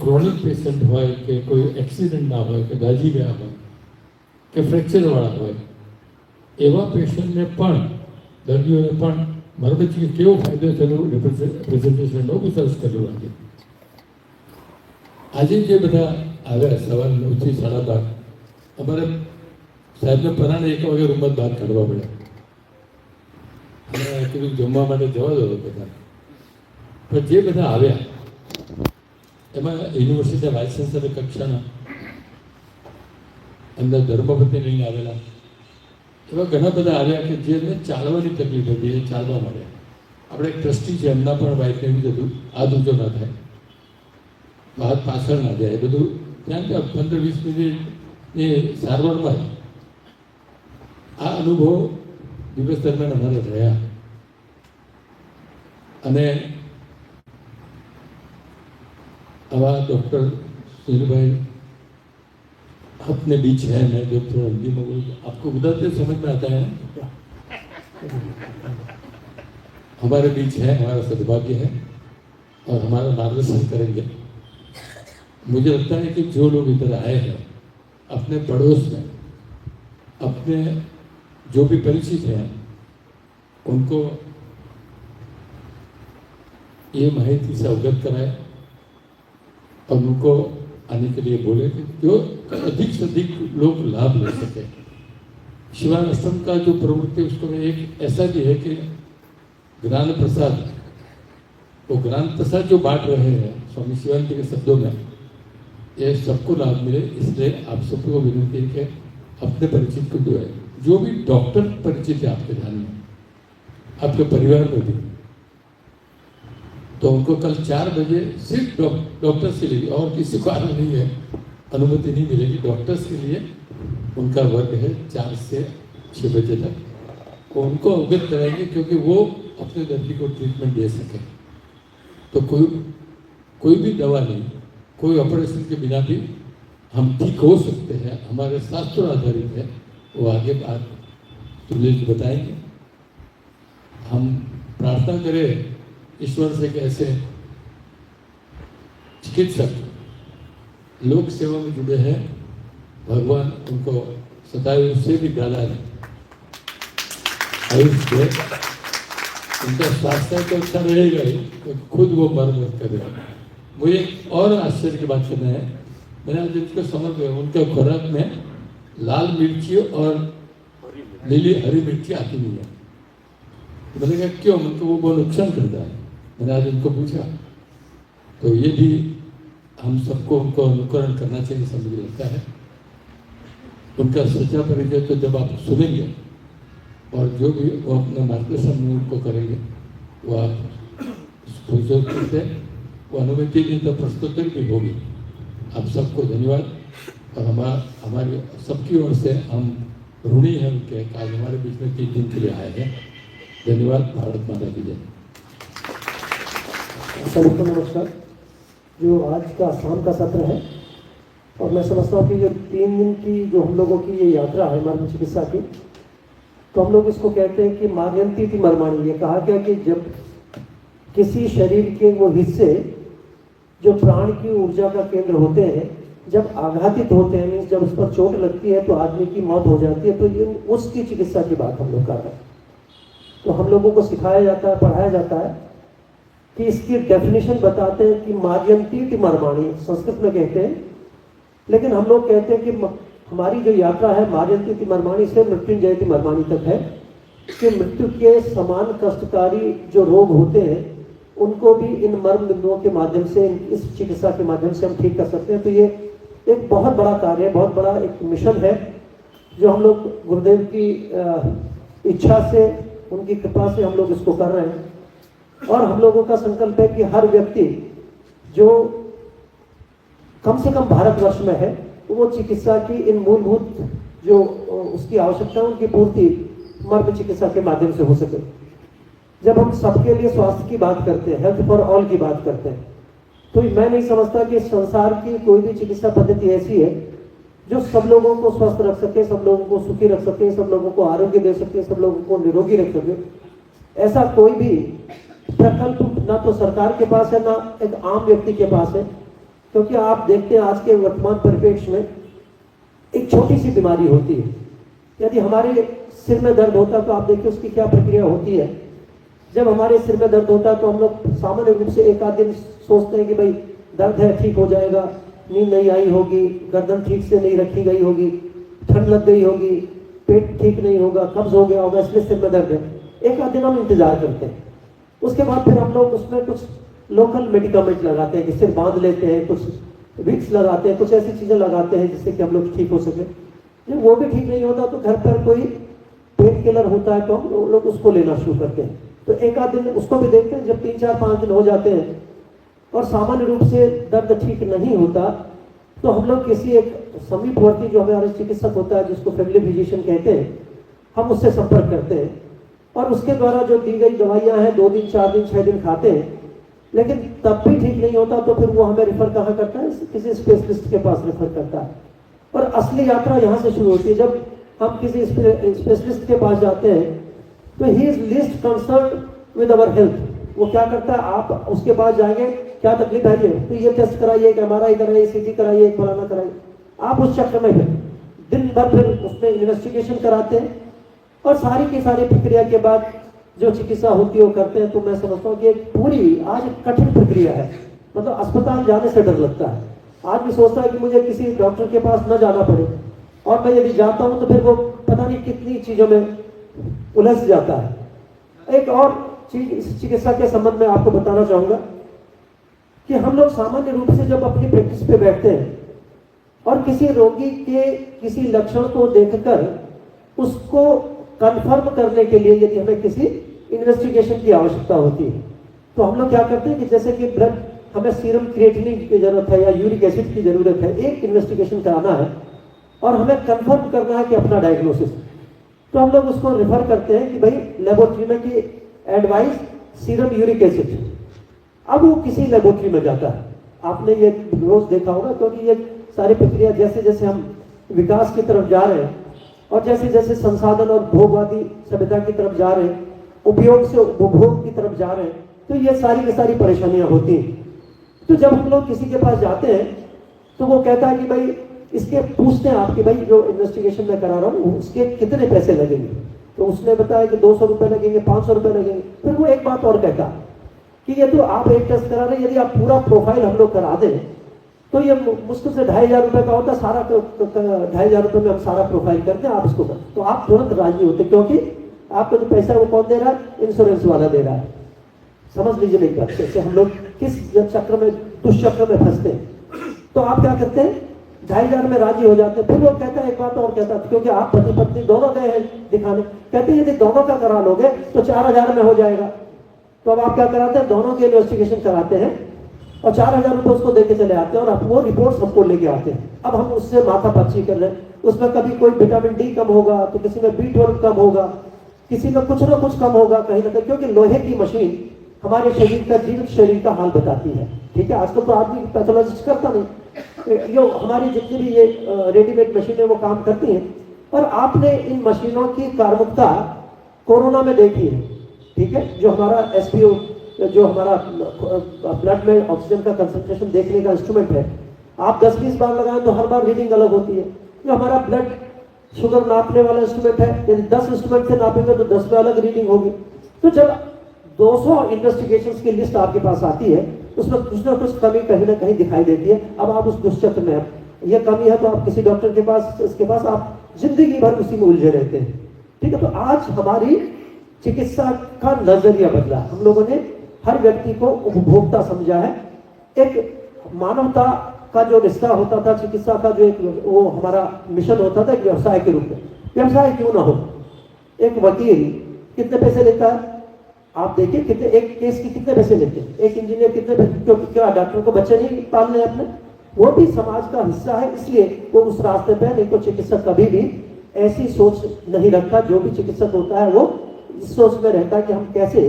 Chronic patient હોય કે કોઈ એક્સિડન્ટ ના હોય કે દાઝી ગયા હોય કે ફ્રેક્ચરવાળા હોય એવા પેશન્ટને પણ દર્દીઓને પણ મારા પછી કેવો ફાયદો થયેલો રિપ્રેઝન્ટેશનનો બહુ સરસ કરેલું લાગે. આજે જે બધા આવ્યા સવાર 9 થી 12:30 અમારે સાહેબને પરાણે 1 વાગે રૂમમાં બહાર કાઢવા પડ્યા અને કીધું જમવા માટે જવા દો બધા. પણ જે બધા આવ્યા એમાં યુનિવર્સિટીના વાઇસ ચાન્સલર કક્ષાના અંદર ધર્મપત્ની લઈને આવેલા એવા ઘણા બધા આવ્યા કે જેને ચાલવાની તકલીફ હતી એ ચાલવા માંડ્યા. આપણે એક ટ્રસ્ટી છે એમના પણ વાઇફને એવું થતું હાથ ઊંચો ના થાય, હાથ પાછળ ના જાય, એ બધું ત્યાં 15-20 મિનિટની સારવારમાં આ અનુભવ દિવસ દરમિયાન અમારે રહ્યા. અને आवा डॉक्टर सुनील भाई अपने बीच है, मैं जो थोड़ा हिंदी में बोलूँ आपको गुजराती समझ में आता है. हमारे बीच है, हमारा सद्भाग्य है और हमारा मार्गदर्शन करेंगे. मुझे लगता है कि जो लोग इधर आए हैं अपने पड़ोस में अपने जो भी परिचित हैं उनको ये माहिती से अवगत कराए और उनको आने के लिए बोले कि जो अधिक से अधिक लोग लाभ ले सके. शिवान आश्रम का जो प्रवृत्ति उसको में एक ऐसा भी है कि ज्ञान प्रसाद, वो ज्ञान प्रसाद जो बांट रहे हैं स्वामी शिवानंद के शब्दों में, ये सबको लाभ मिले. इसलिए आप सबको विनती है कि अपने परिचित को जो है, जो भी डॉक्टर परिचित है आपके ध्यान में, आपके परिवार में भी, तो उनको कल 4 बजे सिर्फ डॉक्टर से लिए और किसी को आना नहीं है, अनुमति नहीं मिलेगी. डॉक्टर्स के लिए उनका वर्ग है 4 से 6 बजे तक. वो उनको अवगत कराएंगे क्योंकि वो अपने दर्दी को ट्रीटमेंट दे सके. तो कोई भी दवा नहीं, कोई ऑपरेशन के बिना भी हम ठीक हो सकते हैं. हमारे शास्त्र आधारित है, वो आगे बात तुल्य बताएंगे. हम प्रार्थना करें ईश्वर से कि ऐसे चिकित्सक लोक सेवा में जुड़े हैं, भगवान उनको सदायु से भी ज्यादा आयुष दे. उनका स्वास्थ्य तो अच्छा रहेगा ही, तो खुद वो मर मत करे. मुझे और आश्चर्य की बात करना है, मैंने आज इसको समझ गया उनके खुराक में लाल मिर्ची और नीली हरी मिर्ची आती नहीं है. तो मैंने कहा क्यों, उनको वो बहुत नुकसान करता है. मैंने आज उनको पूछा, तो ये भी हम सबको उनको अनुकरण करना चाहिए, सब मुझे लगता है. उनका सच्चा परिचय तो जब आप सुनेंगे और जो भी वो अपना मार्गदर्शन उनको करेंगे वो आप करते वो अनुमति दी तो प्रस्तुति भी होगी. आप सबको धन्यवाद. और हमारी सबकी ओर से हम ऋणी हैं उनके, आज हमारे बीच में 3 दिन के लिए आए हैं. धन्यवाद. भारत माता की जय. सबको नमस्कार. जो आज का शाम का सत्र है और मैं समझता हूँ कि जो 3 दिन की जो हम लोगों की ये यात्रा है मर्म चिकित्सा की, तो हम लोग इसको कहते हैं कि मार्गयंती थी मर्माणी. ये कहा गया कि जब किसी शरीर के वो हिस्से जो प्राण की ऊर्जा का केंद्र होते हैं जब आघातित होते हैं, मीन्स जब उस पर चोट लगती है तो आदमी की मौत हो जाती है, तो ये उसकी चिकित्सा की बात हम लोग कर रहे हैं. तो हम लोगों को सिखाया जाता है, पढ़ाया जाता है कि इसकी डेफिनेशन बताते हैं कि मार्गयंती मर्माणी संस्कृत में कहते हैं, लेकिन हम लोग कहते हैं कि हमारी जो यात्रा है मार्गयंती मर्माणी से मृत्युंजयति मर्माणी तक है, कि मृत्यु के समान कष्टकारी जो रोग होते हैं उनको भी इन मर्म बिंदुओं के माध्यम से, इस चिकित्सा के माध्यम से हम ठीक कर सकते हैं. तो ये एक बहुत बड़ा कार्य है, बहुत बड़ा एक मिशन है जो हम लोग गुरुदेव की इच्छा से, उनकी कृपा से हम लोग इसको कर रहे हैं. और हम लोगों का संकल्प है कि हर व्यक्ति जो कम से कम भारतवर्ष में है वो चिकित्सा की इन मूलभूत जो उसकी आवश्यकता है उनकी पूर्ति मर्म चिकित्सा के माध्यम से हो सके. जब हम सबके लिए स्वास्थ्य की बात करते हैं, हेल्थ फॉर ऑल की बात करते हैं, तो मैं नहीं समझता कि संसार की कोई भी चिकित्सा पद्धति ऐसी है जो सब लोगों को स्वस्थ रख सके, सब लोगों को सुखी रख सके, सब लोगों को आरोग्य दे सके, सब लोगों को निरोगी रख सके. ऐसा कोई भी प्रकल्प ना तो सरकार के पास है ना एक आम व्यक्ति के पास है. क्योंकि आप देखते हैं आज के वर्तमान परिप्रेक्ष्य में एक छोटी सी बीमारी होती है, यदि हमारे सिर में दर्द होता है तो आप देखिए उसकी क्या प्रक्रिया होती है। जब हमारे सिर में दर्द होता है तो हम लोग सामान्य रूप से एक आध दिन सोचते हैं कि भाई दर्द है, ठीक हो जाएगा, नींद नहीं आई होगी, गर्दन ठीक से नहीं रखी गई होगी, ठंड लग गई होगी, पेट ठीक नहीं होगा, कब्ज हो गया होगा, इसलिए सिर में दर्द है। एक आध दिन हम इंतजार करते हैं, उसके बाद फिर हम लोग उसमें कुछ लोकल मेडिकामेंट लगाते हैं कि सिर बांध लेते हैं, कुछ विक्स लगाते हैं, कुछ ऐसी चीज़ें लगाते हैं जिससे कि हम लोग ठीक हो सके। जब वो भी ठीक नहीं होता तो घर पर कोई पेन किलर होता है तो हम लोग उसको लेना शुरू करते हैं। तो एक आध दिन उसको भी देखते हैं। जब 3-4-5 दिन हो जाते हैं और सामान्य रूप से दर्द ठीक नहीं होता तो हम लोग किसी एक समीपवर्ती जो हमारे चिकित्सक होता है, जिसको फैमिली फिजिशियन कहते हैं, हम उससे संपर्क करते हैं और उसके द्वारा जो दी गई दवाइयाँ हैं 2 दिन 4 दिन 6 दिन खाते हैं, लेकिन तब भी ठीक नहीं होता तो फिर वो हमें रेफर कहाँ करता है, किसी स्पेशलिस्ट के पास रेफर करता है। और असली यात्रा यहाँ से शुरू होती है। जब हम किसी स्पेशलिस्ट के पास जाते हैं तो he is list concern with our health. वो क्या करता है, आप उसके पास जाएंगे, क्या तकलीफ है ये, तो ये टेस्ट कराइए, एक MRI कराइए, CT कराइए, एक फलाना कराइए। आप उस चक्कर में दिन भर फिर उसमें इन्वेस्टिगेशन कराते हैं और सारी की सारी प्रक्रिया के बाद जो चिकित्सा होती है वो करते हैं। तो मैं समझता हूँ कि एक पूरी आज कठिन प्रक्रिया है, मतलब अस्पताल जाने से डर लगता है। आदमी सोचता है कि मुझे किसी डॉक्टर के पास न जाना पड़े, और मैं यदि जाता हूँ तो फिर वो पता नहीं कितनी चीज़ों में उलझ जाता है। एक और चीज इस चिकित्सा के संबंध में आपको बताना चाहूँगा कि हम लोग सामान्य रूप से जब अपनी प्रैक्टिस पे बैठते हैं और किसी रोगी के किसी लक्षण को देखकर उसको कंफर्म करने के लिए यदि हमें किसी इन्वेस्टिगेशन की आवश्यकता होती है तो हम लोग क्या करते हैं कि जैसे कि ब्लड, हमें सीरम क्रिएटिनिन की जरूरत है या यूरिक एसिड की जरूरत है, एक इन्वेस्टिगेशन कराना है और हमें कंफर्म करना है कि अपना डायग्नोसिस, तो हम लोग उसको रेफर करते हैं कि भाई लेबोरेटरी में की एडवाइस सीरम यूरिक एसिड। अब वो किसी लेबोरेटरी में जाता है, आपने ये रोज देखा होगा, क्योंकि ये सारी प्रक्रिया जैसे जैसे हम विकास की तरफ जा रहे हैं और जैसे जैसे संसाधन और भोगवादी सभ्यता की तरफ जा रहे हैं, उपयोग से उपभोग की तरफ जा रहे हैं, तो ये सारी की सारी परेशानियां होती हैं। तो जब हम लोग किसी के पास जाते हैं तो वो कहता है कि भाई इसके पूछते हैं आपके भाई जो इन्वेस्टिगेशन मैं करा रहा हूँ उसके कितने पैसे लगेंगे, तो उसने बताया कि 200 रुपये लगेंगे, 500 रुपये लगेंगे। फिर वो एक बात और कहता कि ये तो आप एक टेस्ट करा रहे हैं, यदि आप पूरा प्रोफाइल हम लोग करा दें तो ये मुश्किल से 2,500 रुपये का होता, सारा 2,500 रुपये में हम सारा प्रोफाइल करते हैं, आप इसको कर, तो आप तुरंत राजी होते, क्योंकि आपको जो पैसा वो कौन दे रहा है, इंश्योरेंस वाला दे रहा है। समझ लीजिए मेरी बात से हम लोग किस चक्र में, दुष्चक्र में फंसते हैं। तो आप क्या करते हैं, 2,500 में राजी हो जाते हैं। फिर वो कहता है, एक बात और कहता है, क्योंकि आप पति पत्नी दोनों गए हैं दिखाने, कहते हैं यदि दोनों का करा लोगे तो 4,000 में हो जाएगा। तो अब आप क्या कराते हैं, दोनों की इन्वेस्टिगेशन कराते हैं और 4,000 रुपये उसको देके चले आते हैं और वो रिपोर्ट हमको लेके आते हैं। अब हम उससे माथापच्ची कर रहे हैं, उसमें कभी कोई विटामिन डी कम होगा तो किसी में B12 कम होगा, किसी में कुछ ना कुछ कम होगा कहीं ना कहीं, क्योंकि लोहे की मशीन हमारे शरीर का, जीवित शरीर का हाल बताती है। ठीक है, आजकल तो आदमी पैथोलॉजिस्ट करता नहीं, जो हमारी जितनी भी ये रेडीमेड मशीनें वो काम करती हैं। और आपने इन मशीनों की कार्मिकता कोरोना में देखी है। ठीक है, जो हमारा SPO, जो हमारा ब्लड में ऑक्सीजन का कंसंट्रेशन देखने का इंस्ट्रूमेंट है, आप 10-20 बार लगाएं तो हर बार रीडिंग अलग होती है। जो हमारा ब्लड शुगर नापने वाला इंस्ट्रूमेंट है, यदि 10 इंस्ट्रूमेंट से नापेंगे तो 10 में अलग रीडिंग होगी। तो जब 200 इन्वेस्टिगेशंस की लिस्ट आपके पास आती है, उसमें कुछ ना कुछ कमी कहीं ना कहीं दिखाई देती है। अब आप उस दुष्चक्र में, ये कमी है तो आप किसी डॉक्टर के पास, इसके पास आप जिंदगी भर उसी में उलझे रहते हैं। ठीक है, तो आज हमारी चिकित्सा का नजरिया बदला, हम लोगों ने हर व्यक्ति को उपभोक्ता समझा है। एक मानवता का जो रिश्ता होता था, चिकित्सा का जो एक वो हमारा मिशन होता था, एक व्यवसाय के रूप में। व्यवसाय क्यों ना हो, एक वकील कितने पैसे लेता है आप देखिए, कितने एक केस की कितने पैसे लेते हैं, एक इंजीनियर कितने पैसे, क्या डॉक्टर को बच्चे नहीं पालने अपने, वो भी समाज का हिस्सा है, इसलिए वो उस रास्ते पे। नहीं तो चिकित्सक कभी भी ऐसी सोच नहीं रखता। जो भी चिकित्सक होता है वो इस सोच में रहता है कि हम कैसे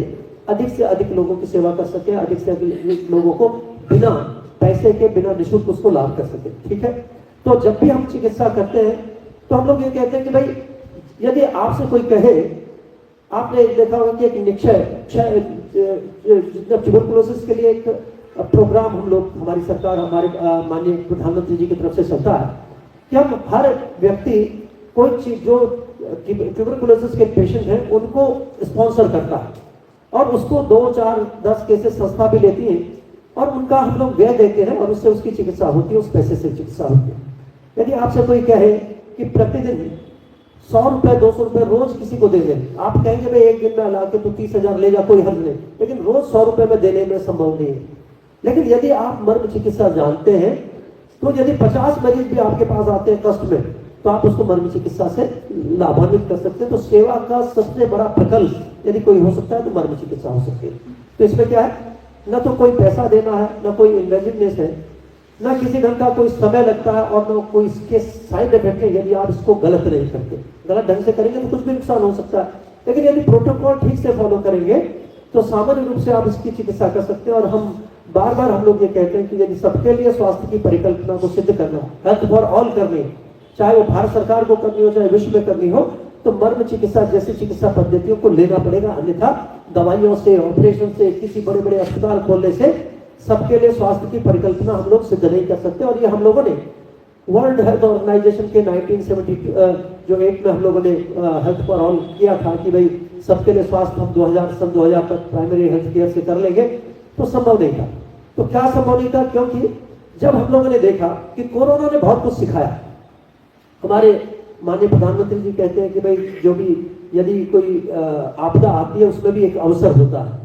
अधिक से अधिक लोगों की सेवा कर सके, अधिक से अधिक लोगों को बिना पैसे के, बिना निःशुल्क उसको लाभ कर सके। ठीक है, तो जब भी हम चिकित्सा करते हैं तो हम लोग ये कहते हैं कि भाई यदि आपसे कोई कहे, आपने देखा होगा कि एक निक्षय, ट्यूबरकुलोसिस के लिए एक प्रोग्राम हम लोग, हमारी सरकार, हमारे माननीय प्रधानमंत्री जी की तरफ से चलता है कि हम हर व्यक्ति कोई चीज जो ट्यूबरकुलोसिस के पेशेंट हैं उनको स्पॉन्सर करता है और उसको 2, 4, 10 केसेस संस्था भी लेती है और उनका हम लोग व्यय देते हैं और उससे उसकी चिकित्सा होती है, उस पैसे से चिकित्सा होती है। यदि आपसे कोई कहे कि प्रतिदिन 100 रुपए 200 रुपए रोज किसी को दे दें, आप कहेंगे भाई एक दिन में ला के तो 30,000 ले जा, कोई हर्ज नहीं, लेकिन रोज 100 रुपए में देने में संभव नहीं है। लेकिन यदि आप मर्म चिकित्सा जानते हैं तो यदि 50 मरीज भी आपके पास आते हैं कष्ट में तो आप उसको मर्म चिकित्सा से लाभान्वित कर सकते हैं। तो सेवा का सबसे बड़ा प्रकल्प यदि कोई हो सकता है तो मर्म चिकित्सा हो सकती है। तो इसमें क्या है, न तो कोई पैसा देना है, न कोई इन्वेजिवनेस है, न किसी ढंग का कोई समय लगता है और न कोई इसके साइड इफेक्ट है यदि आप इसको गलत नहीं करते। गलत ढंग से करेंगे तो कुछ भी नुकसान हो सकता है, लेकिन यदि प्रोटोकॉल ठीक से फॉलो करेंगे तो सामान्य रूप से आप इसकी चिकित्सा कर सकते हैं। और हम बार बार हम लोग ये कहते हैं कि यदि सबके लिए स्वास्थ्य की परिकल्पना को सिद्ध करना, हेल्थ फॉर ऑल करनी, चाहे वो भारत सरकार को करनी हो चाहे विश्व में करनी हो, तो मर्म चिकित्सा जैसी चिकित्सा पद्धतियों को लेना पड़ेगा। अन्यथा दवाइयों से, ऑपरेशन से, किसी बड़े बड़े अस्पताल खोलने से सबके लिए स्वास्थ्य की परिकल्पना हम लोग सिद्ध नहीं कर सकते। और ये हम लोगों ने वर्ल्ड हेल्थ ऑर्गेनाइजेशन के 1978 में हम लोगों ने हेल्थ फॉर ऑल किया था कि भाई सबके लिए स्वास्थ्य हम 2000 तक प्राइमरी हेल्थ केयर से कर लेंगे, तो संभव नहीं था। तो क्या संभव नहीं था? क्योंकि जब हम लोगों ने देखा कि कोरोना ने बहुत कुछ सिखाया। हमारे माननीय प्रधानमंत्री जी कहते हैं कि भाई जो भी यदि कोई आपदा आती है उसमें भी एक अवसर होता है।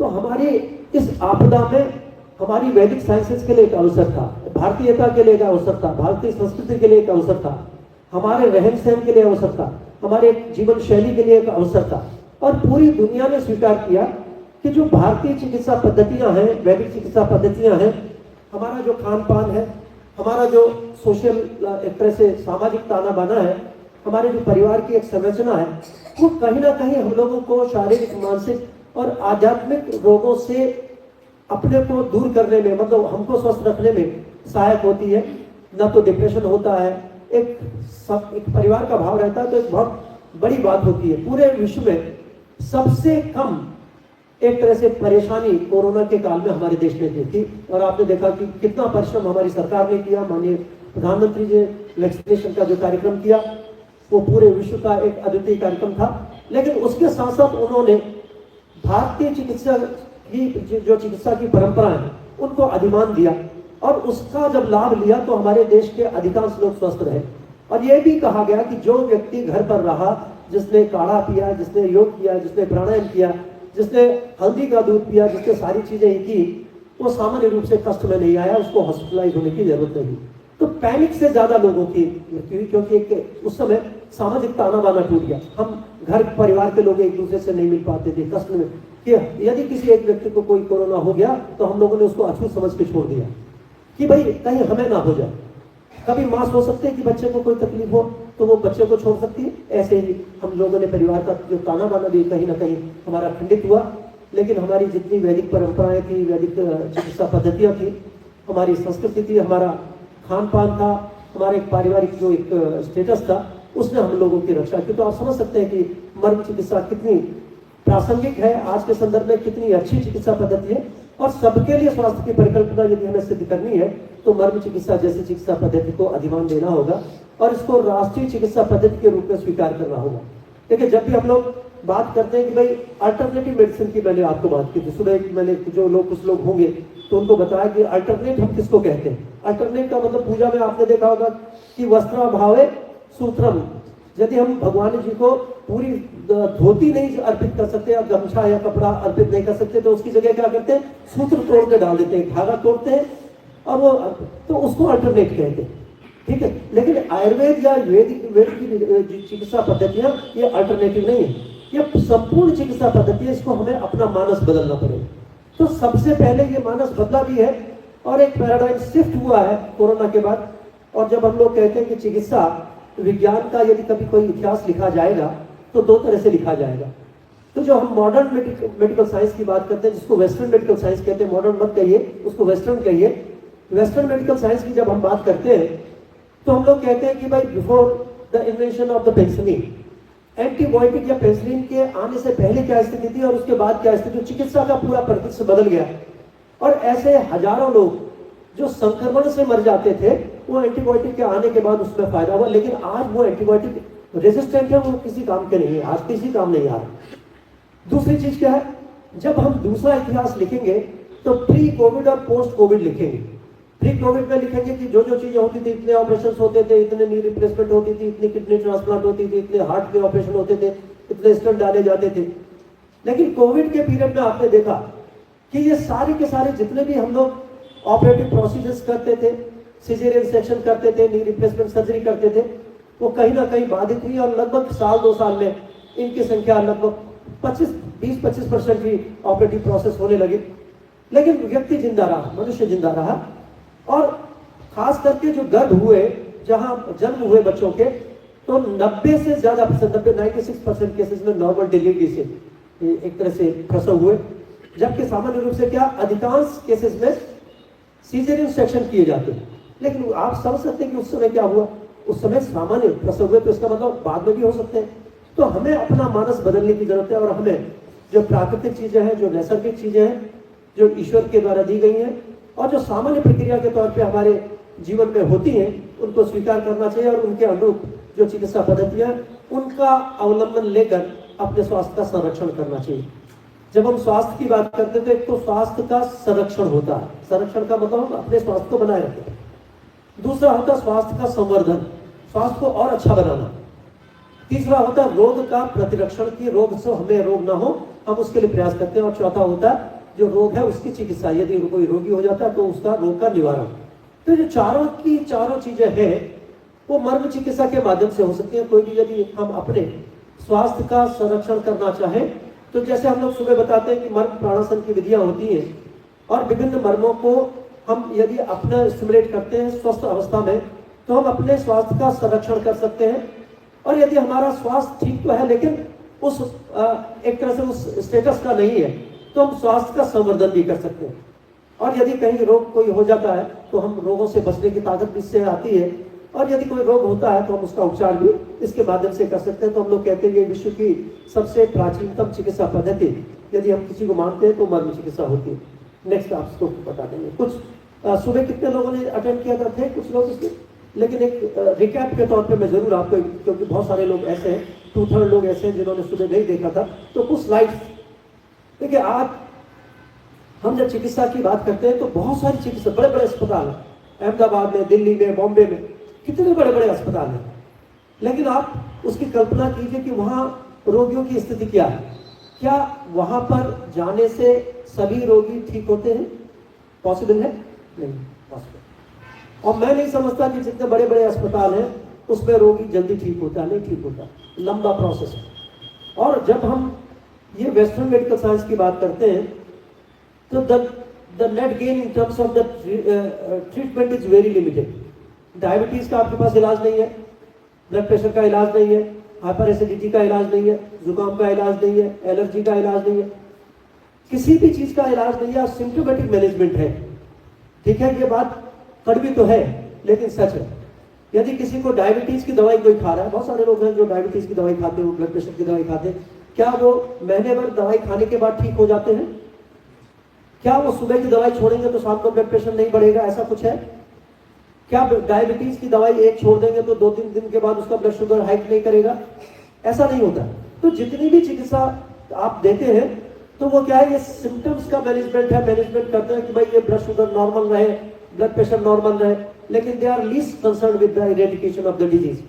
तो हमारी इस आपदा में हमारी वैदिक साइंसेस के लिए एक अवसर था, भारतीयता के लिए एक अवसर था, भारतीय संस्कृति के लिए एक अवसर था, हमारे रहन सहन के लिए अवसर था, हमारे जीवन शैली के लिए एक अवसर था। और पूरी दुनिया ने स्वीकार किया कि जो भारतीय चिकित्सा पद्धतियां हैं, वैदिक चिकित्सा पद्धतियां हैं, हमारा जो खान पान है, हमारा जो सोशल एक तरह से सामाजिक ताना बाना है, हमारे जो परिवार की एक संरचना है, वो कहीं ना कहीं हम लोगों को शारीरिक, मानसिक और आध्यात्मिक रोगों से अपने को दूर करने में, मतलब हमको स्वस्थ रखने में सहायक होती है। न तो डिप्रेशन होता है, एक परिवार का भाव रहता है, तो एक बहुत बड़ी बात होती है। पूरे विश्व में सबसे कम एक तरह से परेशानी कोरोना के काल में हमारे देश में थी। और आपने देखा कि कितना परिश्रम हमारी सरकार ने किया, माननीय प्रधानमंत्री जी वैक्सीनेशन का जो कार्यक्रम किया वो पूरे विश्व का एक अद्वितीय कार्यक्रम था। लेकिन उसके साथ साथ उन्होंने भारतीय चिकित्सा की जो चिकित्सा की परंपरा है उनको अधिमान दिया और उसका जब लाभ लिया तो हमारे देश के अधिकांश लोग स्वस्थ रहे। और यह भी कहा गया कि जो व्यक्ति घर पर रहा, जिसने काढ़ा पिया, जिसने योग किया, जिसने प्राणायाम किया, जिसने हल्दी का दूध पिया, जिसने सारी चीजें की, वो सामान्य रूप से कष्ट में नहीं आया, उसको हॉस्पिटलाइज होने की जरूरत नहीं। तो पैनिक से ज्यादा लोगों की मृत्यु हुई, क्योंकि उस समय सामाजिक ताना बाना टूट गया। हम घर परिवार के लोग एक दूसरे से नहीं मिल पाते थे कष्ट में, कि यदि किसी एक व्यक्ति को कोई कोरोना हो गया तो हम लोगों ने उसको अछूत समझ के छोड़ दिया कि भाई कहीं हमें ना हो जाए। कभी मां हो सकते हैं कि बच्चे को कोई तकलीफ हो तो वो बच्चे को छोड़ सकती है, ऐसे ही हम लोगों ने परिवार का जो ताना बाना भी कहीं ना कहीं हमारा खंडित हुआ। लेकिन हमारी जितनी वैदिक परंपराएं थी, वैदिक चिकित्सा पद्धतियां थी, हमारी संस्कृति थी, हमारा खान पान था, हमारा एक पारिवारिक जो एक स्टेटस था, उसने हम लोगों की रक्षा की। तो आप समझ सकते हैं कि मर्म चिकित्सा कितनी प्रासंगिक है आज के संदर्भ में, कितनी अच्छी चिकित्सा पद्धति है। और सबके लिए स्वास्थ्य की परिकल्पना यदि हमें सिद्ध करनी है तो मर्म चिकित्सा जैसी चिकित्सा पद्धति को अधिमान देना होगा और इसको राष्ट्रीय चिकित्सा पद्धति के रूप में स्वीकार करना होगा। देखिए, जब भी हम लोग बात करते हैं कि भाई अल्टरनेटिव मेडिसिन की, मैंने आपको बात की थी सुबह, मैंने जो लोग कुछ लोग होंगे तो उनको बताया कि अल्टरनेट हम किसको कहते हैं। अल्टरनेट का मतलब पूजा में आपने देखा होगा कि वस्त्राभावे सूत्रम, यदि हम भगवान जी को पूरी धोती नहीं अर्पित कर सकते या गमछा या कपड़ा अर्पित नहीं कर सकते तो उसकी जगह क्या करते हैं, सूत्र तोड़ के डाल देते हैं, धागा तोड़ते हैं और वो, तो उसको अल्टरनेट कहते हैं। ठीक है, लेकिन आयुर्वेद या वेद की चिकित्सा पद्धतियां ये अल्टरनेटिव नहीं है, ये संपूर्ण चिकित्सा पद्धति है। इसको हमें अपना मानस बदलना पड़ेगा। तो सबसे पहले ये मानस बदला भी है और एक पैराडाइम शिफ्ट हुआ है कोरोना के बाद। और जब हम लोग कहते हैं कि चिकित्सा विज्ञान का यदि कभी कोई इतिहास लिखा जाएगा तो दो तरह से लिखा जाएगा। तो जो हम मॉडर्न मेडिकल साइंस की बात करते हैं, जिसको वेस्टर्न मेडिकल साइंस कहते हैं, मॉडर्न मत कहिए, उसको वेस्टर्न कहिए। वेस्टर्न मेडिकल साइंस की जब हम बात करते हैं तो हम लोग कहते हैं कि भाई before the invention of the penicillin, antibiotic या पेनिसिलिन के आने से पहले क्या स्थिति थी और उसके बाद क्या स्थिति, चिकित्सा का पूरा परिदृश्य बदल गया। और ऐसे हजारों लोग जो संक्रमण से मर जाते थे, वो एंटीबायोटिक के आने के बाद उसमें फायदा हुआ, लेकिन आज वो एंटीबायोटिक रेजिस्टेंट है, वो किसी काम के नहीं है, आज किसी काम नहीं आ रहा। दूसरी चीज क्या है, जब हम दूसरा इतिहास लिखेंगे तो प्री कोविड और पोस्ट कोविड लिखेंगे। प्री कोविड में लिखेंगे कि जो जो चीजें होती थी, इतने ऑपरेशन होते थे, इतने नी रिप्लेसमेंट होती थी, इतनी किडनी ट्रांसप्लांट होती थी, इतने हार्ट के ऑपरेशन होते थे, इतने स्टेंट डाले जाते थे। लेकिन कोविड के पीरियड में आपने देखा कि ये सारे के सारे जितने भी हम लोग ऑपरेटिव प्रोसीजर्स करते थे, सिजेरियन सेक्शन करते थे, नी रिप्लेसमेंट सर्जरी करते थे, वो कहीं ना कहीं बाधित हुई और लगभग साल 2 साल में इनकी संख्या लगभग 20-25% की ऑपरेटिव प्रोसेस होने लगी। लेकिन व्यक्ति जिंदा रहा, मनुष्य जिंदा रहा। और खास करके जो गर्भ हुए, जहां जन्म हुए बच्चों के, तो 90 से ज्यादा %, 96% केसेस में नॉर्मल डिलीवरी से एक तरह से प्रसव हुए, जबकि सामान्य रूप से क्या अधिकांश केसेस में सीजरियन सेक्शन किए जाते हैं। लेकिन आप समझ सकते हैं कि उस समय क्या हुआ, उस समय सामान्य प्रसव हुए, तो इसका मतलब बाद में भी हो सकते हैं। तो हमें अपना मानस बदलने की जरूरत है और हमें जो प्राकृतिक चीजें हैं, जो नैसर्गिक चीजें हैं, जो ईश्वर के द्वारा दी गई हैं और जो सामान्य प्रक्रिया के तौर पे हमारे जीवन में होती हैं, उनको स्वीकार करना चाहिए और उनके अनुरूप जो चिकित्सा पद्धतियां, उनका अवलंबन लेकर अपने स्वास्थ्य का संरक्षण करना चाहिए। जब हम स्वास्थ्य की बात करते हैं तो एक तो स्वास्थ्य का संरक्षण होता है, संरक्षण का मतलब हम अपने स्वास्थ्य को बनाए रखें। दूसरा होता है स्वास्थ्य का संवर्धन, स्वास्थ्य को और अच्छा बनाना। तीसरा होता है रोग का प्रतिरक्षण, की रोग से हमें रोग ना हो, हम उसके लिए प्रयास करते हैं। और चौथा होता है जो रोग है उसकी चिकित्सा, यदि कोई रोगी हो जाता है तो उसका रोग का निवारण। तो जो चारों चीजें हैं वो मर्म चिकित्सा के माध्यम से हो सकती है। कोई भी यदि हम अपने स्वास्थ्य का संरक्षण करना चाहें तो जैसे हम लोग सुबह बताते हैं कि मर्म प्राणासन की विधियां होती हैं और विभिन्न मर्मों को हम यदि अपना स्टिमुलेट करते हैं स्वस्थ अवस्था में, तो हम अपने स्वास्थ्य का संरक्षण कर सकते हैं। और यदि हमारा स्वास्थ्य ठीक तो है लेकिन उस एक तरह से उस स्टेटस का नहीं है, तो हम स्वास्थ्य का संवर्धन भी कर सकते हैं। और यदि कहीं रोग कोई हो जाता है तो हम रोगों से बचने की ताकत भी इससे आती है। और यदि कोई रोग होता है तो हम उसका उपचार भी इसके माध्यम से कर सकते हैं। तो हम लोग कहते हैं ये विश्व की सबसे प्राचीनतम चिकित्सा पद्धति, यदि हम किसी को मानते हैं तो मर्म चिकित्सा होती है। नेक्स्ट आप इसको बता देंगे। कुछ सुबह कितने लोगों ने अटेंड किया था, थे कुछ लोग इसमें, लेकिन एक रिकैप के तौर पे मैं जरूर आपको, क्योंकि बहुत सारे लोग ऐसे हैं, 2/3 लोग ऐसे हैं जिन्होंने सुबह नहीं देखा था, तो कुछ स्लाइड्स देखिए। आज हम जब चिकित्सा की बात करते हैं तो बहुत सारी चिकित्सा, बड़े बड़े अस्पताल हैं अहमदाबाद में, दिल्ली में, बॉम्बे में, कितने बड़े बड़े अस्पताल हैं। लेकिन आप उसकी कल्पना कीजिए कि वहाँ रोगियों की स्थिति क्या है। क्या वहाँ पर जाने से सभी रोगी ठीक होते हैं? पॉसिबल है? नहीं पॉसिबल। और मैं नहीं समझता कि जितने बड़े बड़े अस्पताल हैं उसमें रोगी जल्दी ठीक होता है, नहीं ठीक होता, लंबा प्रोसेस है। और जब हम ये वेस्टर्न मेडिकल साइंस की बात करते हैं तो the net gain in terms of the treatment is very limited. Diabetes का आपके पास इलाज नहीं है, ब्लड प्रेशर का इलाज नहीं है, हाइपर एसिडिटी का इलाज नहीं है, जुकाम का इलाज नहीं है, एलर्जी का इलाज नहीं है, किसी भी चीज का इलाज नहीं है। और सिम्टोमेटिक मैनेजमेंट है। ठीक है, ये बात कड़वी तो है लेकिन सच है। यदि किसी को डायबिटीज की दवाई कोई खा रहा है, बहुत सारे लोग हैं जो डायबिटीज की दवाई खाते हैं, ब्लड प्रेशर की दवाई खाते हैं, क्या वो महीने भर दवाई खाने के बाद ठीक हो जाते हैं? क्या वो सुबह की दवाई छोड़ेंगे तो शाम को ब्लड प्रेशर नहीं बढ़ेगा? ऐसा कुछ है क्या? डायबिटीज की दवाई एक छोड़ देंगे तो 2-3 दिन के बाद उसका ब्लड शुगर हाइक नहीं करेगा? ऐसा नहीं होता। तो जितनी भी चिकित्सा आप देते हैं तो वो क्या है, ये सिम्टम्स का मैनेजमेंट है। मैनेजमेंट करते हैं कि भाई ये ब्लड शुगर नॉर्मल रहे, ब्लड प्रेशर नॉर्मल रहे, लेकिन they are least concern with the eradication of the disease.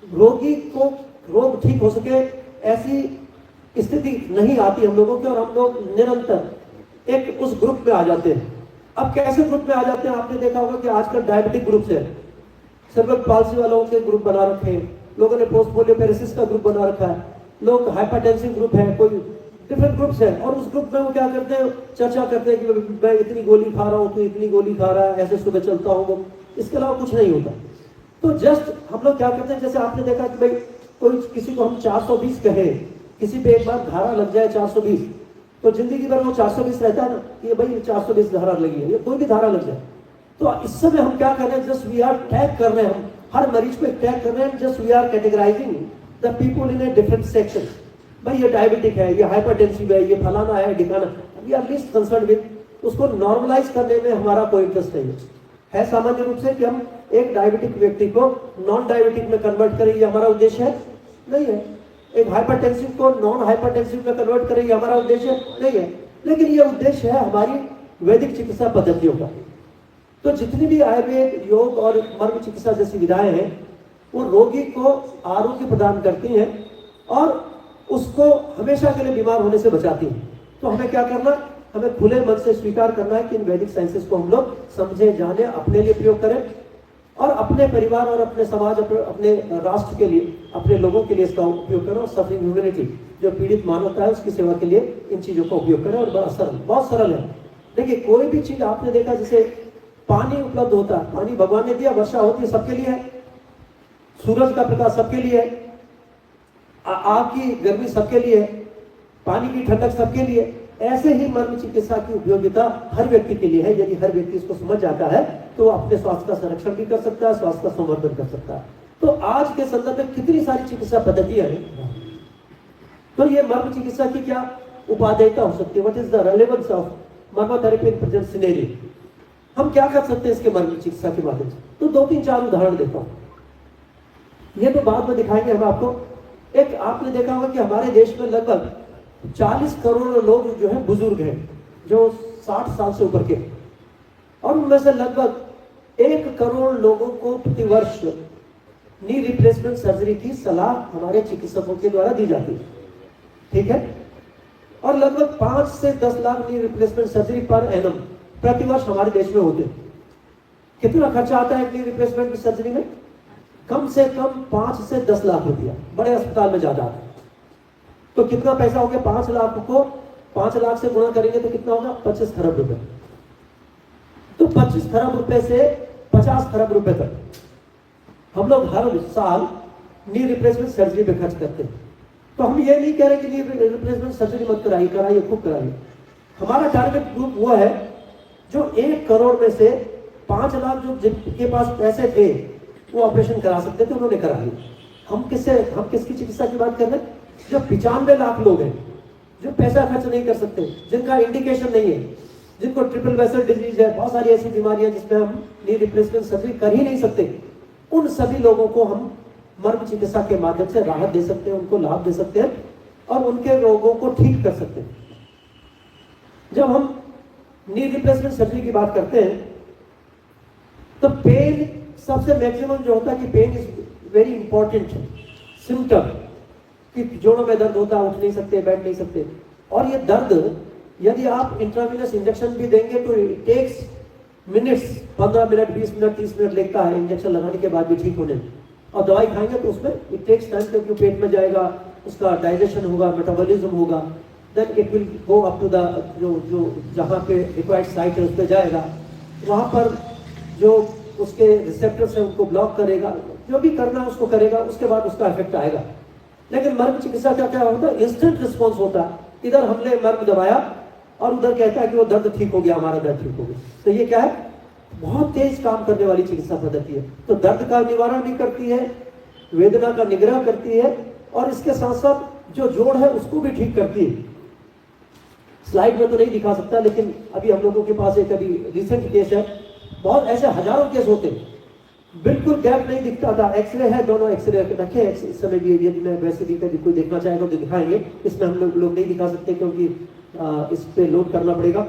रोगी को रोग ठीक हो सके ऐसी स्थिति नहीं आती हम लोगों की, और हम लोग निरंतर एक उस ग्रुप में आ जाते हैं। अब कैसे ग्रुप में आ जाते हैं? आपने देखा होगा कि आजकल डायबिटिक ग्रुप है, सर्वाइकल पाल्सी वालों के ग्रुप बना रखे हैं, लोगों ने पोस्टपोलियोपेरेसिस का ग्रुप बना रखा है, लोग हाइपरटेंसिव ग्रुप है, कोई डिफरेंट ग्रुप्स है। और उस ग्रुप में वो क्या करते हैं, चर्चा करते हैं कि मैं इतनी गोली खा रहा हूँ, तो इतनी गोली खा रहा है, ऐसे सुबह चलता हूँ, इसके अलावा कुछ नहीं होता। तो जस्ट हम लोग क्या करते हैं, जैसे आपने देखा कि भाई कोई किसी को हम 420 कहें, किसी पे एक बार धारा लग जाए 420, तो जिंदगी भर वो 420 रहता है ना, कि भाई 420 धारा लगी है, ये कोई भी धारा लग जाए। तो इस समय हम क्या कर रहे हैं, जस्ट वी आर टैग कर रहे हैं, हम हर मरीज को टैग कर रहे हैं, just we are categorising the people in a different section. भाई ये डायबिटिक है, ये हाइपरटेंसिव है, ये फलाना है, ढिकाना। We are least concern with उसको नॉर्मलाइज करने में हमारा कोई इंटरेस्ट नहीं है सामान्य रूप से कि हम एक डायबिटिक व्यक्ति को नॉन डायबिटिक में कन्वर्ट करें, ये हमारा उद्देश्य है नहीं है। एक हाइपरटेंसिव को नॉन हाइपरटेंसिव में कन्वर्ट करें, ये हमारा उद्देश्य नहीं है। लेकिन ये उद्देश्य है हमारी वैदिक चिकित्सा पद्धतियों का। तो जितनी भी आयुर्वेद, योग और मर्म चिकित्सा जैसी विधाएं हैं वो रोगी को आरोग्य प्रदान करती हैं और उसको हमेशा के लिए बीमार होने से बचाती हैं। तो हमें क्या करना, हमें खुले मन से स्वीकार करना है कि इन वैदिक साइंसेस को हम लोग समझे, जाने, अपने लिए प्रयोग करें और अपने परिवार और अपने समाज, अपने राष्ट्र के लिए, अपने लोगों के लिए इसका उपयोग करें। और सफरिंग ह्यूमैनिटी, जो पीड़ित मानवता है, उसकी सेवा के लिए इन चीज़ों का उपयोग करें। और बड़ा सरल, बहुत सरल है। देखिए कोई भी चीज़ आपने देखा, जैसे पानी उपलब्ध होता है, पानी भगवान ने दिया, वर्षा होती है, सबके लिए है। सूरज का प्रकाश सबके लिए है, आग की गर्मी सबके लिए है, पानी की ठंडक सबके लिए। ऐसे ही मर्म चिकित्सा की उपयोगिता हर व्यक्ति के लिए है। यदि हर व्यक्ति इसको समझ जाता है तो वो अपने स्वास्थ्य का संरक्षण भी कर सकता है, स्वास्थ्य का संवर्धन कर सकता है। तो आज के संदर्भ में कितनी सारी चिकित्सा पद्धतियां हैं। तो ये मर्म चिकित्सा की क्या उपादेयता हो सकती है, what is the relevance of मर्म थेरेपी इन प्रेजेंट सिनेरियो। हम क्या कर सकते हैं इसके मर्म चिकित्सा के माध्यम से। तो 2-3-4 उदाहरण देता हूं, ये तो बाद में दिखाएंगे हम आपको। एक आपने देखा होगा कि हमारे देश में लगभग 40 करोड़ लोग जो है बुजुर्ग हैं, जो 60 साल से ऊपर के, और उनमें से लगभग 1 करोड़ लोगों को प्रतिवर्ष नी रिप्लेसमेंट सर्जरी की सलाह हमारे चिकित्सकों के द्वारा दी जाती है, ठीक है। और लगभग 5 से 10 lakh knee replacement surgery per annum प्रतिवर्ष हमारे देश में होते हैं। कितना खर्चा आता है नी रिप्लेसमेंट की सर्जरी में? कम से कम 5 से 10 लाख रुपया, बड़े अस्पताल में ज्यादा आता है। तो कितना पैसा हो गया? 5 लाख को 5 लाख से गुणा करेंगे तो कितना होगा? 25 खरब रुपए। तो 25 खरब रुपए से 50 खरब रुपए तक हम लोग हर साल नी रिप्लेसमेंट सर्जरी पे खर्च करते हैं। तो हम ये नहीं कह रहे कि नी रिप्लेसमेंट सर्जरी मत कराइए, खूब कराइए। हमारा टारगेट ग्रुप वो है जो 1 करोड़ में से 5 लाख जो जिनके पास पैसे थे वो ऑपरेशन करा सकते थे, उन्होंने करा लिया। हम किसकी चिकित्सा की बात कर रहे हैं? जो 95 लाख लोग हैं जो पैसा खर्च नहीं कर सकते, जिनका इंडिकेशन नहीं है, जिनको ट्रिपल वेसल डिजीज है, बहुत सारी ऐसी बीमारियां जिसमें हम नी रिप्लेसमेंट सर्जरी कर ही नहीं सकते, उन सभी लोगों को हम मर्म चिकित्सा के माध्यम से राहत दे सकते हैं, उनको लाभ दे सकते हैं और उनके रोगों को ठीक कर सकते हैं। जब हम नी रिप्लेसमेंट सर्जरी की बात करते हैं तो पेन सबसे मैक्सिमम जो होता है कि pain is very important symptom, कि जोड़ों में दर्द होता है, उठ नहीं सकते, बैठ नहीं सकते। और ये दर्द यदि आप इंट्रावेनस इंजेक्शन भी देंगे तो it takes minutes, 15 minute, 20 minute, 30 minute लगता है इंजेक्शन लगाने के बाद भी ठीक होने में। और दवाई खाएंगे तो उसमें इट टेक्स टाइम, क्योंकि पेट में जाएगा, उसका डाइजेशन होगा, मेटाबॉलिज्म होगा, then it will go up to the जो जहाँ पे रिक्वायर्ड साइट है उस पर जाएगा, वहाँ पर जो उसके रिसेप्टर्स हैं उनको ब्लॉक करेगा, जो भी करना है उसको करेगा, उसके बाद उसका इफेक्ट आएगा। लेकिन मर्म चिकित्सा का क्या होता है? इंस्टेंट रिस्पॉन्स होता है। इधर हमने मर्म दबाया और उधर कहता है कि वो दर्द ठीक हो गया, हमारा दर्द ठीक हो गया। तो ये क्या है? बहुत तेज काम करने वाली चिकित्सा पद्धति है। तो दर्द का निवारण भी करती है, वेदना का निग्रह करती है और इसके साथ साथ जो जोड़ है उसको भी ठीक करती है। स्लाइड में तो नहीं दिखा सकता, लेकिन अभी हम लोगों के पास एक अभी रिसेंट केस है, बहुत ऐसे हजारों केस होते हैं, बिल्कुल गैप नहीं दिखता था। एक्सरे है, दोनों एक्सरे रखे इस समय भी, यदि मैं वैसे भी कभी कोई देखना चाहेगा तो दिखाएंगे। इसमें हम लोग नहीं दिखा सकते क्योंकि इस पे लोड करना पड़ेगा।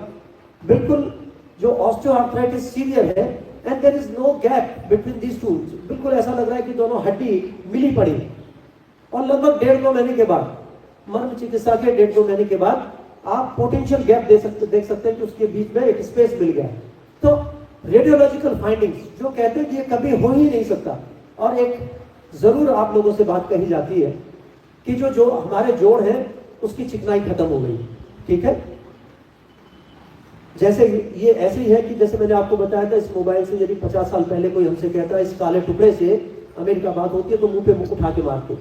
बिल्कुल जो ऑस्टियोआर्थराइटिस सीवियर है and there is no gap between these two, बिल्कुल ऐसा लग रहा है कि दोनों हड्डी मिली पड़ी। और लगभग 1.5-2 महीने के बाद, मर्म चिकित्सा के 1.5-2 महीने के बाद आप पोटेंशियल गैप देख सकते हैं कि उसके बीच में एक स्पेस मिल गया। तो रेडियोलॉजिकल फाइंडिंग्स जो कहते हैं कि ये कभी हो ही नहीं सकता। और एक जरूर आप लोगों से बात कही जाती है कि जो हमारे जोड़ है उसकी चिकनाई खत्म हो गई, ठीक है। जैसे ये ऐसे ही है कि जैसे मैंने आपको बताया था, इस मोबाइल से यदि 50 साल पहले कोई हमसे कहता है इस काले टुकड़े से अमेरिका बात होती है तो मुंह पे मुंह उठा के मारते,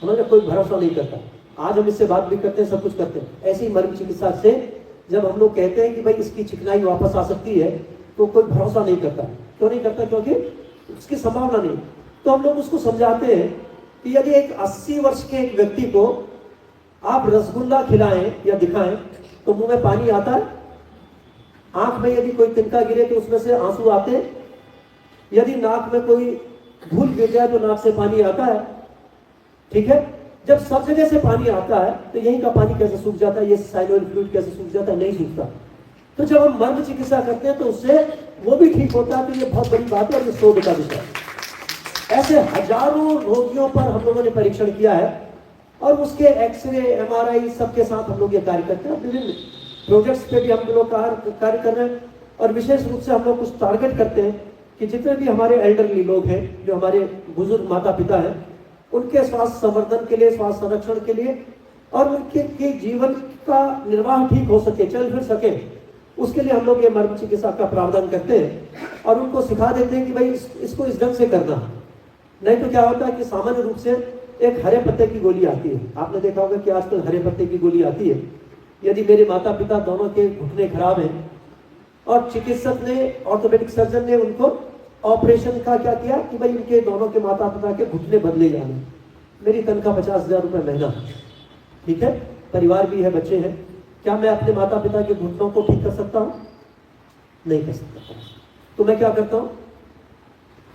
हमारा कोई भरोसा नहीं करता। आज हम इससे बात भी करते हैं, सब कुछ करते हैं। ऐसी मर्म चिकित्सा से जब हम लोग कहते हैं कि भाई इसकी चिकनाई वापस आ सकती है तो कोई भरोसा नहीं करता। क्यों नहीं करता? क्योंकि उसकी संभावना नहीं। तो हम लोग उसको समझाते हैं कि यदि एक 80 वर्ष के एक व्यक्ति को आप रसगुल्ला खिलाएं या दिखाएं तो मुंह में पानी आता है? आंख में यदि कोई तिनका गिरे तो उसमें से आंसू आते हैं, यदि नाक में कोई धूल गिर जाए तो नाक से पानी आता है, ठीक है। जब सब जगह से पानी आता है तो यहीं का पानी कैसे सूख जाता है, ये साइनोइड फ्लूइड कैसे सूख जाता है, नहीं सूखता। तो जब हम मर्म चिकित्सा करते हैं तो उससे वो भी ठीक होता है। तो ये बहुत बड़ी बात है और ये शोध का विषय है। ऐसे हजारों रोगियों पर हम लोगों ने परीक्षण किया है और उसके एक्सरे, एमआरआई सबके साथ हम लोग ये कार्य करते हैं। विभिन्न प्रोजेक्ट्स पे भी हम लोग कार्य कर रहे हैं और विशेष रूप से हम लोग कुछ टारगेट करते हैं कि जितने भी हमारे एल्डरली लोग हैं, जो हमारे बुजुर्ग माता पिता हैं, उनके स्वास्थ्य संवर्धन के लिए, स्वास्थ्य संरक्षण के लिए और उनके जीवन का निर्वाह ठीक हो सके, चल फिर सके, उसके लिए हम लोग ये मर्म चिकित्सा का प्रावधान करते हैं और उनको सिखा देते हैं कि भाई इसको इस ढंग से करना। नहीं तो क्या होता है कि सामान्य रूप से एक हरे पत्ते की गोली आती है। आपने देखा होगा कि आजकल हरे पत्ते की गोली आती है। यदि मेरे माता पिता दोनों के घुटने खराब हैं और चिकित्सक ने, ऑर्थोपेडिक सर्जन ने उनको ऑपरेशन का क्या किया कि भाई इनके दोनों के माता पिता के घुटने बदले जाने, मेरी तनख्वाह 50,000 रुपये महीना, ठीक है, परिवार भी है, बच्चे हैं, क्या मैं अपने माता पिता के घुटनों को ठीक कर सकता हूँ? नहीं कर सकता। तो मैं क्या करता हूँ,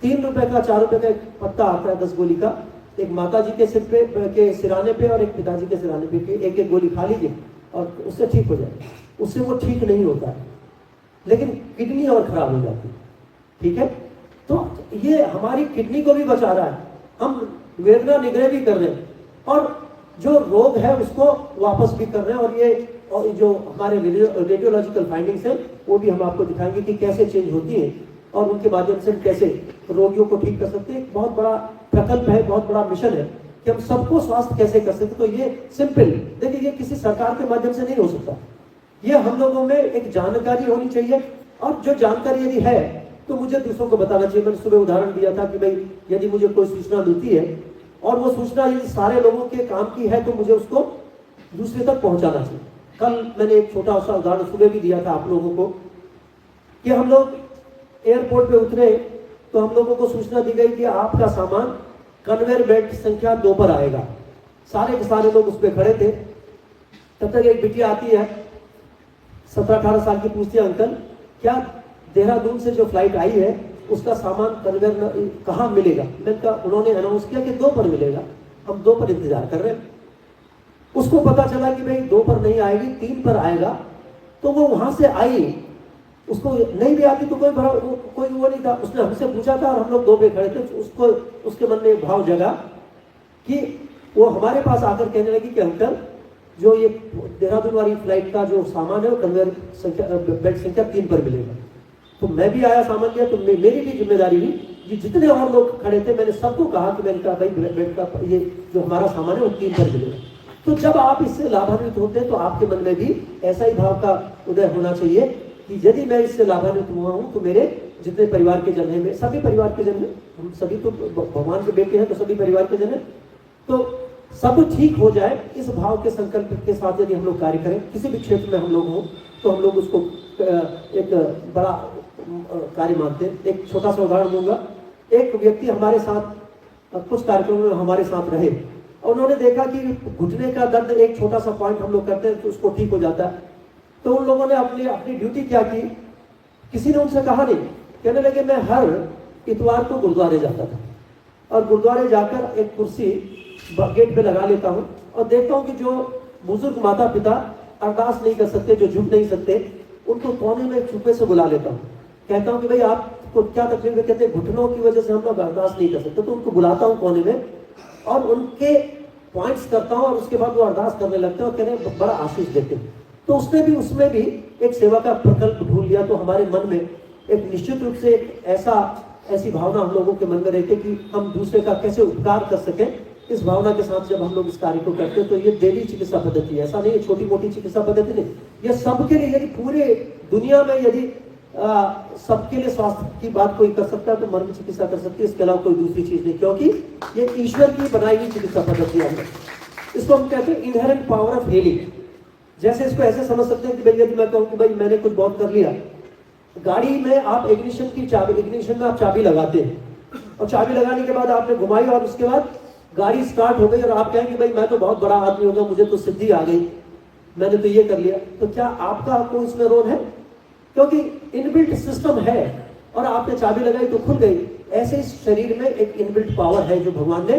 3 रुपए का, 4 रुपए का एक पत्ता आता है 10 गोली का, एक माता जी के सिर पे के सिराने पे और एक पिताजी के सिराने पे, एक एक गोली खा लीजिए और उससे ठीक हो जाए। उससे वो ठीक नहीं होता है, लेकिन किडनी और खराब हो जाती है, ठीक है। तो ये हमारी किडनी को भी बचा रहा है, हम वेदना निग्रह भी कर रहे हैं और जो रोग है उसको वापस भी कर रहे हैं। और जो हमारे रेडियोलॉजिकल फाइंडिंग्स है वो भी हम आपको दिखाएंगे कि कैसे चेंज होती है और उनके माध्यम से हम कैसे रोगियों को ठीक कर सकते हैं। एक बहुत बड़ा प्रकल्प है, बहुत बड़ा मिशन है कि हम सबको स्वास्थ्य कैसे कर सकते। तो ये सिंपल, देखिए, ये किसी सरकार के माध्यम से नहीं हो सकता, ये हम लोगों में एक जानकारी होनी चाहिए और जो जानकारी यदि है तो मुझे दूसरों को बताना चाहिए। मैंने सुबह उदाहरण दिया था कि भाई यदि मुझे कोई सूचना मिलती है और वो सूचना यदि सारे लोगों के काम की है तो मुझे उसको दूसरे तक पहुंचाना चाहिए। कल मैंने एक छोटा सा उदाहरण सुबह भी दिया था आप लोगों को कि हम लोग एयरपोर्ट पे उतरे तो हम लोगों को सूचना दी गई कि आपका सामान कन्वेयर बेल्ट संख्या 2 पर आएगा। सारे के सारे लोग उस पर खड़े थे। तब तक एक बिटिया आती है, 17-18 साल की, पूछती है, अंकल क्या देहरादून से जो फ्लाइट आई है उसका सामान कन्वेयर कहाँ मिलेगा? मैंने कहा, उन्होंने अनाउंस किया कि 2 पर मिलेगा, हम 2 पर इंतजार कर रहे हैं। उसको पता चला कि भाई 2 पर नहीं आएगी, 3 पर आएगा। तो वो वहां से आई, उसको नहीं भी आती तो कोई वो नहीं था। उसने हमसे पूछा था और हम लोग 2 पे खड़े थे। उसको उसके मन में एक भाव जगा कि वो हमारे पास आकर कहने लगी कि अंकल जो ये देहरादून वाली फ्लाइट का जो सामान है वो कन्वेयर बेल्ट संख्या 3 पर मिलेगा। तो मैं भी आया, सामान लिया, तो मेरी भी जिम्मेदारी हुई कि जितने और लोग खड़े थे मैंने सबको कहा कि मैंने कहा भाई बेल्ट का ये जो हमारा सामान है वो 3 पर मिलेगा। तो जब आप इससे लाभान्वित होते हैं तो आपके मन में भी ऐसा ही भाव का उदय होना चाहिए कि यदि मैं इससे लाभान्वित हुआ हूं तो मेरे जितने परिवार के जन हैं, सभी परिवार के जन हैं, हम सभी तो भगवान के बेटे हैं तो सभी परिवार के जन हैं, तो सब ठीक हो जाए। इस भाव के संकल्प के साथ यदि हम लोग कार्य करें, किसी भी क्षेत्र में हम लोग हों, तो हम लोग उसको एक बड़ा कार्य मानते हैं। एक छोटा सा उदाहरण दूंगा। एक व्यक्ति हमारे साथ कुछ कार्यक्रमों में हमारे साथ रहे और उन्होंने देखा कि घुटने का दर्द, एक छोटा सा पॉइंट हम लोग करते हैं तो उसको ठीक हो जाता है। तो उन लोगों ने अपनी ड्यूटी क्या की, किसी ने उनसे कहा नहीं, कहने लगे मैं हर इतवार को गुरुद्वारे जाता था और गुरुद्वारे जाकर एक कुर्सी गेट पे लगा लेता हूँ और देखता हूँ कि जो बुजुर्ग माता पिता अरदास नहीं कर सकते, जो झुक नहीं सकते, उनको कोने में छुपे से बुला लेता हूँ। कहता हूँ कि भाई आपको क्या तकलीफ है? कहते हैं घुटनों की वजह से हम लोग अरदास नहीं कर सकते। तो उनको बुलाता हूँ कोने में और उनके पॉइंट्स करता हूँ और उसके बाद वो अरदास करने लगते हैं और कहने बड़ा आशीष देते हैं। तो उसमें भी एक सेवा का प्रकल्प ढूंढ लिया। तो हमारे मन में एक निश्चित रूप से ऐसी भावना हम लोगों के मन में रहती है कि हम दूसरे का कैसे उपकार कर सकें। इस भावना के साथ जब हम लोग इस कार्य को करते हैं तो ये डेली चिकित्सा पद्धति है, ऐसा नहीं है छोटी मोटी चिकित्सा पद्धति नहीं, ये सबके लिए। यदि पूरे दुनिया में यदि सबके लिए स्वास्थ्य की बात कोई कर सकता है तो मर्म चिकित्सा कर सकती है, इसके अलावा कोई दूसरी चीज नहीं, क्योंकि ये ईश्वर की बनाई हुई चिकित्सा पद्धति है। इसको हम कहते हैं इनहेरेंट पावर ऑफ हीलिंग। जैसे इसको ऐसे समझ सकते हैं कि भाई यदि मैं कहूँ कि भाई मैंने कुछ बहुत कर लिया, गाड़ी में आप इग्निशन में आप चाबी लगाते हैं और चाबी लगाने के बाद आपने घुमाई और उसके बाद गाड़ी स्टार्ट हो गई और आप कहेंगे भाई मैं तो बहुत बड़ा आदमी हो गया, मुझे तो सिद्धि आ गई, मैंने तो ये कर लिया। तो क्या आपका कोई इसमें रोल है? क्योंकि इनबिल्ट सिस्टम है और आपने चाबी लगाई तो खुल गई। ऐसे इस शरीर में एक इनबिल्ट पावर है जो भगवान ने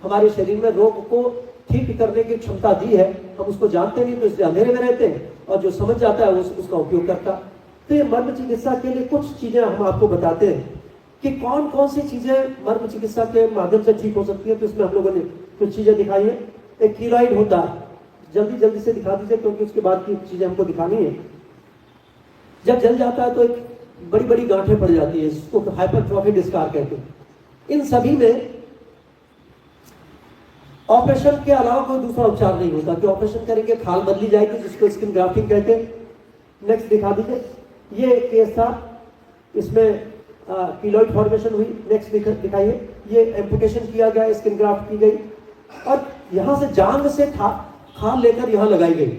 हमारे शरीर में रोग को ठीक करने की क्षमता दी है। हम उसको जानते नहीं तो इसलिए अंधेरे में रहते हैं, और जो समझ जाता है उसका उपयोग करता। तो ये मर्म चिकित्सा के लिए कुछ चीजें हम आपको बताते हैं कि कौन कौन सी चीजें मर्म चिकित्सा के माध्यम से ठीक हो सकती है। तो इसमें हम लोगों ने कुछ चीजें दिखाई है। एक कीलॉइड होता है, जल्दी से दिखा दीजिए क्योंकि उसके बाद की चीजें हमको दिखानी है। जब जल जाता है तो एक बड़ी बड़ी गांठें पड़ जाती है, इसको हाइपरट्रॉफी डिस्कार कहते हैं। इन सभी में ऑपरेशन के अलावा कोई दूसरा उपचार नहीं होता कि ऑपरेशन करेंगे खाल बदली जाएगी, जिसको स्किन ग्राफ्टिंग कहते हैं। नेक्स्ट दिखा दीजिए। ये केस था, इसमें कीलॉइड फॉर्मेशन हुई। नेक्स्ट दिखाइए। ये एम्पुटेशन किया गया, स्किन ग्राफ्ट की गई और यहां से जांग से खाल लेकर यहां लगाई गई,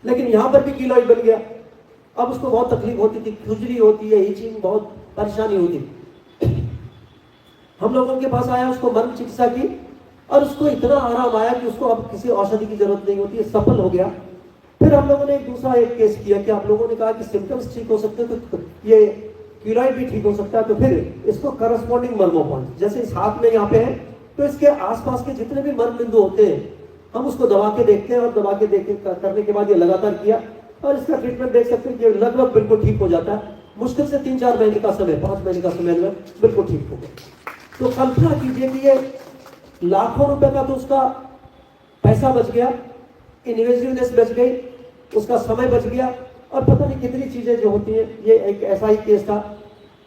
लेकिन यहां पर भी कीलॉइड बन गया। अब उसको बहुत तकलीफ होती थी, खुजली होती है, इचिंग, बहुत परेशानी होती। हम लोगों के पास आया, उसको मर्म चिकित्सा की और उसको इतना आराम आया कि उसको अब किसी औषधि की जरूरत नहीं होती है, सफल हो गया। फिर हम लोगों ने एक केस किया कि आप लोगों ने कहा कि सिम्टम्स ठीक हो सकते हैं तो ये कीलॉइड भी ठीक हो सकता है। तो फिर इसको करस्पॉन्डिंग मर्मों पॉइंट, जैसे इस हाथ में यहाँ पे है तो इसके आसपास के जितने भी मर्म बिंदु होते हैं हम उसको दबा के देखते हैं, और दबा के करने के बाद ये लगातार किया और इसका ट्रीटमेंट देख सकते हैं कि लगभग बिल्कुल ठीक हो जाता है। मुश्किल से 3-4 महीने का समय, 5 महीने का समय में बिल्कुल ठीक हो गया। तो कल्पना कीजिए कि ये लाखों रुपए का तो उसका पैसा बच गया, इन्वेजिवनेस बच गई, उसका समय बच गया, और पता नहीं कितनी चीजें जो होती हैं। ये एक ऐसा ही केस था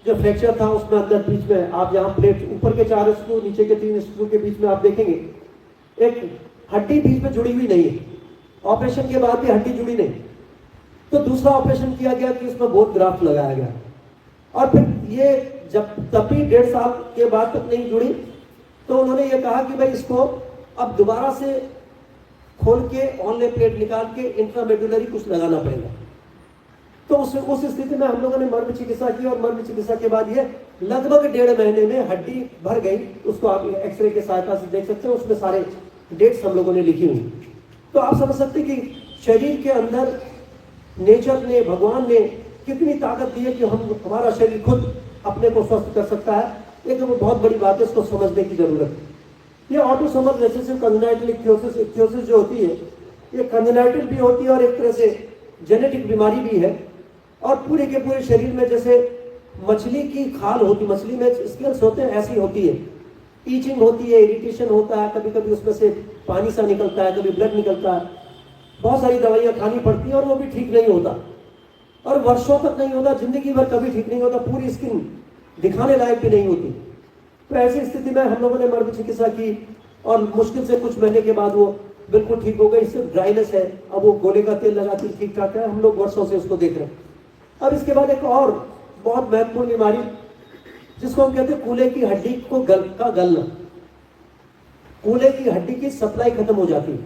जो फ्रैक्चर था, उसमें अंदर बीच में आप यहाँ प्लेट ऊपर के 4 स्क्रू, नीचे के 3 स्क्रू के बीच में आप देखेंगे एक हड्डी बीच में जुड़ी हुई नहीं है। ऑपरेशन के बाद भी हड्डी जुड़ी नहीं, तो दूसरा ऑपरेशन किया गया कि उसमें बोथ ग्राफ्ट लगाया गया, और फिर ये जब तब भी 1.5 साल के बाद तक नहीं जुड़ी, तो उन्होंने ये कहा कि भाई इसको अब दोबारा से खोल के ऑनले प्लेट निकाल के इंट्रामेडुलरी कुछ लगाना पड़ेगा। तो उस स्थिति में हम लोगों ने मर्म चिकित्सा की, और मर्म चिकित्सा के बाद ये लगभग 1.5 महीने में हड्डी भर गई। उसको आप एक्सरे के सहायता से देख सकते हैं, उसमें सारे डेट्स हम लोगों ने लिखी हुई। तो आप समझ सकते हैं कि शरीर के अंदर नेचर ने, भगवान ने कितनी ताकत दी है कि हमारा शरीर खुद अपने को स्वस्थ कर सकता है। लेकिन वो बहुत बड़ी बात है, इसको समझने की जरूरत है। ये ऑटोसोमल रिसेसिव कंजेनाइटल इक्थियोसिस जो होती है, ये कंजेनाइटल भी होती है और एक तरह से जेनेटिक बीमारी भी है। और पूरे के पूरे शरीर में जैसे मछली की खाल होती, मछली में स्केल्स होते हैं, ऐसी होती है। ईचिंग होती है, इरिटेशन होता है, कभी कभी उसमें से पानी सा निकलता है, कभी ब्लड निकलता है। बहुत सारी दवाइयाँ खानी पड़ती हैं और वो भी ठीक नहीं होता, और वर्षों तक नहीं होता, जिंदगी भर कभी ठीक नहीं होता, पूरी स्किन दिखाने लायक भी नहीं होती। तो ऐसी स्थिति में हम लोगों ने मर्म चिकित्सा की और मुश्किल से कुछ महीने के बाद वो बिल्कुल ठीक हो गई। सिर्फ ड्राइनेस है, अब वो गोले का तेल लगाती ठीक ठाक है। हम लोग वर्षों से उसको देख रहे हैं। अब इसके बाद एक और बहुत महत्वपूर्ण बीमारी जिसको हम कहते हैं कूल्हे की हड्डी को गलना। कूल्हे की हड्डी की सप्लाई खत्म हो जाती है।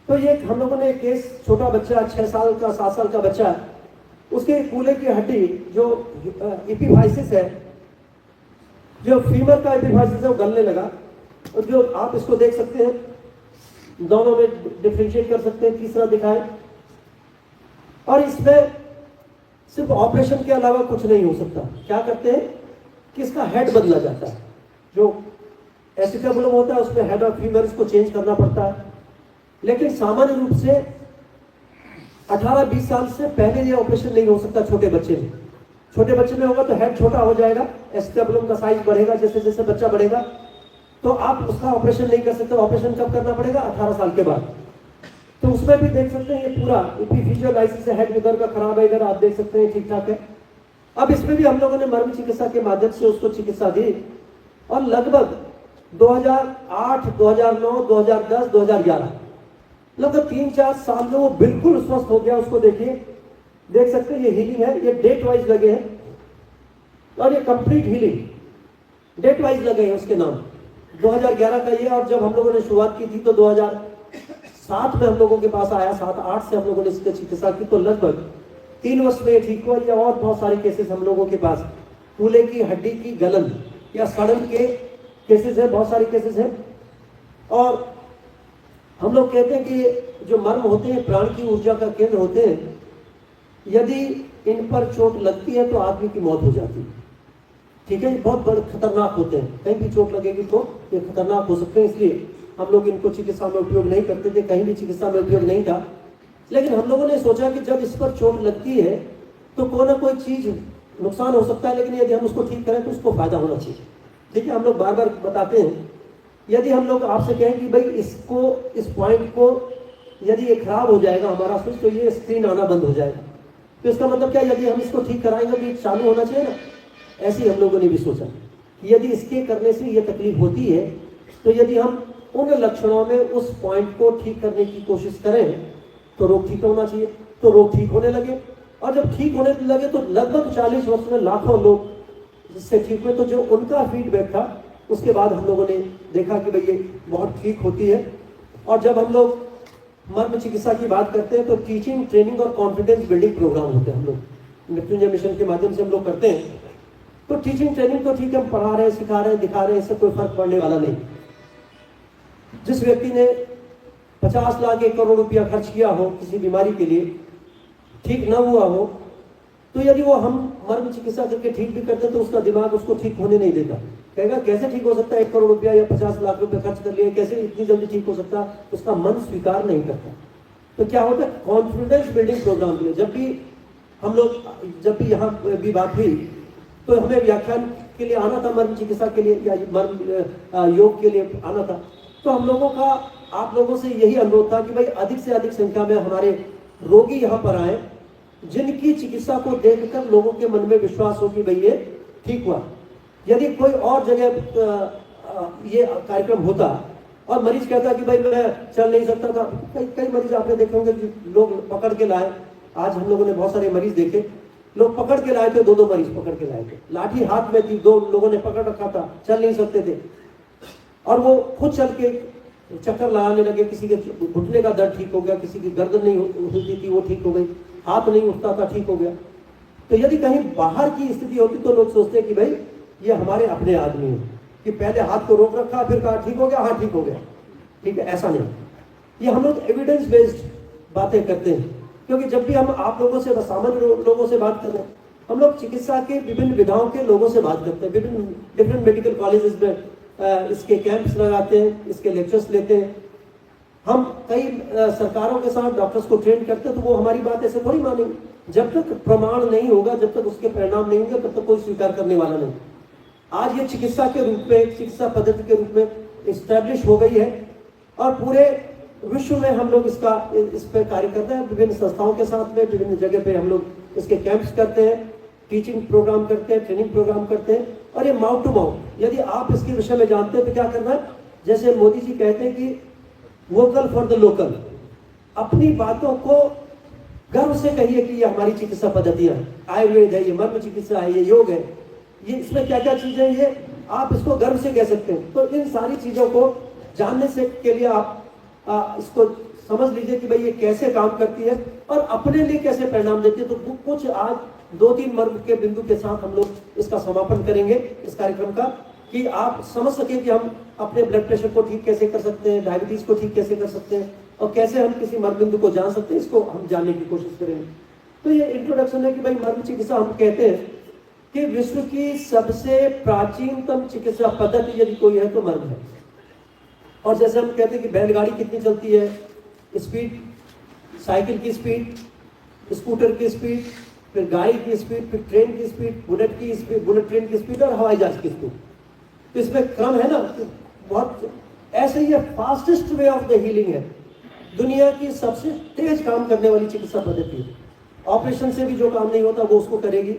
तो ये हम लोगों ने केस, छोटा बच्चा 6 साल का 7 साल का बच्चा, उसके कूल्हे की हड्डी जो एपिफाइसिस है, जो फीमर का एपिफाइसिस है, वो गलने लगा। और जो आप इसको देख सकते हैं, दोनों में डिफरेंशिएट कर सकते हैं। तीसरा दिखाएं। और इसमें सिर्फ ऑपरेशन के अलावा कुछ नहीं हो सकता। क्या करते हैं कि इसका हेड बदला जाता है। जो एसिटाबुलम होता है उसमें हेड ऑफ फीमर, इसको चेंज करना पड़ता है। लेकिन सामान्य रूप से 18-20 साल से पहले ये ऑपरेशन नहीं हो सकता छोटे बच्चे में। छोटे बच्चे में होगा तो हेड छोटा हो जाएगा, एसिटाबुलम का साइज बढ़ेगा, जैसे जैसे बच्चा बढ़ेगा, तो आप उसका ऑपरेशन नहीं कर सकते। ऑपरेशन कब करना पड़ेगा? 18 साल के बाद। तो उसमें भी देख सकते हैं ये पूरा एपिफिजियोलाइसिस है, हेड इधर का खराब है, इधर आप देख सकते हैं ठीक ठाक है। अब इसमें भी हम लोगों ने मर्म चिकित्सा के माध्यम से उसको चिकित्सा दी, और लगभग 2008, 2009, 2010, 2011, लगभग 3-4 साल में वो बिल्कुल स्वस्थ हो गया। उसको देखिए, देख सकते हैं ये हीलिंग है, ये डेट वाइज लगे हैं, और ये कंप्लीट हीलिंग डेट वाइज लगे हैं उसके नाम। 2011 का ये, और जब हम लोगों ने शुरुआत की थी तो 2007 में हम लोगों के पास आया। 7-8 से हम लोगों ने इसकी चिकित्सा की, तो लगभग 3 वर्ष में ये ठीक हुआ। या और बहुत सारे केसेस हम लोगों के पास कूल्हे की हड्डी की गलन या सड़न के केसेस है, बहुत सारे केसेस हैं। और हम लोग कहते हैं कि जो मर्म होते हैं प्राण की ऊर्जा का केंद्र होते हैं। यदि इन पर चोट लगती है तो आदमी की मौत हो जाती है। ठीक है, ये बहुत बड़े खतरनाक होते हैं, कहीं भी चोट लगेगी तो ये खतरनाक हो सकते हैं, इसलिए हम लोग इनको चिकित्सा में उपयोग नहीं करते थे, कहीं भी चिकित्सा में उपयोग नहीं था। लेकिन हम लोगों ने सोचा कि जब इस पर चोट लगती है तो कोई ना कोई चीज नुकसान हो सकता है, लेकिन यदि हम उसको ठीक करें तो उसको फायदा होना चाहिए। ठीक है, हम लोग बार बार बताते हैं, यदि हम लोग आपसे कहें कि भाई इसको, इस पॉइंट को यदि ये खराब हो जाएगा हमारा स्विच, तो ये स्क्रीन आना बंद हो जाएगा। तो इसका मतलब क्या, यदि हम इसको ठीक कराएंगे तो ये चालू होना चाहिए ना। ऐसे ही हम लोगों ने भी सोचा कि यदि इसके करने से ये तकलीफ होती है तो यदि हम उन लक्षणों में उस पॉइंट को ठीक करने की कोशिश करें तो रोग ठीक होना चाहिए। तो रोग ठीक होने लगे, और जब ठीक होने लगे तो लगभग 40 वर्ष में लाखों लोग इससे ठीक हुए। तो जो उनका फीडबैक था उसके बाद हम लोगों ने देखा कि भाई ये बहुत ठीक होती है। और जब हम लोग मर्म चिकित्सा की बात करते हैं तो टीचिंग, ट्रेनिंग और कॉन्फिडेंस बिल्डिंग प्रोग्राम होते हैं, हम लोग मृत्युंजय मिशन के माध्यम से हम लोग करते हैं। तो टीचिंग ट्रेनिंग तो ठीक है, हम पढ़ा रहे हैं, सिखा रहे हैं, दिखा रहे हैं, इससे कोई फर्क पड़ने वाला नहीं। जिस व्यक्ति ने 50 लाख 1 करोड़ रुपया खर्च किया हो किसी बीमारी के लिए, ठीक न हुआ हो, तो यदि वो हम मर्म चिकित्सा करके ठीक भी करते तो उसका दिमाग उसको ठीक होने नहीं देता। कहेगा कैसे ठीक हो सकता है, 1 करोड़ रुपया या 50 लाख रुपया खर्च कर लिए, कैसे इतनी जल्दी ठीक हो सकता, उसका मन स्वीकार नहीं करता। तो क्या होता है, कॉन्फिडेंस बिल्डिंग प्रोग्राम के लिए जब भी यहाँ भी बात हुई तो हमें व्याख्यान के लिए आना था, मर्म चिकित्सा के लिए या मर्म योग के लिए आना था। तो हम लोगों का आप लोगों से यही अनुरोध था कि भाई अधिक से अधिक संख्या में हमारे रोगी यहाँ पर आए, जिनकी चिकित्सा को देखकर लोगों के मन में विश्वास हो कि भाई ये ठीक हुआ। यदि कोई और जगह ये कार्यक्रम होता और मरीज कहता कि भाई मैं चल नहीं सकता था, कई मरीज आपने देखे होंगे कि लोग पकड़ के लाए। आज हम लोगों ने बहुत सारे मरीज देखे, लोग पकड़ के लाए थे, 2 मरीज पकड़ के लाए थे, लाठी हाथ में थी, 2 लोगों ने पकड़ रखा था, चल नहीं सकते थे, और वो खुद चल के चक्कर लगाने लगे। किसी के घुटने का दर्द ठीक हो गया, किसी की गर्दन नहीं हिलती थी वो ठीक हो गई, हाथ नहीं उठता था ठीक हो गया। तो यदि कहीं बाहर की स्थिति होती तो लोग सोचते कि भाई ये हमारे अपने आदमी है, कि पहले हाथ को रोक रखा फिर कहा ठीक हो गया, हाँ ठीक हो गया। ठीक है, ऐसा नहीं। ये हम लोग एविडेंस बेस्ड बातें करते हैं, क्योंकि जब भी हम आप लोगों से, सामान्य लोगों से बात कर रहे हैं, हम लोग चिकित्सा के विभिन्न विधाओं के लोगों से बात करते हैं, विभिन्न डिफरेंट मेडिकल कॉलेजेस में इसके कैंप्स लगाते हैं, इसके लेक्चर्स लेते हैं। हम कई सरकारों के साथ डॉक्टर्स को ट्रेन करते हैं, तो वो हमारी बात ऐसे थोड़ी मानेंगे। जब तक प्रमाण नहीं होगा, जब तक उसके परिणाम नहीं होंगे, तब तक कोई स्वीकार करने वाला नहीं। आज ये चिकित्सा के रूप में, चिकित्सा पद्धति के रूप में इस्टेब्लिश हो गई है और पूरे विश्व में हम लोग इस पर कार्य करते हैं। विभिन्न संस्थाओं के साथ में विभिन्न जगह पे हम लोग इसके कैंप्स करते हैं, टीचिंग प्रोग्राम करते हैं, ट्रेनिंग प्रोग्राम करते हैं। और ये माउथ टू माउथ, यदि आप इसके विषय में जानते हैं तो क्या करना है, जैसे मोदी जी कहते हैं कि वोकल फॉर द लोकल, अपनी बातों को गर्व से कहिए कि ये हमारी चिकित्सा पद्धतियां हैं, आयुर्वेद है, ये मर्म चिकित्सा है, ये योग है, ये इसमें क्या क्या चीजें, ये आप इसको गर्व से कह सकते हैं। तो इन सारी चीजों को जानने से के लिए आप इसको समझ लीजिए कि भाई ये कैसे काम करती है और अपने लिए कैसे परिणाम देती है। तो कुछ आज 2-3 मर्म के बिंदु के साथ हम लोग इसका समापन करेंगे इस कार्यक्रम का, कि आप समझ सके कि हम अपने ब्लड प्रेशर को ठीक कैसे कर सकते हैं, डायबिटीज को ठीक कैसे कर सकते हैं, और कैसे हम किसी मर्म बिंदु को जान सकते हैं, इसको हम जानने की कोशिश करेंगे। तो ये इंट्रोडक्शन है कि भाई मर्म चिकित्सा, हम कहते हैं कि विश्व की सबसे प्राचीनतम चिकित्सा पद्धति यदि कोई है तो मर्म है। और जैसे हम कहते हैं कि बैलगाड़ी कितनी चलती है, स्पीड, साइकिल की स्पीड, स्कूटर की स्पीड, फिर गाड़ी की स्पीड, फिर ट्रेन की स्पीड, बुलेट की स्पीड, बुलेट ट्रेन की स्पीड और हवाई जहाज की स्पीड। तो इसमें क्रम है ना, बहुत ऐसे ही fastest way of the healing है, दुनिया की सबसे तेज काम करने वाली चिकित्सा पद्धति है। ऑपरेशन से भी जो काम नहीं होता वो उसको करेगी,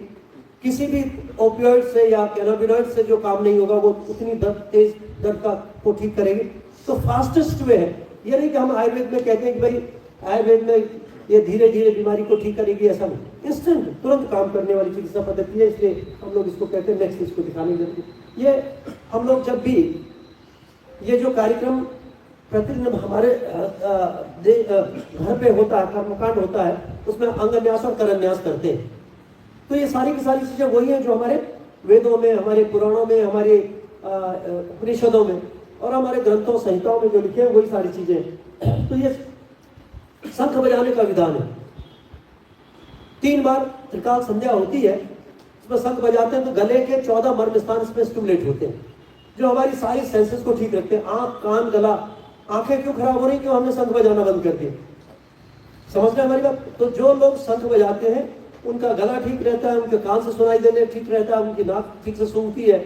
किसी भी ओपियोइड से या कैनाबिनॉइड से जो काम नहीं होगा वो उतनी तेज दर्द का को ठीक करेगी। तो फास्टेस्ट वे है। ये नहीं कि हम आयुर्वेद में कहते हैं कि भाई आयुर्वेद में ये धीरे धीरे बीमारी को ठीक करेगी, ऐसा नहीं, इंस्टेंट तुरंत काम करने वाली चिकित्सा पद्धति है, इसलिए हम लोग इसको कहते हैं। नेक्स्ट इसको दिखाने जरूरी, ये हम लोग जब भी ये जो कार्यक्रम प्रतिदिन हमारे घर पे होता है, कर्मकांड होता है, उसमें अंगन्यास और करन्यास करते हैं। तो ये सारी की सारी चीजें वही हैं जो हमारे वेदों में, हमारे पुराणों में, हमारे उपनिषदों में और हमारे ग्रंथों संहिताओं में जो लिखे हैं वही सारी चीजें हैं। तो ये शंख बजाने का विधान है। 3 बार त्रिकाल संध्या होती है, उसमें शंख बजाते हैं तो गले के 14 मर्म स्थान इसमें स्टिमुलेट होते हैं, जो हमारी सारी सेंसेस को ठीक रखते हैं। आंख, कान, गला, आंखें क्यों खराब हो रही, क्यों हमने शंख बजाना बंद कर दिया? समझ रहे हमारी बात? तो जो लोग शंख बजाते हैं उनका गला ठीक रहता है, उनके कान से सुनाई देने ठीक रहता है, उनकी नाक ठीक से सूंघती है,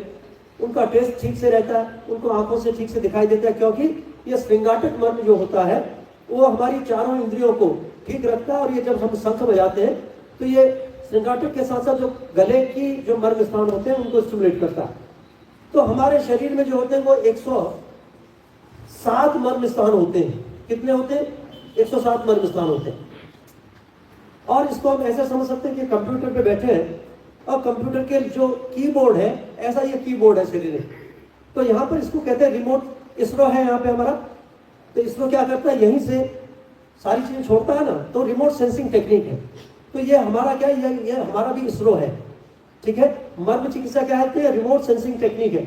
उनका टेस्ट ठीक से रहता है, उनको आंखों से ठीक से दिखाई देता है, क्योंकि ये श्रृंगाटक मर्म जो होता है वो हमारी चारों इंद्रियों को ठीक रखता है। और ये जब हम शंख बजाते हैं तो ये श्रृंगाटक के साथ साथ जो गले की जो मर्म स्थान होते हैं उनको स्टिमुलेट करता है। तो हमारे शरीर में जो होते हैं वो 107 मर्म स्थान होते हैं। कितने होते हैं? 107 मर्म स्थान होते हैं। और इसको हम ऐसा समझ सकते हैं कि कंप्यूटर पे बैठे हैं और कंप्यूटर के जो कीबोर्ड है, ऐसा ये कीबोर्ड है शरीर में। तो यहाँ पर इसको कहते हैं रिमोट। इसरो है यहाँ पे हमारा, तो इसरो क्या करता है, यहीं से सारी चीजें छोड़ता है ना, तो रिमोट सेंसिंग टेक्निक है। तो ये हमारा क्या है, ये हमारा भी इसरो है, ठीक है। मर्म चिकित्सा क्या है, रिमोट सेंसिंग टेक्निक है।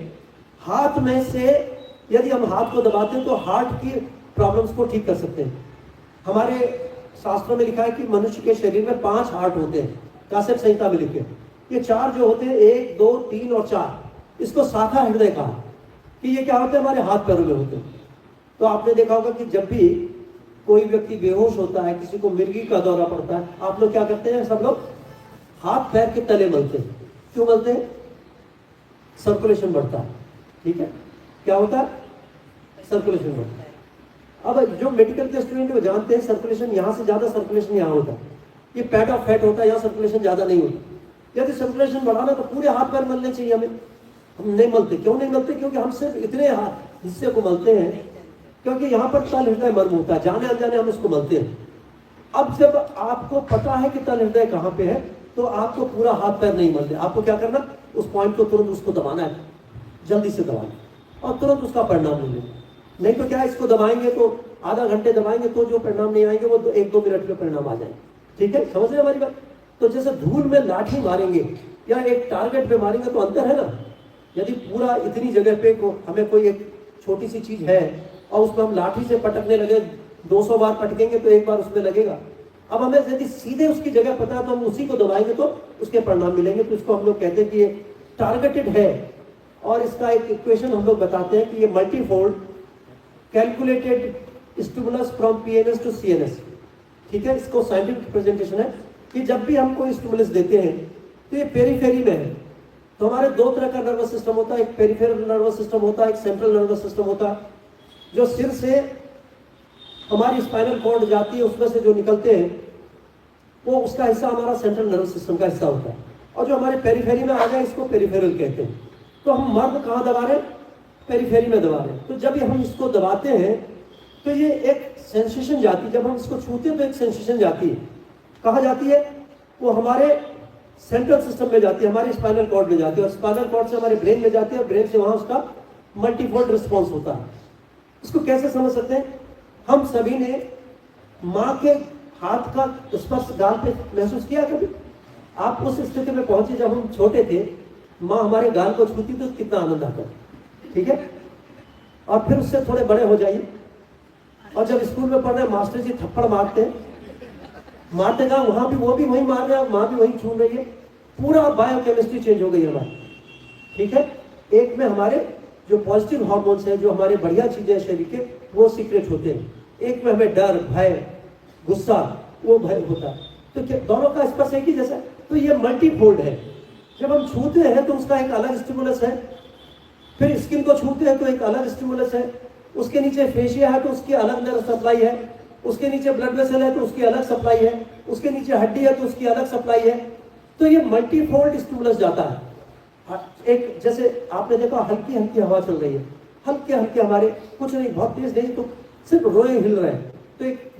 हाथ में से यदि हम हाथ को दबाते हैं तो हार्ट की प्रॉब्लम्स को ठीक कर सकते हैं। हमारे शास्त्रों में लिखा है कि मनुष्य के शरीर में 5 हार्ट होते हैं, काश्यप संहिता में लिखे। ये 4 जो होते हैं, 1, 2, 3 और 4, इसको शाखा हृदय कहा कि ये क्या होते हैं, हमारे हाथ पैरों में होते हैं। तो आपने देखा होगा कि जब भी कोई व्यक्ति बेहोश होता है, किसी को मिर्गी का दौरा पड़ता है, आप लोग क्या करते हैं, सब लोग हाथ पैर के तले मलते हैं। क्यों मलते हैं? सर्कुलेशन बढ़ता है, ठीक है। क्या होता है? सर्कुलेशन बढ़ता है। अब जो मेडिकल के स्टूडेंट वो जानते हैं सर्कुलेशन यहाँ से ज्यादा सर्कुलेशन यहाँ होता है, ये पैड ऑफ फैट होता है, यहाँ सर्कुलेशन ज्यादा नहीं होता। यदि सर्कुलेशन बढ़ाना तो पूरे हाथ पैर मलने चाहिए हमें, हम नहीं मलते। क्यों नहीं मलते? क्योंकि हम सिर्फ इतने हिस्से को मलते हैं, क्योंकि यहाँ पर तल हृदय मर्म होता है, जाने अनजाने हम इसको मलते हैं। अब जब आपको पता है कि तल हृदय कहाँ पे है, तो आपको पूरा हाथ पैर नहीं मलते। आपको क्या करना, उस पॉइंट को तुरंत उसको दबाना है, जल्दी से दबाना और तुरंत उसका परिणाम मिलेगा। नहीं तो क्या, इसको दबाएंगे तो आधा घंटे दबाएंगे तो जो परिणाम नहीं आएंगे वो 1-2 मिनट में परिणाम आ जाएंगे, ठीक है। समझ रहे हमारी बात? तो जैसे धूल में लाठी मारेंगे या एक टारगेट पे मारेंगे तो अंतर है ना। यदि पूरा इतनी जगह पे को हमें कोई एक छोटी सी चीज है और उसमें हम लाठी से पटकने लगे, 200 बार पटकेंगे तो एक बार उसमें लगेगा। अब हमें यदि सीधे उसकी जगह पता है तो हम उसी को दबाएंगे तो उसके परिणाम मिलेंगे। तो इसको हम लोग कहते हैं कि ये टारगेटेड है। और इसका एक इक्वेशन हम लोग बताते हैं कि ये multifold calculated stimulus from PNS to CNS, ठीक है। इसको साइंटिफिक प्रेजेंटेशन है कि जब भी हम कोई स्टिमुलस देते हैं तो ये पेरीफेरी में है। तो हमारे 2 तरह का नर्वस सिस्टम होता है, एक पेरिफेरल नर्वस सिस्टम होता है, एक सेंट्रल नर्वस सिस्टम होता है। जो सिर से हमारी स्पाइनल कॉर्ड जाती है उसमें से जो निकलते हैं वो उसका हिस्सा हमारा सेंट्रल नर्वस सिस्टम का हिस्सा होता है। और जो हमारे पेरीफेरी में आ जाए इसको पेरिफेरल कहते हैं। तो हम मर्म कहाँ दबा रहे हैं? पेरीफेरी में दबा रहे हैं। तो जब हम इसको दबाते हैं तो ये एक सेंसेशन जाती है, जब हम इसको छूते हैं तो एक सेंसेशन जाती है। कहाँ जाती है? वो हमारे सेंट्रल सिस्टम में जाती है, हमारे स्पाइनल कॉर्ड में जाती है, और स्पाइनल कॉर्ड से हमारे ब्रेन में जाती है, और ब्रेन से वहां उसका मल्टीफोल्ड रिस्पॉन्स होता है। इसको कैसे समझ सकते हैं? हम सभी ने माँ के हाथ का स्पर्श गाल पे महसूस किया कभी? आप उस स्थिति में पहुंचे जब हम छोटे थे, माँ हमारे गाल को छूती तो कितना आनंद आता है, ठीक है। और फिर उससे थोड़े बड़े हो जाइए और जब स्कूल में पढ़ रहे मास्टर जी थप्पड़ मारते हैं, मारते का वहां भी वो भी वही मार रहे हैं, माँ भी वही छू रही है, पूरा बायोकेमिस्ट्री चेंज हो गई है हमारी, ठीक है। एक में हमारे जो पॉजिटिव हार्मोन्स हैं, जो हमारे बढ़िया चीजें शरीर के, वो सीक्रेट होते हैं। एक में हमें डर, भय, गुस्सा, वो भय होता है। तो क्या दोनों का स्पर्श एक ही जैसा? तो ये मल्टीफोल्ड है। जब हम छूते हैं तो उसका एक अलग स्टिमुलस है, फिर स्किन को छूते हैं तो एक अलग स्टिमुलस है, उसके नीचे फेशिया है तो उसकी अलग नर्व सप्लाई है, उसके नीचे ब्लड वेसल है तो उसकी अलग सप्लाई है, उसके नीचे हड्डी है तो उसकी अलग सप्लाई है। तो ये मल्टीफोल्ड स्टिमुलस जाता है। एक जैसे आपने देखा हल्की हल्की हवा चल रही है, हल्के हल्के हमारे कुछ नहीं, बहुत तेज नहीं, तो सिर्फ रोए हिल रहे हैं, तो एक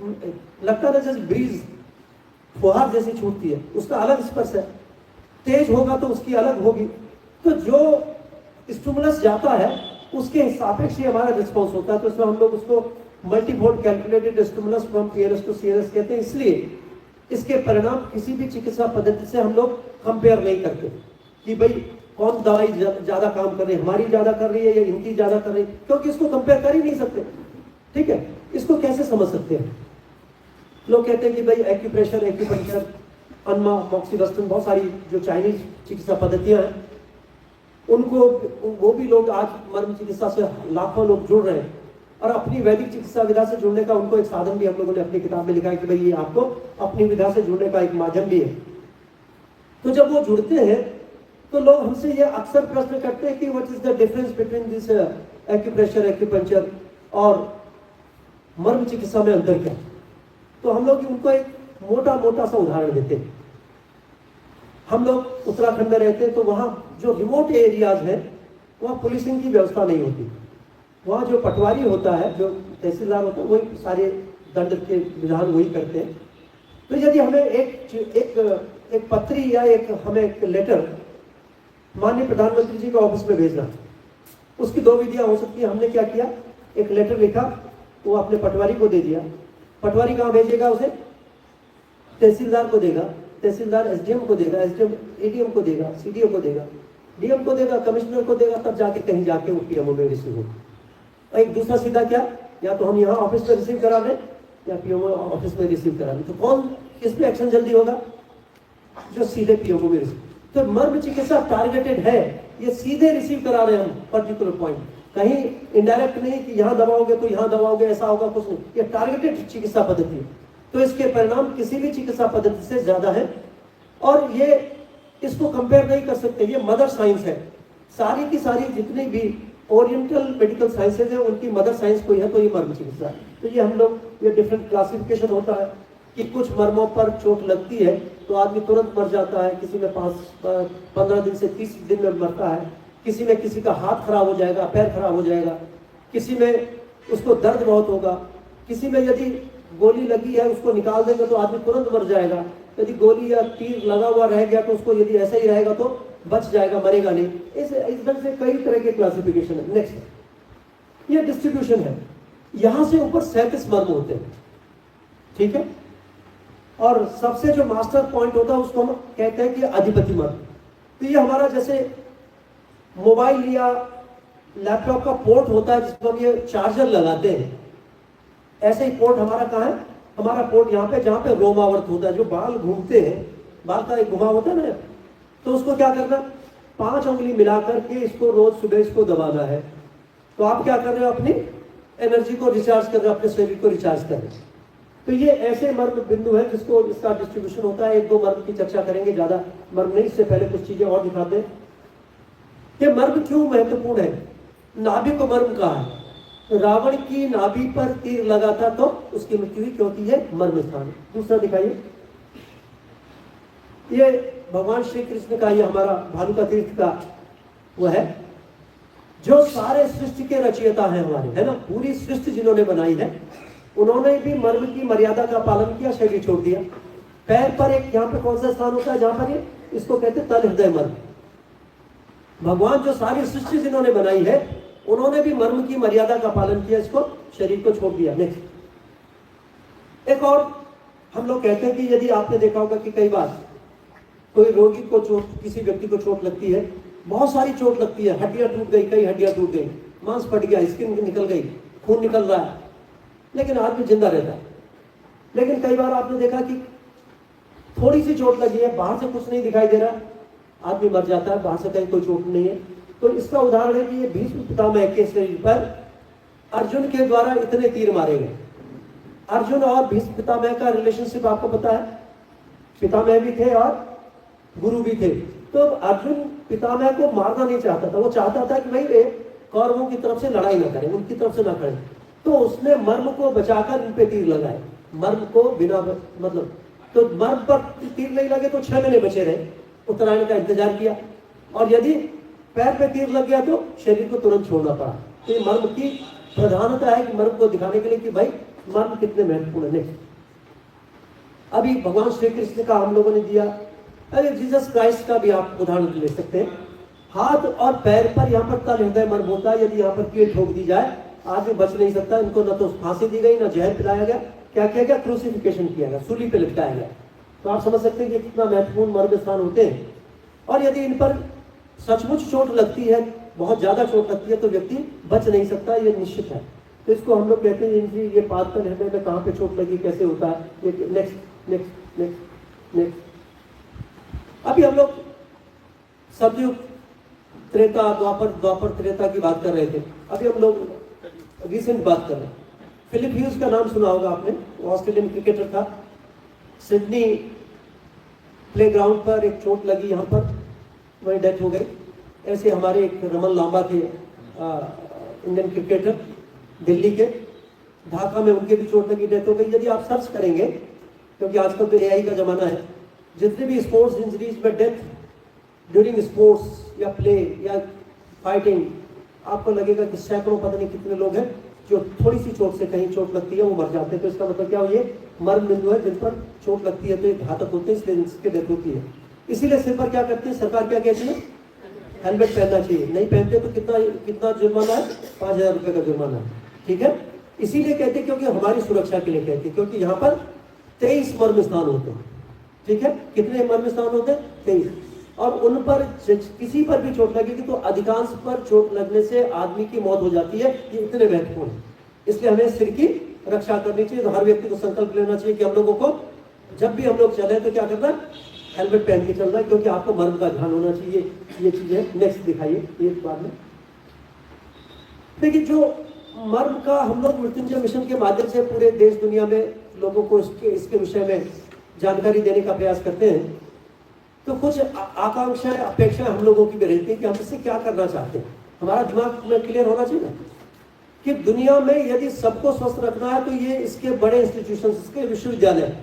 लगता है जैसे ब्रीज फुहार जैसी छूटती है, उसका अलग स्पर्श है। तेज होगा तो उसकी अलग होगी। तो जो स्टिमुलस जाता है उसके सापेक्ष ही हमारा रिस्पॉन्स होता है। तो इसमें हम लोग उसको multifold calculated stimulus from PNS to CNS कहते हैं। इसलिए इसके परिणाम किसी भी चिकित्सा पद्धति से हम लोग कंपेयर नहीं करते कि भाई कौन दवाई ज्यादा काम कर रही है, हमारी ज्यादा कर रही है या इनकी ज्यादा कर रही है, क्योंकि इसको कंपेयर कर ही नहीं सकते, ठीक है। इसको कैसे समझ सकते हैं? लोग कहते हैं कि भाई एक्यूप्रेशर, एक्यूपंक्चर, अनमा, मॉक्सिडोस्टिन, बहुत सारी जो चाइनीज चिकित्सा पद्धतियां हैं, उनको वो भी लोग आज मर्म चिकित्सा से लाखों लोग जुड़ रहे हैं, और अपनी वैदिक चिकित्सा विधा से जुड़ने का उनको एक साधन भी हम लोगों ने अपनी किताब में लिखा है कि भाई ये आपको अपनी विधा से जुड़ने का एक माध्यम भी है। तो जब वो जुड़ते हैं तो लोग हमसे ये अक्सर प्रश्न करते हैं कि what is the difference between this acupressure, acupuncture और मर्म चिकित्सा में अंतर क्या है? तो हम लोग उनको एक मोटा सा उदाहरण देते हैं। हम लोग उत्तराखंड में रहते हैं, तो वहाँ जो रिमोट एरियाज है वहाँ पुलिसिंग की व्यवस्था नहीं होती। वहाँ जो पटवारी होता है, जो तहसीलदार होता है, वही सारे दंड के विधान वही करते हैं। तो यदि हमें एक पत्री या हमें एक लेटर माननीय प्रधानमंत्री जी के ऑफिस में भेजना, उसकी दो विधियां हो सकती है। हमने क्या किया, एक लेटर लिखा, वो अपने पटवारी को दे दिया। पटवारी कहाँ भेजेगा उसे? तहसीलदार को देगा, तहसीलदार एसडीएम को देगा, एसडीएम एडीएम को देगा, सीडीओ को देगा, डीएम को देगा, कमिश्नर को देगा, तब जाके कहीं जाके वो पीएमओ में रिसीव होगा। एक दूसरा सीधा क्या, या तो हम यहाँ ऑफिस में रिसीव करा लें या पीएमओ ऑफिस में रिसीव करा लें। तो कौन किस पे एक्शन जल्दी होगा? जो सीधे पीएमओ में रिसीव। तो मर्म चिकित्सा टारगेटेड है, ये सीधे रिसीव करा रहे हैं हम पर्टिकुलर पॉइंट, कहीं इनडायरेक्ट नहीं कि यहाँ दबाओगे तो यहाँ दबाओगे, ऐसा होगा कुछ नहीं। ये टारगेटेड चिकित्सा पद्धति है, तो इसके परिणाम किसी भी चिकित्सा पद्धति से ज्यादा है। और ये इसको कंपेयर नहीं कर सकते, ये मदर साइंस है। सारी की सारी जितनी भी ओरिएंटल मेडिकल साइंसेज है उनकी मदर साइंस कोई है तो ये मर्म चिकित्सा है। तो ये हम लोग, ये डिफरेंट क्लासिफिकेशन होता है कि कुछ मर्मों पर चोट लगती है तो आदमी तुरंत मर जाता है, किसी में 15 दिन से 30 दिन में मरता है, किसी में किसी का हाथ खराब हो जाएगा, पैर खराब हो जाएगा, किसी में उसको दर्द बहुत होगा, किसी में यदि गोली लगी है उसको निकाल देंगे तो आदमी तुरंत मर जाएगा, यदि गोली या तीर लगा हुआ रह गया तो उसको यदि ऐसा ही रहेगा तो बच जाएगा, मरेगा नहीं। इस ढंग से कई तरह के क्लासिफिकेशन है। नेक्स्ट, ये डिस्ट्रीब्यूशन है। यहां से ऊपर 37 मर्म होते हैं, ठीक है। और सबसे जो मास्टर पॉइंट होता है उसको हम कहते हैं कि अधिपति मर्म। तो ये हमारा जैसे मोबाइल या लैपटॉप का पोर्ट होता है जिसको हम ये चार्जर लगाते हैं, ऐसे ही पोर्ट हमारा कहाँ है? हमारा पोर्ट यहाँ पे, जहाँ पे रोमावर्त होता है, जो बाल घूमते हैं, बाल का एक घुमाव होता है ना, तो उसको क्या करना, 5 उंगली मिला करके इसको रोज सुबह इसको दबाना है। तो आप क्या कर रहे हो? अपनी एनर्जी को रिचार्ज कर रहे हो, अपने शरीर को रिचार्ज कर रहे हो। तो ये ऐसे मर्म बिंदु है जिसको इसका डिस्ट्रीब्यूशन होता है। 1-2 मर्म की चर्चा करेंगे, ज्यादा मर्म नहीं, इससे पहले कुछ चीजें और दिखाते हैं। ये मर्म क्यों महत्वपूर्ण है? नाभि को मर्म कहा है। रावण की नाभि पर तीर लगा था तो उसकी मृत्यु हुई, क्योंकि है मर्म स्थान। दूसरा दिखाइए, ये भगवान श्री कृष्ण का, ये हमारा भालुका तीर्थ का वो है, जो सारे सृष्टि के रचयिता हैं हमारे, है ना, पूरी सृष्टि जिन्होंने बनाई है, उन्होंने भी मर्म की मर्यादा का पालन किया, शरीर छोड़ दिया। पैर पर एक, यहाँ पे कौन सा स्थान होता है जहां पर ये, इसको कहते हैं तल हृदय मर्म। भगवान जो सारी सृष्टि जिन्होंने बनाई है उन्होंने भी मर्म की मर्यादा का पालन किया, इसको शरीर को छोड़ दिया। नेक्स्ट, एक और हम लोग कहते हैं कि यदि आपने देखा होगा कि कई बार कोई रोगी को चोट, किसी व्यक्ति को चोट लगती है, बहुत सारी चोट लगती है, हड्डियां टूट गई, कई हड्डियां टूट गई, मांस फट गया, स्किन निकल गई, खून निकल रहा है, लेकिन आदमी जिंदा रहता है। लेकिन कई बार आपने देखा कि थोड़ी सी चोट लगी है, बाहर से कुछ नहीं दिखाई दे रहा, आदमी मर जाता है, बाहर से कहीं कोई चोट नहीं है। तो इसका उदाहरण है कि ये भीष्म पितामह के शरीर पर अर्जुन के द्वारा इतने तीर मारे गए। अर्जुन और भीष्म पितामह का रिलेशनशिप आपको पता है, पितामह भी थे और गुरु भी थे। तो अर्जुन पितामह को मारना नहीं चाहता था, वो चाहता था कि भाई कौरवों की तरफ से लड़ाई ना करें, उनकी तरफ से ना करें। तो उसने मर्म को बचाकर इन पे तीर लगाए, मर्म को बिना मतलब, तो मर्म पर तीर नहीं लगे तो 6 महीने बचे रहे, उत्तरायण का इंतजार किया, और यदि पैर पे तीर लग गया तो शरीर को तुरंत छोड़ना पड़ा। तो ये मर्म की प्रधानता है कि मर्म को दिखाने के लिए कि भाई मर्म कितने महत्वपूर्ण है। अभी भगवान श्री कृष्ण का हम लोगों ने दिया, अरे जीसस क्राइस्ट का भी आप उदाहरण ले सकते हैं। हाथ और पैर पर यहाँ पर तल हृदय मर्म होता है, यदि यहाँ पर कील ठोक दी जाए आदमी बच नहीं सकता। इनको न तो फांसी दी गई, न जहर पिलाया गया, क्या किया गया, क्रूसिफिकेशन किया गया, सूली पे लटकाया गया। तो आप समझ सकते हैं कि कितना महत्वपूर्ण मर्म स्थान होते हैं। और यदि इन पर सचमुच चोट लगती है, बहुत ज्यादा चोट लगती है, तो व्यक्ति बच नहीं सकता, ये निश्चित है। तो इसको हम लोग कहते हैं इनकी ये पाद तल हृदय में कहाँ पे चोट लगी, कैसे होता है। नेक्स्ट नेक्स्ट नेक्स्ट नेक्स्ट अभी हम लोग सतयुग, त्रेता, द्वापर त्रेता की बात कर रहे थे। अभी हम लोग रिसेंट बात कर रहे हैं। फिलिप ह्यूज का नाम सुना होगा आपने, वो ऑस्ट्रेलियन क्रिकेटर था। सिडनी प्लेग्राउंड पर एक चोट लगी, यहाँ पर वही डेथ हो गई। ऐसे हमारे एक रमन लांबा थे, इंडियन क्रिकेटर, दिल्ली के, ढाका में उनके भी चोट लगी, डेथ हो गई। यदि आप सर्च करेंगे, क्योंकि आजकल तो एआई का जमाना है, जितने भी स्पोर्ट्स इंजरीज में डेथ ड्यूरिंग स्पोर्ट्स या प्ले या फाइटिंग, आपको लगेगा कि सैकड़ों, पता नहीं कितने लोग हैं जो थोड़ी सी चोट से, कहीं चोट लगती है वो मर जाते हैं। तो इसका मतलब क्या हो, ये मर्म बिंदु है जिन पर चोट लगती है तो ये घातक होते हैं, इसलिए इसकी डेथ होती है। इसीलिए सिर पर क्या करती है सरकार, क्या कहती है, हेलमेट पहनना चाहिए। नहीं पहनते तो कितना जुर्माना है, 5,000 रुपये का जुर्माना है, ठीक है। इसीलिए कहते हैं क्योंकि हमारी सुरक्षा के लिए कहते हैं, क्योंकि यहाँ पर 23 मर्म स्थान होते हैं, ठीक है। कितने मर्म स्थान होते हैं, 23। और उन पर किसी पर भी चोट लगेगी तो अधिकांश पर चोट लगने से आदमी की मौत हो जाती है। ये इतने महत्वपूर्ण है, इसलिए हमें सिर की रक्षा करनी चाहिए। तो हर व्यक्ति को संकल्प लेना चाहिए कि हम लोगों को जब भी हम लोग चले तो क्या करना है, हेलमेट पहन के चलना है, क्योंकि आपको मर्म का ध्यान होना चाहिए। ये चीजें नेक्स्ट दिखाइए, एक बार में देखिए, जो मर्म का हम लोग मृत्युंजय मिशन के माध्यम से पूरे देश दुनिया में लोगों को इसके विषय में जानकारी देने का प्रयास करते हैं। तो कुछ आकांक्षाएं, अपेक्षाएं हम लोगों की भी रहती है कि हम इससे क्या करना चाहते हैं। हमारा दिमाग में क्लियर होना चाहिए ना कि दुनिया में यदि सबको स्वस्थ रखना है तो ये इसके बड़े इंस्टीट्यूशन, इसके विश्वविद्यालय,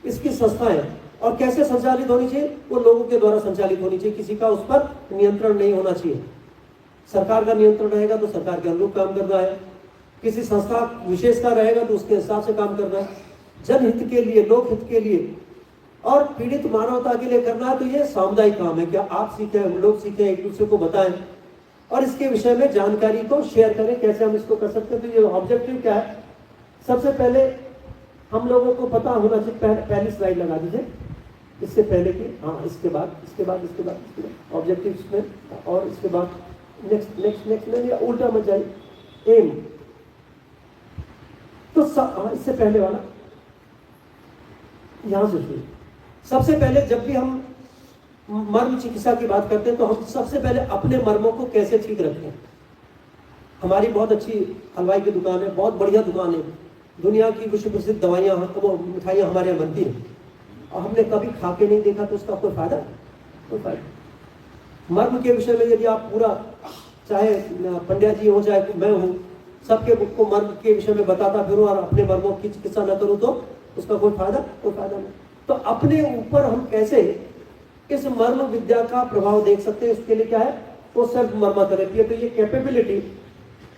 इसकी संस्थाएं, और कैसे संचालित होनी चाहिए, वो लोगों के द्वारा संचालित होनी चाहिए। किसी का उस पर नियंत्रण नहीं होना चाहिए। सरकार का नियंत्रण रहेगा तो सरकार के अनुरूप काम करना है, किसी संस्था विशेष का रहेगा तो उसके हिसाब से काम करना है। जनहित के लिए, लोकहित के लिए और पीड़ित मानवता के लिए करना है तो ये सामुदायिक काम है। क्या आप सीखें, हम लोग सीखें, एक दूसरे को बताएं और इसके विषय में जानकारी को शेयर करें, कैसे हम इसको कर सकते हैं। तो ये ऑब्जेक्टिव क्या है, सबसे पहले हम लोगों को पता होना चाहिए। पहली स्लाइड लगा दीजिए, इससे पहले की, हाँ, इसके बाद ऑब्जेक्टिव में, और इसके बाद नेक्स्ट में, या उल्टा मत जाइए, एम। तो इससे पहले वाला यहां से शुरू। सबसे पहले जब भी हम मर्म चिकित्सा की बात करते हैं तो हम सबसे पहले अपने मर्मों को कैसे ठीक रखें। हमारी बहुत अच्छी हलवाई की दुकान है, बहुत बढ़िया दुकान है, दुनिया की विश्व प्रसिद्ध दवाइयाँ, वो मिठाइयाँ हमारे यहाँ बनती हैं, और हमने कभी खा के नहीं देखा तो उसका कोई फायदा, कोई फायदा। मर्म के विषय में यदि आप पूरा, चाहे पंड्या जी हो चाहे मैं हूँ, सबके को मर्म के विषय में बताता फिरूँ और अपने मर्मों की चिकित्सा न करूँ तो उसका कोई फायदा नहीं। तो अपने ऊपर हम कैसे इस मर्म विद्या का प्रभाव देख सकते हैं, इसके लिए क्या है, वो सेल्फ मर्मा थेरेपी है। तो ये capability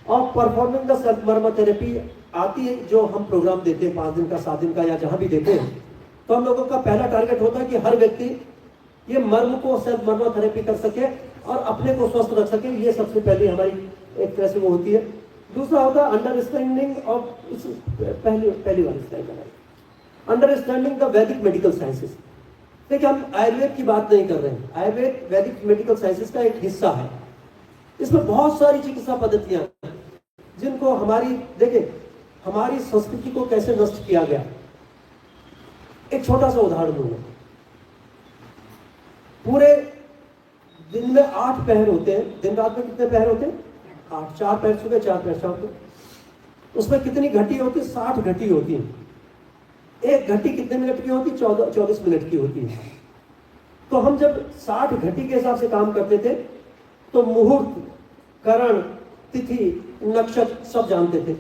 of performing the self Marma therapy आती है, जो हम प्रोग्राम देते हैं 5 दिन का, 7 दिन का, या जहां भी देते हैं। तो हम लोगों का पहला टारगेट होता है कि हर व्यक्ति ये मर्म को, सेल्फ मर्मा थेरेपी कर सके और अपने को स्वस्थ रख सके। ये सबसे पहले हमारी एक तरह से वो होती है। दूसरा होता है अंडरस्टैंडिंग ऑफ, पहली वाली स्लाइड बनाई, अंडरस्टैंडिंग द वैदिक मेडिकल साइंसेस। देखिए, हम आयुर्वेद की बात नहीं कर रहे हैं, आयुर्वेद वैदिक मेडिकल साइंसेस का एक हिस्सा है। इसमें बहुत सारी चिकित्सा पद्धतियां हैं जिनको हमारी संस्कृति को कैसे नष्ट किया गया। एक छोटा सा उदाहरण दूंगा। पूरे दिन में 8 पहर होते हैं, दिन रात में कितने पहर होते हैं, 8, 4 पहर सुबह, 4 पहर शाम को। उसमें कितनी घटी होती है, 60 घटी होती है। एक घटी कितने मिनट की होती, 24 मिनट की होती है। तो हम जब 60 घटी के हिसाब से काम करते थे तो मुहूर्त, करण, तिथि, नक्षत्र सब जानते थे।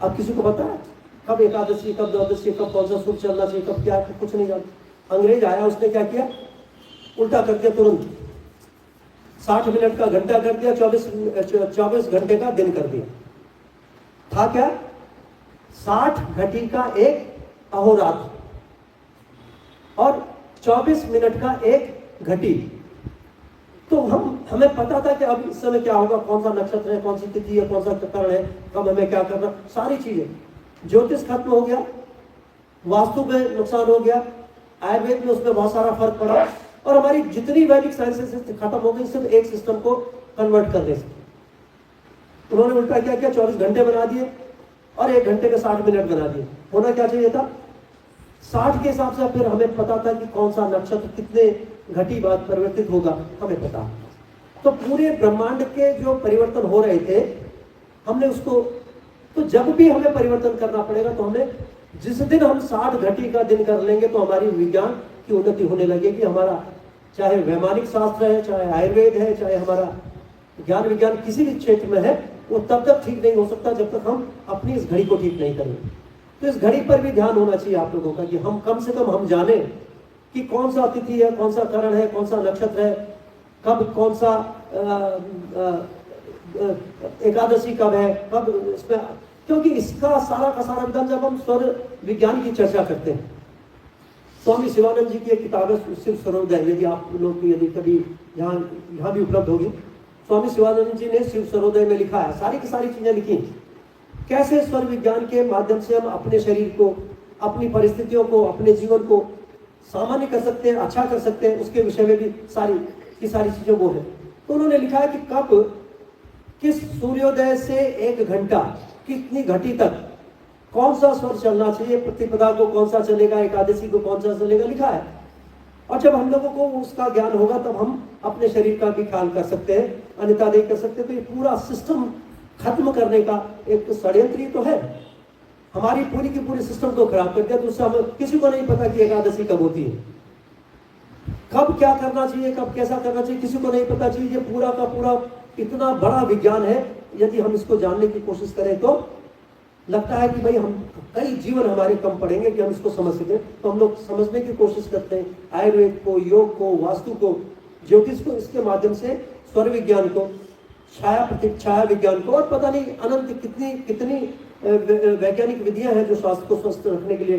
अब किसी को पता है कब एकादशी, कब द्वादशी, कब कौन सा सूर्य चलना चाहिए, कब क्या, कुछ नहीं जानते। अंग्रेज आया, उसने क्या किया, उल्टा कर दिया तुरंत। 60 मिनट का घंटा कर दिया, 24 घंटे का दिन कर दिया। था क्या, 60 घटी का एक अहोरात्र और 24 मिनट का एक घटी। तो हमें पता था कि अब इस समय क्या होगा, कौन सा नक्षत्र है, कौन सी तिथि है, कौन सा करण है, कब हमें क्या करना, सारी चीजें। ज्योतिष खत्म हो गया, वास्तु में नुकसान हो गया, आयुर्वेद में उसमें बहुत सारा फर्क पड़ा, और हमारी जितनी वैदिक साइंसेस खत्म हो गई, सिर्फ एक सिस्टम को कन्वर्ट करने से। उन्होंने उल्टा क्या किया, 24 घंटे बना दिए और 1 घंटे के 60 मिनट बना दिए। होना क्या चाहिए था, 60 के हिसाब से फिर हमें पता था कि कौन सा नक्षत्र कितने घटी बाद परिवर्तित होगा, हमें पता। तो पूरे ब्रह्मांड के जो परिवर्तन हो रहे थे हमने उसको, तो जब भी हमें परिवर्तन करना पड़ेगा तो हमें, जिस दिन हम 60 घटी का दिन कर लेंगे तो हमारी विज्ञान की उन्नति होने लगेगी। हमारा चाहे वैमानिक शास्त्र है, चाहे आयुर्वेद है, चाहे हमारा ज्ञान विज्ञान किसी भी क्षेत्र में है, वो तब तक ठीक नहीं हो सकता जब तक हम अपनी इस घड़ी को ठीक नहीं करेंगे। तो इस घड़ी पर भी ध्यान होना चाहिए आप लोगों का कि हम कम से कम हम जाने कि कौन सा तिथि है, कौन सा करण है, कौन सा नक्षत्र है, कब कौन सा एकादशी कब है, कब इसमें, क्योंकि इसका सारा का सारा विधान जब हम स्वर विज्ञान की चर्चा करते हैं। स्वामी शिवानंद जी की एक किताब है शिव सर्वोदय, यदि आप लोग यदि कभी यहाँ भी उपलब्ध होगी। स्वामी शिवानंद जी ने शिव सर्वोदय में लिखा है, सारी की सारी चीजें लिखी, कैसे स्वर विज्ञान के माध्यम से हम अपने शरीर को, अपनी परिस्थितियों को, अपने जीवन को सामान्य कर सकते हैं, अच्छा कर सकते हैं, उसके विषय में भी सारी की सारी चीजें वो है। तो उन्होंने लिखा है कि कब किस सूर्योदय से 1 घंटा कितनी घटी तक कौन सा स्वर चलना चाहिए, प्रतिपदा को कौन सा चलेगा, एकादशी को कौन सा चलेगा, लिखा है। और जब हम लोगों को उसका ज्ञान होगा तब हम अपने शरीर का भी ख्याल कर सकते हैं, अन्यथा नहीं कर सकते। तो ये पूरा सिस्टम खत्म करने का एक षड्यंत्र तो है, हमारी पूरी की पूरी सिस्टम को खराब कर दिया। तो उससे हमें किसी को नहीं पता कि एकादशी कब होती है, कब क्या करना चाहिए, कब कैसा करना चाहिए, किसी को नहीं पता चाहिए। ये पूरा का पूरा इतना बड़ा विज्ञान है, यदि हम इसको जानने की कोशिश करें तो लगता है कि भाई हम कई जीवन हमारे कम पड़ेंगे कि हम इसको समझ सकें। तो हम लोग समझने की कोशिश करते हैं आयुर्वेद को, योग को, वास्तु को, ज्योतिष को, इसके माध्यम से स्वर विज्ञान को, छाया विज्ञान को, और पता नहीं अनंत कितनी वैज्ञानिक विधियां हैं जो स्वास्थ्य को स्वस्थ रखने के लिए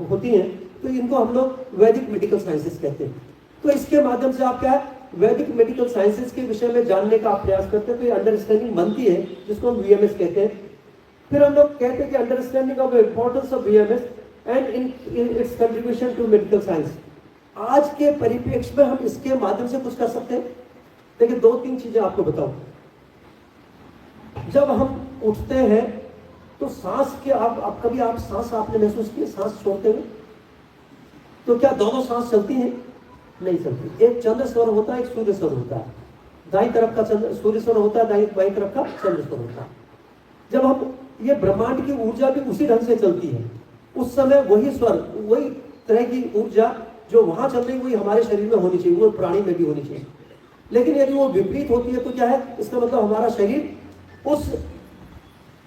होती हैं। तो इनको हम लोग वैदिक मेडिकल साइंसेस कहते हैं। तो इसके माध्यम से आप क्या है, वैदिक मेडिकल साइंसेस के विषय में जानने का प्रयास करते हैं, तो ये अंडरस्टैंडिंग बनती है, जिसको हम VMS कहते हैं। फिर हम लोग कहते हैं कि understanding of importance of VMS and in its contribution to medical science. आज के परिप्रेक्ष्य में हम इसके माध्यम से कुछ कर सकते हैं। देखिए 2-3 चीजें आपको बताऊं। जब हम उठते हैं तो सांस के, आप कभी आप सांस आपने महसूस किया सांस छोड़ते हुए? तो क्या दोनों सांस चलती हैं? नहीं चलती। एक चंद्र स्वर होता है, एक सूर्य स्वर होता है। दाई तरफ का चंद्र सूर्य स्वर होता है, बाई तरफ का चंद्र स्वर होता है। जब हम, ये ब्रह्मांड की ऊर्जा भी उसी ढंग से चलती है, उस समय वही स्वर, वही तरह की ऊर्जा जो वहां चल रही, वही हमारे शरीर में होनी चाहिए, वो प्राणी में भी होनी चाहिए। लेकिन यदि वो विपरीत होती है तो क्या है, इसका मतलब हमारा शरीर उस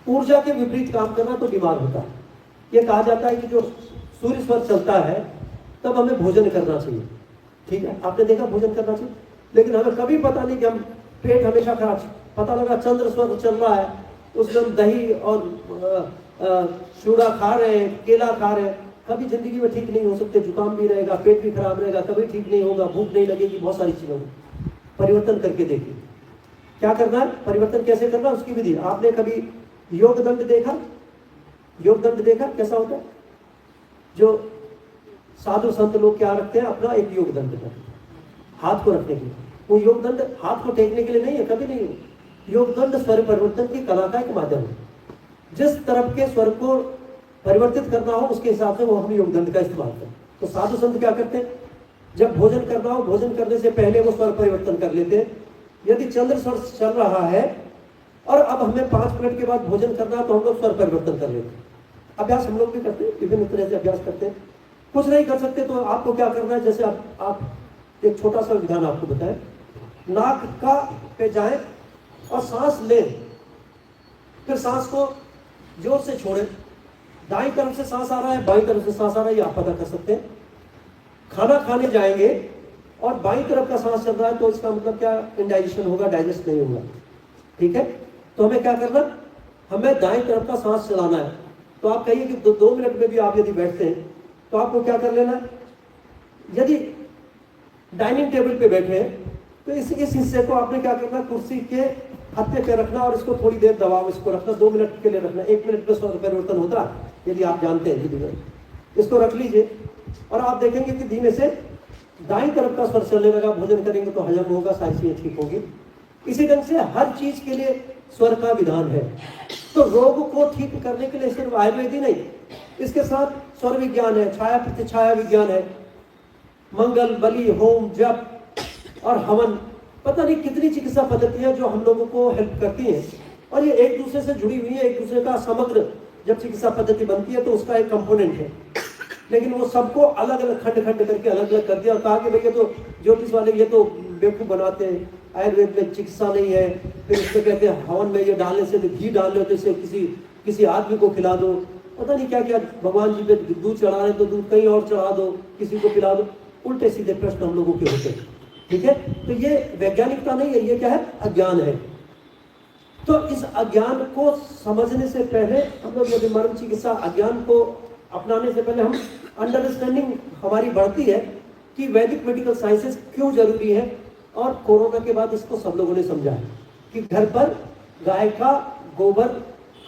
ऊर्जा के विपरीत काम करना, तो बीमार होता है। ये कहा जाता है कि जो सूर्य स्वर चलता है तब हमें भोजन करना चाहिए, ठीक है, आपने देखा भोजन करना चाहिए, लेकिन हमें कभी पता नहीं कि हम पेट हमेशा खराब, पता लगा चंद्र स्वर चल रहा है, उसमें हम दही और चूड़ा खा रहे हैं, केला खा रहे हैं, कभी जिंदगी में ठीक नहीं हो सकते। जुकाम भी रहेगा, पेट भी खराब रहेगा, कभी ठीक नहीं होगा, भूख नहीं लगेगी, बहुत सारी चीजें होंगी। परिवर्तन करके देखिए क्या करना है, परिवर्तन कैसे करना है, उसकी विधि। आपने कभी योग दंड देखा? योग दंड देखा कैसा होता है? जो साधु संत लोग क्या रखते हैं, अपना एक योग दंड रखते हैं हाथ को रखने के लिए। वो योग दंड हाथ को टेकने के लिए नहीं है, कभी नहीं है। योग दंड स्वर परिवर्तन की कला का एक माध्यम है। जिस तरफ के स्वर को परिवर्तित करना हो उसके हिसाब से वो हम योग दंड का इस्तेमाल करें। तो साधु संत क्या करते हैं, जब भोजन करना हो, भोजन करने से पहले वो स्वर परिवर्तन कर लेते हैं। यदि चंद्र स्वर चल रहा है और अब हमें 5 मिनट के बाद भोजन करना है, तो हम लोग स्वर परिवर्तन कर लेते हैं। अभ्यास हम लोग भी करते हैं, विभिन्न तरह से अभ्यास करते हैं। कुछ नहीं कर सकते तो आपको क्या करना है, जैसे आप एक छोटा सा विधान आपको बताएं, नाक का पे जाएं और सांस लें, फिर सांस को जोर से छोड़ें। दाईं तरफ से सांस आ रहा है, बाईं तरफ से सांस आ रहा है, ये आप पता कर सकते हैं। खाना खाने जाएंगे और बाईं तरफ का सांस चल रहा है, तो इसका मतलब क्या, इंडाइजेशन होगा, डाइजेस्ट नहीं होगा, ठीक है। तो हमें क्या करना, हमें दाईं तरफ का सांस चलाना है। तो आप कहिए कि 2 मिनट में भी आप यदि बैठते हैं तो आपको क्या कर लेना है, यदि डाइनिंग टेबल पे बैठे हैं तो इस हिस्से को आपने क्या करना, कुर्सी के हत्थे पे रखना और इसको थोड़ी देर दबाव इसको रखना, 2 मिनट के लिए रखना। 1 मिनट में स्वर परिवर्तन होता है, यदि आप जानते हैं। यदि इसको रख लीजिए और आप देखेंगे कि धीमे से दाईं तरफ का स्वर चलने लगा। भोजन करेंगे तो हजम होगा, सारी चीजें ठीक होगी। इसी ढंग से हर चीज के लिए स्वर का विधान है। तो रोग को ठीक करने के लिए सिर्फ आयुर्वेद ही नहीं, इसके साथ स्वर विज्ञान है, छाया प्रतिछाया विज्ञान है, मंगल, बलि, होम, जप और हवन, पता नहीं कितनी चिकित्सा पद्धतियां जो हम लोगों को हेल्प करती हैं और ये एक दूसरे से जुड़ी हुई है। एक दूसरे का समग्र जब चिकित्सा पद्धति बनती है तो उसका एक कंपोनेंट है, लेकिन वो सबको अलग अलग खंड खंड करके अलग अलग कर दिया और कहा कि भाई ये तो ज्योतिष वाले ये तो बेवकूफ बनाते हैं, आयुर्वेद में चिकित्सा नहीं है। फिर उसमें कहते हैं हवन में ये डालने से घी डाल लो तो इसे किसी आदमी को खिला दो, पता नहीं क्या क्या, भगवान जी पे दूध चढ़ा रहे तो दूध कहीं और चढ़ा दो, किसी को पिला दो। उल्टे सीधे प्रश्न हम लोगों के होते हैं, ठीक है। तो ये वैज्ञानिकता नहीं है, ये क्या है, अज्ञान है। तो इस अज्ञान को समझने से पहले हम लोग यदि मर्म चिकित्सा अज्ञान को अपनाने से पहले हम अंडरस्टैंडिंग हमारी बढ़ती है कि वैदिक मेडिकल साइंसेस क्यों जरूरी है। और कोरोना के बाद इसको सब लोगों ने समझा है कि घर पर गाय का गोबर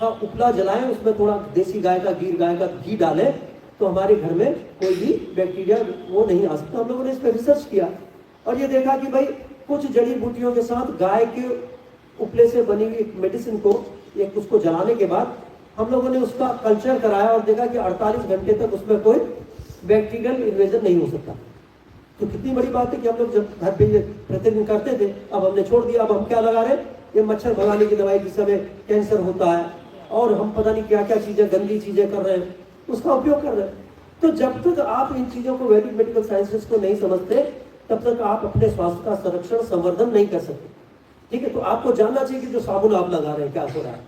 का उपला जलाएं, उसमें थोड़ा देसी गाय का, गिर गाय का घी डालें तो हमारे घर में कोई भी बैक्टीरिया वो नहीं आ सकता। हम लोगों ने इस पर रिसर्च किया और ये देखा कि भाई कुछ जड़ी बूटियों के साथ गाय के उपले से बनी हुई मेडिसिन को उसको जलाने के बाद हम लोगों ने उसका कल्चर कराया और देखा कि 48 घंटे तक उसमें कोई बैक्टीरियल इन्वेजन नहीं हो सकता। तो कितनी बड़ी बात है कि हम लोग जब घर पे प्रतिदिन करते थे, अब हमने छोड़ दिया। अब हम क्या लगा रहे हैं, ये मच्छर भगाने की दवाई जिससे हमें कैंसर होता है और हम पता नहीं क्या क्या चीजें, गंदी चीजें कर रहे हैं, उसका उपयोग कर रहे हैं। तो जब तक आप इन चीजों को, वैदिक मेडिकल साइंसेस को नहीं समझते, तब तक आप अपने स्वास्थ्य का संरक्षण, संवर्धन नहीं कर सकते, ठीक है। तो आपको जानना चाहिए कि जो साबुन आप लगा रहे हैं क्या हो रहा है,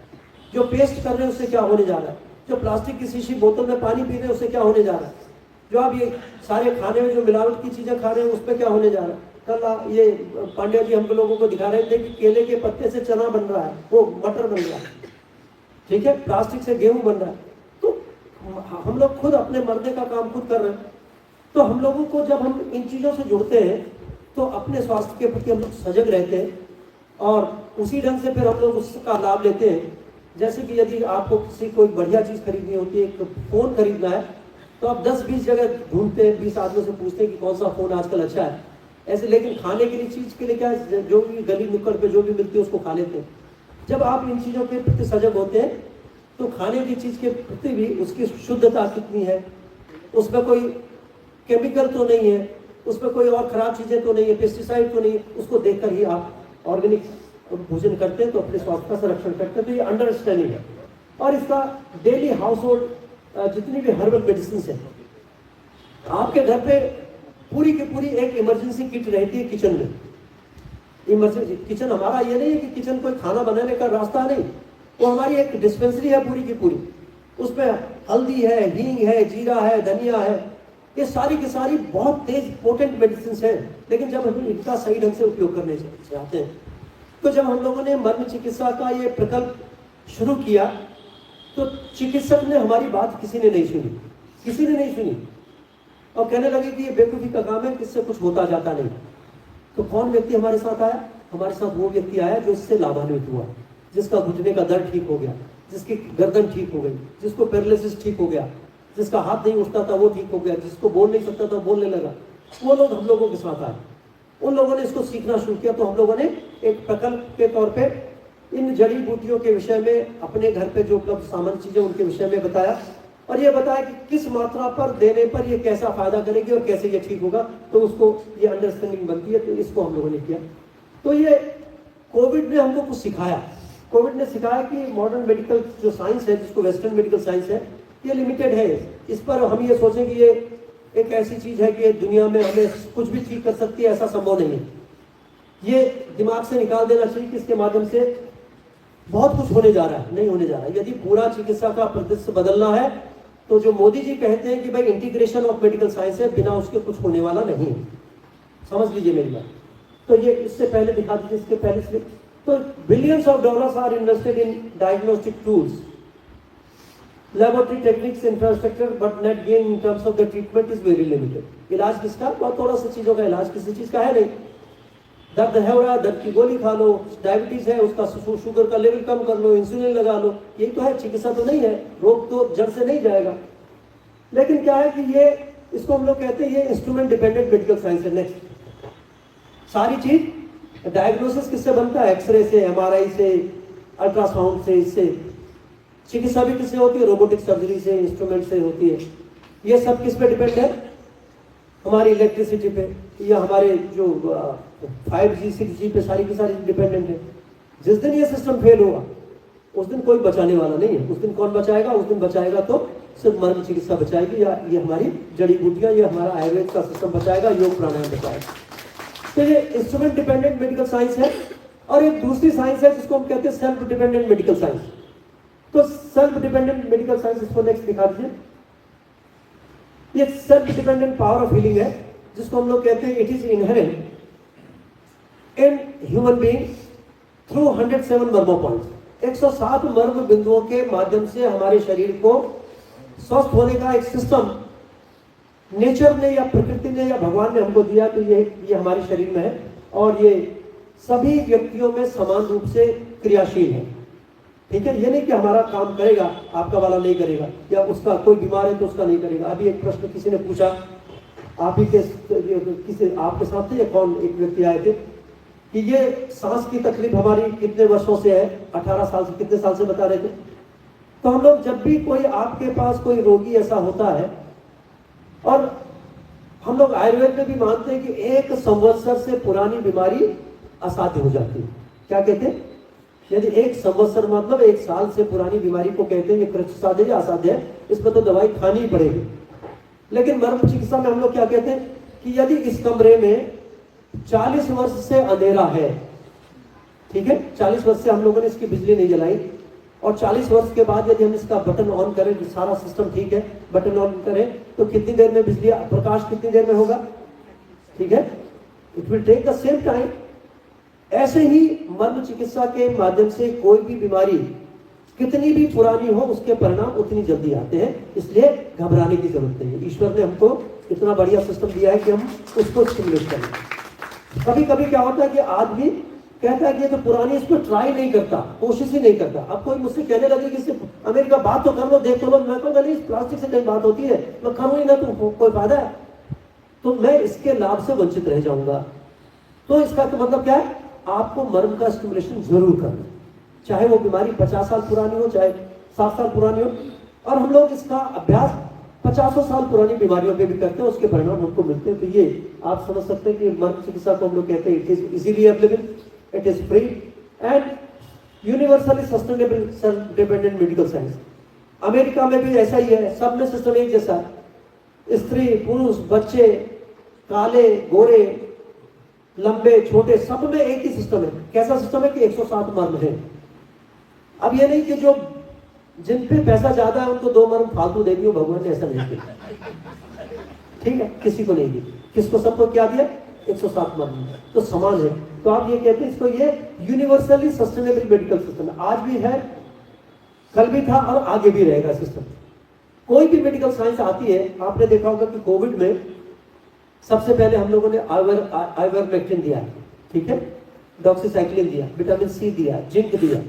जो पेस्ट कर रहे हैं उससे क्या होने जा रहा है, जो प्लास्टिक की शीशी बोतल में पानी पी रहे हैं उससे क्या होने जा रहा है, जो आप ये सारे खाने में जो मिलावट की चीजें खा रहे हैं उसमें क्या होने जा रहा है। कल ये पांड्या जी हम लोगों को दिखा रहे थे कि केले के पत्ते से चना बन रहा है, वो मटर बन रहा है, ठीक है, प्लास्टिक से गेहूं बन रहा है। तो हम लोग खुद अपने मरने का काम खुद कर रहे हैं। तो हम लोगों को जब हम इन चीजों से जुड़ते हैं तो अपने स्वास्थ्य के प्रति हम लोग सजग रहते हैं और उसी ढंग से फिर हम लोग उसका लाभ लेते हैं। जैसे कि यदि आपको किसी कोई बढ़िया चीज खरीदनी होती है, एक फोन खरीदना है, तो आप 10-20 जगह ढूंढते हैं, 20 आदमियों से पूछते हैं कि कौन सा फोन आजकल अच्छा है ऐसे। लेकिन खाने के लिए चीज के लिए क्या है, जो भी गली नुक्कड़ पे जो भी मिलती है उसको खा लेते हैं। जब आप इन चीजों के प्रति सजग होते हैं तो खाने की चीज के प्रति भी उसकी शुद्धता कितनी है, उसमें कोई केमिकल तो नहीं है, उसमें कोई और खराब चीजें तो नहीं है, पेस्टिसाइड तो नहीं है, उसको देखकर ही आप ऑर्गेनिक भोजन करते हैं तो अपने स्वास्थ्य का संरक्षण करते हैं। तो ये अंडरस्टैंडिंग है। और इसका डेली हाउस होल्ड जितनी भी हर्बल मेडिसिन है, आपके घर पे पूरी की पूरी एक इमरजेंसी किट रहती है किचन में। इमरजेंसी किचन हमारा ये नहीं है कि किचन कोई खाना बनाने का रास्ता नहीं, वो हमारी एक डिस्पेंसरी है पूरी की पूरी। उसमें हल्दी है, हींग है, जीरा है, धनिया है, ये सारी की सारी बहुत तेज पोटेंट मेडिसिन है। लेकिन जब हम इनका सही ढंग से उपयोग करने चाहते हैं, तो जब हम लोगों ने मर्म चिकित्सा का ये प्रकल्प शुरू किया तो चिकित्सक ने हमारी बात किसी ने नहीं सुनी, किसी ने नहीं सुनी और कहने लगे कि ये बेवकूफी का काम है, किससे कुछ होता जाता नहीं। तो कौन व्यक्ति हमारे साथ आया? हमारे साथ वो व्यक्ति आया जो इससे लाभान्वित हुआ, जिसका घुटने का दर्द ठीक हो गया, जिसकी गर्दन ठीक हो गई, जिसको पैरालिसिस ठीक हो गया, जिसका हाथ नहीं उठता था वो ठीक हो गया, जिसको बोल नहीं सकता था बोलने लगा। वो लोग हम लोगों के साथ आए, उन लोगों ने इसको सीखना शुरू किया। तो हम लोगों ने एक प्रकल्प के तौर पे इन जड़ी बूटियों के विषय में, अपने घर पे जो उपलब्ध सामान्य चीजें उनके विषय में बताया और ये बताया कि किस मात्रा पर देने पर ये कैसा फायदा करेगी और कैसे ये ठीक होगा। तो उसको ये अंडरस्टैंडिंग बनती है। तो इसको हम लोगों ने किया। तो ये कोविड ने हमको कुछ सिखाया। कोविड ने सिखाया कि मॉडर्न मेडिकल जो साइंस है, जिसको वेस्टर्न मेडिकल साइंस है, ये लिमिटेड है। इस पर हम ये सोचें कि ये एक ऐसी चीज है कि दुनिया में हमें कुछ भी ठीक कर सकती है, ऐसा संभव नहीं है। ये दिमाग से निकाल देना चाहिए कि इसके माध्यम से बहुत कुछ होने जा रहा है, नहीं होने जा रहा है। यदि पूरा चिकित्सा का परिदृश्य बदलना है तो जो मोदी जी कहते हैं कि भाई इंटीग्रेशन ऑफ मेडिकल साइंस है, बिना उसके कुछ होने वाला नहीं है। समझ लीजिए मेरी बात। तो ये इससे पहले दिखा दीजिए, इसके पहले से तो billions of dollars are invested in diagnostic tools, laboratory techniques, infrastructure, but net gain in terms of the treatment is very limited. इलाज किसका? बहुत थोड़ा सा चीजों का इलाज, किसी चीज का है नहीं। दर्द है हो रहा, दर्द की गोली खा लो, डायबिटीज है उसका शुगर का लेवल कम कर लो, इंसुलिन लगा लो, यही तो है। चिकित्सा तो नहीं है, रोग तो जड़ से नहीं जाएगा। लेकिन क्या है कि ये, इसको हम लोग कहते हैं ये इंस्ट्रूमेंट डिपेंडेंट मेडिकल साइंस है। नेक्स्ट सारी चीज डायग्नोसिस किससे बनता है? एक्सरे से, एमआरआई से, अल्ट्रासाउंड से, इससे। चिकित्सा भी किससे होती है? रोबोटिक सर्जरी से, इंस्ट्रूमेंट से होती है। ये सब किस पे डिपेंड है? हमारी इलेक्ट्रिसिटी पे, या हमारे जो 5G 6G पे सारी की सारी डिपेंडेंट है। जिस दिन ये सिस्टम फेल होगा उस दिन कोई बचाने वाला नहीं है। उस दिन कौन बचाएगा? उस दिन बचाएगा तो सिर्फ मर्म चिकित्सा बचाएगी, या ये हमारी जड़ी बूटियां, ये हमारा आयुर्वेद का सिस्टम बचाएगा, योग प्राणायाम बचाएगा। तो ये इंस्ट्रूमेंट डिपेंडेंट मेडिकल साइंस है। और एक दूसरी साइंस है जिसको हम कहते हैं सेल्फ डिपेंडेंट मेडिकल साइंस। तो सेल्फ डिपेंडेंट मेडिकल साइंस, इसको नेक्स्ट दिखा दीजिए। ये self dependent power of healing है, जिसको हम लोग कहते हैं it is inherent in human being through 107 मर्मो पॉइंट्स। 107 मर्म बिंदुओं के माध्यम से हमारे शरीर को स्वस्थ होने का एक सिस्टम नेचर ने या प्रकृति ने या भगवान ने हमको दिया। तो ये हमारे शरीर में है और ये सभी व्यक्तियों में समान रूप से क्रियाशील है। ठीक है, ये नहीं कि हमारा काम करेगा आपका वाला नहीं करेगा, या उसका कोई बीमार है तो उसका नहीं करेगा। अभी एक प्रश्न किसी ने पूछा, आप ही के किसी आपके साथ थे या कौन एक व्यक्ति आए थे कि ये सांस की तकलीफ हमारी कितने वर्षों से है? 18 साल से, कितने साल से बता रहे थे। तो हम लोग जब भी कोई आपके पास कोई रोगी ऐसा होता है, और हम लोग आयुर्वेद में भी मानते हैं कि 1 संवत्सर से पुरानी बीमारी असाध्य हो जाती है। क्या कहते हैं? यदि 1 संवत्सर मतलब 1 साल से पुरानी बीमारी को कहते हैं ये कृत्य साध्य या असाध्य है, इसमें तो दवाई खानी ही पड़ेगी। लेकिन मर्म चिकित्सा में हम लोग क्या कहते हैं कि यदि इस कमरे में 40 वर्ष से अंधेरा है, ठीक है, 40 वर्ष से हम लोगों ने इसकी बिजली नहीं जलाई, और 40 वर्ष के बाद यदि हम इसका बटन ऑन करें, जो सारा सिस्टम ठीक है, बटन ऑन करें तो कितनी देर में बिजली प्रकाश कितनी देर में होगा? ठीक है, it will take the same time. ऐसे ही मर्म चिकित्सा के माध्यम से कोई भी बीमारी कितनी भी पुरानी हो उसके परिणाम उतनी जल्दी आते हैं, इसलिए घबराने की जरूरत नहीं है। ईश्वर ने हमको इतना बढ़िया सिस्टम दिया है कि हम उसको स्टिमुलेट करें। कभी कभी क्या होता है कि आदमी कहता है कि ये तो पुरानी, इसको ट्राई नहीं करता, कोशिश ही नहीं करता। अब कोई मुझसे कहने लगे कि सिर्फ अमेरिका बात तो कर लो, देख तो लो, मैं कहूँगा नहीं, प्लास्टिक से कहीं बात होती है, मैं करूँ ही ना तो कोई फायदा है, तो मैं इसके लाभ से वंचित रह जाऊंगा। तो इसका तो मतलब क्या है? आपको मर्म का स्टिमुलेशन जरूर करना, चाहे वो बीमारी 50 साल पुरानी हो, चाहे 7 साल पुरानी हो। और हम लोग इसका अभ्यास 50 साल पुरानी बीमारियों पे भी करते हैं, उसके परिणाम हमको मिलते हैं। तो ये आप समझ सकते हैं कि मर्म चिकित्सा को हम लोग कहते हैं it is easily available, it is free and universally sustainable self dependent medical science. America में भी ऐसा ही है, सब में सिस्टम एक जैसा है। स्त्री पुरुष बच्चे, काले गोरे, लंबे छोटे, सब में एक ही सिस्टम है। कैसा सिस्टम है कि 107 मर्म है। अब ये नहीं कि जो जिन पे पैसा ज्यादा है उनको 2 मर्म फालतू दे दियो, भगवान ने ऐसा नहीं किया। ठीक है, किसी को नहीं दी, किसको? सबको क्या दिया? 107 मर्म, तो समान है। तो आप ये कहते हैं इसको ये यूनिवर्सली सस्टेनेबल मेडिकल सिस्टम है। आज भी है, कल भी था और आगे भी रहेगा सिस्टम। कोई भी मेडिकल साइंस आती है, आपने देखा होगा कि कोविड में सबसे पहले हम लोगों ने आइवरमेक्टिन दिया, ठीक है, डॉक्सीसाइक्लिन दिया, विटामिन सी दिया, जिंक दिया,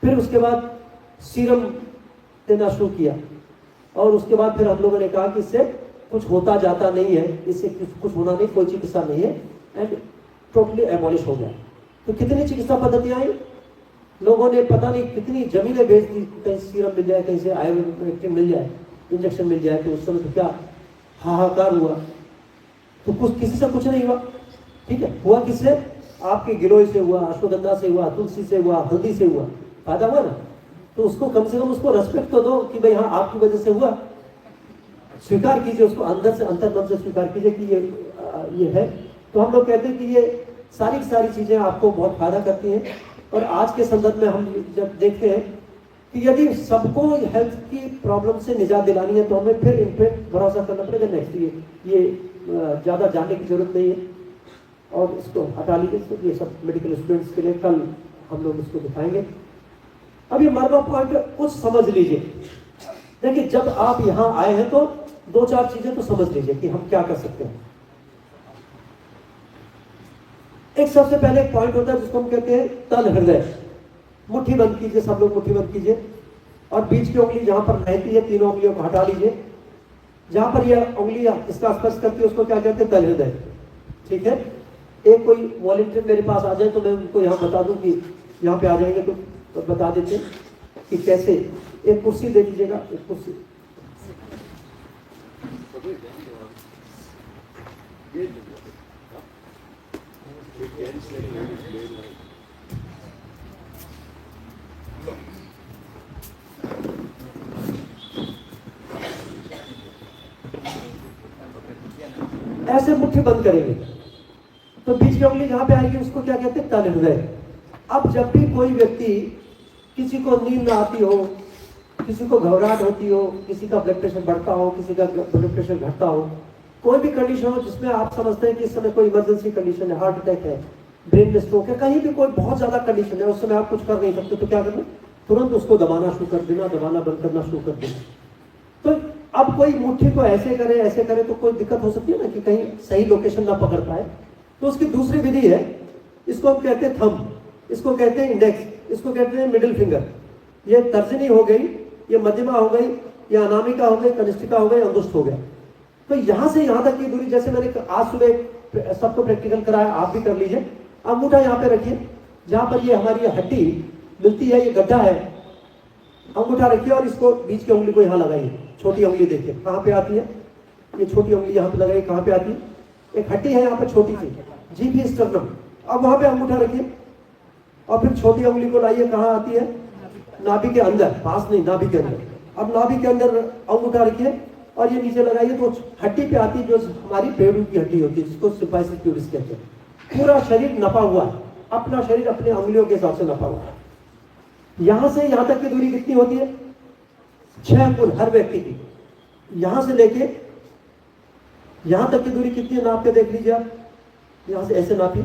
फिर उसके बाद सीरम देना शुरू किया, और उसके बाद फिर हम लोगों ने कहा कि इससे कुछ होता जाता नहीं है, इससे कुछ होना नहीं, कोई चिकित्सा नहीं है, एंड टोटली एबॉलिश हो गया। तो कितनी चिकित्सा पद्धतियां आई, लोगों ने पता नहीं कितनी जमीनें बेच दी, कहीं सीरम मिल जाए, कहीं से आइवरमेक्टिन मिल जाए, इंजेक्शन मिल जाए। तो उस समय तो क्या हाहाकार हुआ, तो कुछ किसी से कुछ नहीं हुआ। ठीक है, हुआ किससे? आपके गिलोय से हुआ, अश्वगंधा से हुआ, तुलसी से हुआ, हल्दी से हुआ, फायदा हुआ ना। तो उसको कम से कम उसको रेस्पेक्ट तो दो कि भाई हाँ आपकी वजह से हुआ, स्वीकार कीजिए उसको, अंदर से अंतर्मन से स्वीकार कीजिए कि ये है। तो हम लोग कहते हैं कि ये सारी चीजें आपको बहुत फायदा करती हैं। और आज के संदर्भ में हम जब देखते हैं कि यदि सबको हेल्थ की प्रॉब्लम से निजात दिलानी है तो हमें फिर इन पे भरोसा करना पड़ेगा। नेक्स्ट ये ज़्यादा जानने की जरूरत नहीं है, और इसको हटा लीजिए। ये सब मेडिकल स्टूडेंट्स के लिए कल हम लोग इसको दिखाएंगे। अब ये मर्म पॉइंट कुछ समझ लीजिए। देखिए, जब आप यहाँ आए हैं तो 2-4 चीजें तो समझ लीजिए कि हम क्या कर सकते हैं। एक सबसे पहले एक पॉइंट होता है जिसको हम कहते हैं तल हृदय। मुट्ठी बंद कीजिए, सब लोग मुट्ठी बंद कीजिए, और बीच की उंगली जहां पर रहती है, तीनों उंगलियों को हटा लीजिए। जहां पर यह उंगली इसका स्पर्श करती है उसको क्या कहते हैं? तल हृदय। ठीक है, एक कोई वॉलंटियर मेरे पास आ जाए तो मैं उनको यहाँ बता दूं कि यहाँ पे आ जाएंगे तो बता देते हैं। कि कैसे। एक कुर्सी दे दीजिएगा, एक कुर्सी। ऐसे मुट्ठी बंद करेंगे तो बीच की उंगली जहां पे आएगी उसको क्या कहते हैं, तल हृदय। अब जब भी कोई व्यक्ति, किसी को नींद ना आती हो, किसी को घबराहट होती हो, किसी का ब्लड प्रेशर बढ़ता हो, किसी का ब्लड प्रेशर घटता हो, कोई भी कंडीशन हो जिसमें आप समझते हैं कि इस समय कोई इमरजेंसी कंडीशन है, हार्ट अटैक है, ब्रेन में स्ट्रोक है, कहीं भी कोई बहुत ज्यादा कंडीशन है, उस समय आप कुछ कर नहीं सकते, तो क्या करना, तुरंत उसको दबाना शुरू कर देना, दबाना बंद करना शुरू कर देना। तो अब कोई मुट्ठी को ऐसे करे तो कोई दिक्कत हो सकती है ना कि कहीं सही लोकेशन ना पकड़ पाए। तो उसकी दूसरी विधि है, इसको हम कहते हैं थंब, इसको कहते हैं इंडेक्स, इसको कहते हैं मिडिल फिंगर। ये तर्जनी हो गई, ये मध्यमा हो गई, ये अनामिका हो गई, कनिष्ठिका हो गई, अंगुष्ठ हो गया। तो यहां से यहां तक की दूरी, जैसे मैंने आज सुबह सबको प्रैक्टिकल कराया, आप भी कर लीजिए। अंगूठा यहाँ पे रखिए, जहां पर ये हमारी हड्डी मिलती है, ये गड्ढा है, अंगूठा रखिए और इसको बीच की उंगली को यहाँ लगाइए। छोटी उंगली देखिए कहाँ पे आती है, ये छोटी उंगली यहाँ पे लगाइए, कहाँ पे आती है, एक हड्डी है यहाँ पे छोटी सी, जीभी स्टर्नम। अब वहां पे अंगूठा रखिए और फिर छोटी उंगली को लाइए, कहाँ आती है, नाभि के अंदर, पास नहीं, नाभि के अंदर। अब नाभि के अंदर अंगूठा रखिए और ये नीचे लगाइए, तो हड्डी पे आती है जो हमारी पेड़ू की हड्डी होती है, जिसको सिम्पाइसिस प्यूबिस कहते हैं। पूरा शरीर नपा हुआ है, अपना शरीर अपने उंगलियों के हिसाब से नपा हुआ है। यहां से यहां तक की दूरी कितनी होती है, 6 अंगुल हर व्यक्ति की। यहां से लेके यहां तक की दूरी कितनी है, नाप के देख लीजिए आप, यहां से ऐसे नापिए,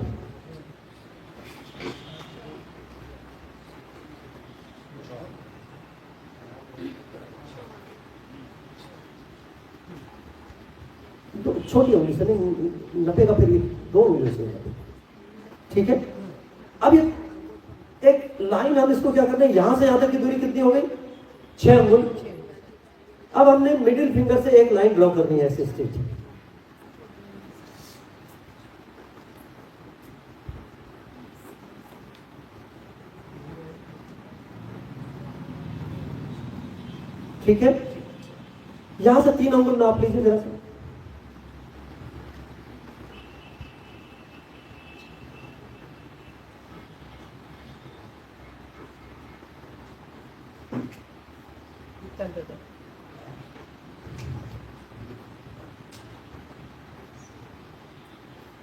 तो छोटी उंगली से नहीं नपेगा, फिर भी 2 उंगलियों से, ठीक है। अब ये एक लाइन, हम इसको क्या करते हैं, यहां से यहां तक की दूरी कितनी हो गई, 6 अंगुल। अब हमने मिडिल फिंगर से एक लाइन ड्रॉ करनी है, ऐसे स्ट्रेट। ठीक है, यहां से 3 अंगुल नाप लीजिए जरा सा।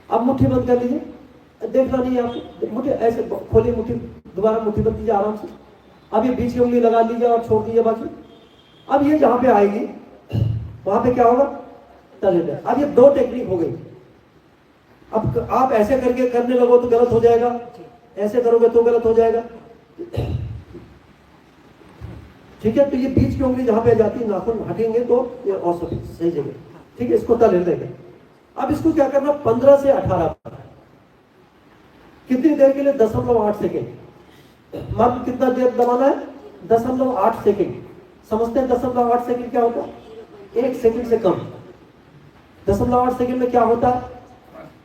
अब मुट्ठी बंद कर लीजिए, देखना नहीं है आपको, मुट्ठी ऐसे खोलिए, मुट्ठी दोबारा मुट्ठी बंद कीजिए आराम से। अब ये बीच की उंगली लगा लीजिए और छोड़ दीजिए बाकी। अब ये जहां पे आएगी वहां पे क्या होगा, तल हृदय। अब ये 2 टेक्निक हो गई। अब आप ऐसे करके करने लगो तो गलत हो जाएगा, ऐसे करोगे तो गलत हो जाएगा, ठीक है। तो ये बीच की उंगली जहां पे जाती है, नाखून हटेंगे तो ये और सही जगह, ठीक है। इसको तल हृदय। अब इसको क्या करना, 15 से 18 बार। कितनी देर के लिए, 0.8 सेकेंड। मर्द कितना देर दबाना है, 0.8 सेकेंड। समझते हैं 0.8 सेकेंड क्या होता है, 1 सेकेंड से कम। 0.8 सेकेंड में क्या होता है,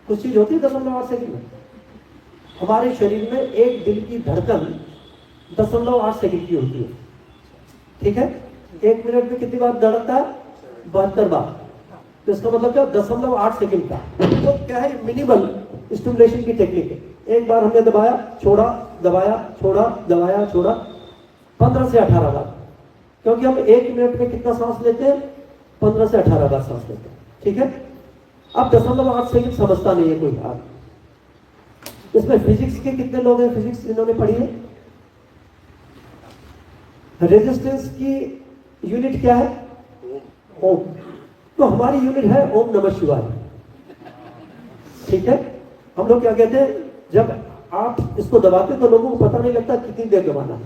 कुछ चीज होती है 0.8 सेकेंड में। हमारे शरीर में एक दिल की धड़कन 0.8 सेकेंड की होती है, ठीक है। 1 मिनट में कितनी बार धड़कता है, 72 बार। तो इसका मतलब क्या, 0.8 सेकेंड का। तो क्या है, मिनिमल स्टिमुलेशन की टेक्निक है। एक बार हमने दबाया, छोड़ा, दबाया, छोड़ा, दबाया, छोड़ा, 15 से 18 बार। क्योंकि हम 1 मिनट में कितना सांस लेते हैं, 15 से 18 बार सांस लेते हैं, ठीक है। अब 0.8 सेकेंड समझता नहीं है कोई। आप इसमें फिजिक्स के कितने लोग हैं, फिजिक्स इन्होंने पढ़ी है। रेजिस्टेंस की यूनिट क्या है, ओम। तो हमारी यूनिट है ओम नमः शिवाय, ठीक है। हम लोग क्या कहते हैं, जब आप इसको दबाते तो लोगों को पता नहीं लगता कितनी देर दबाना है।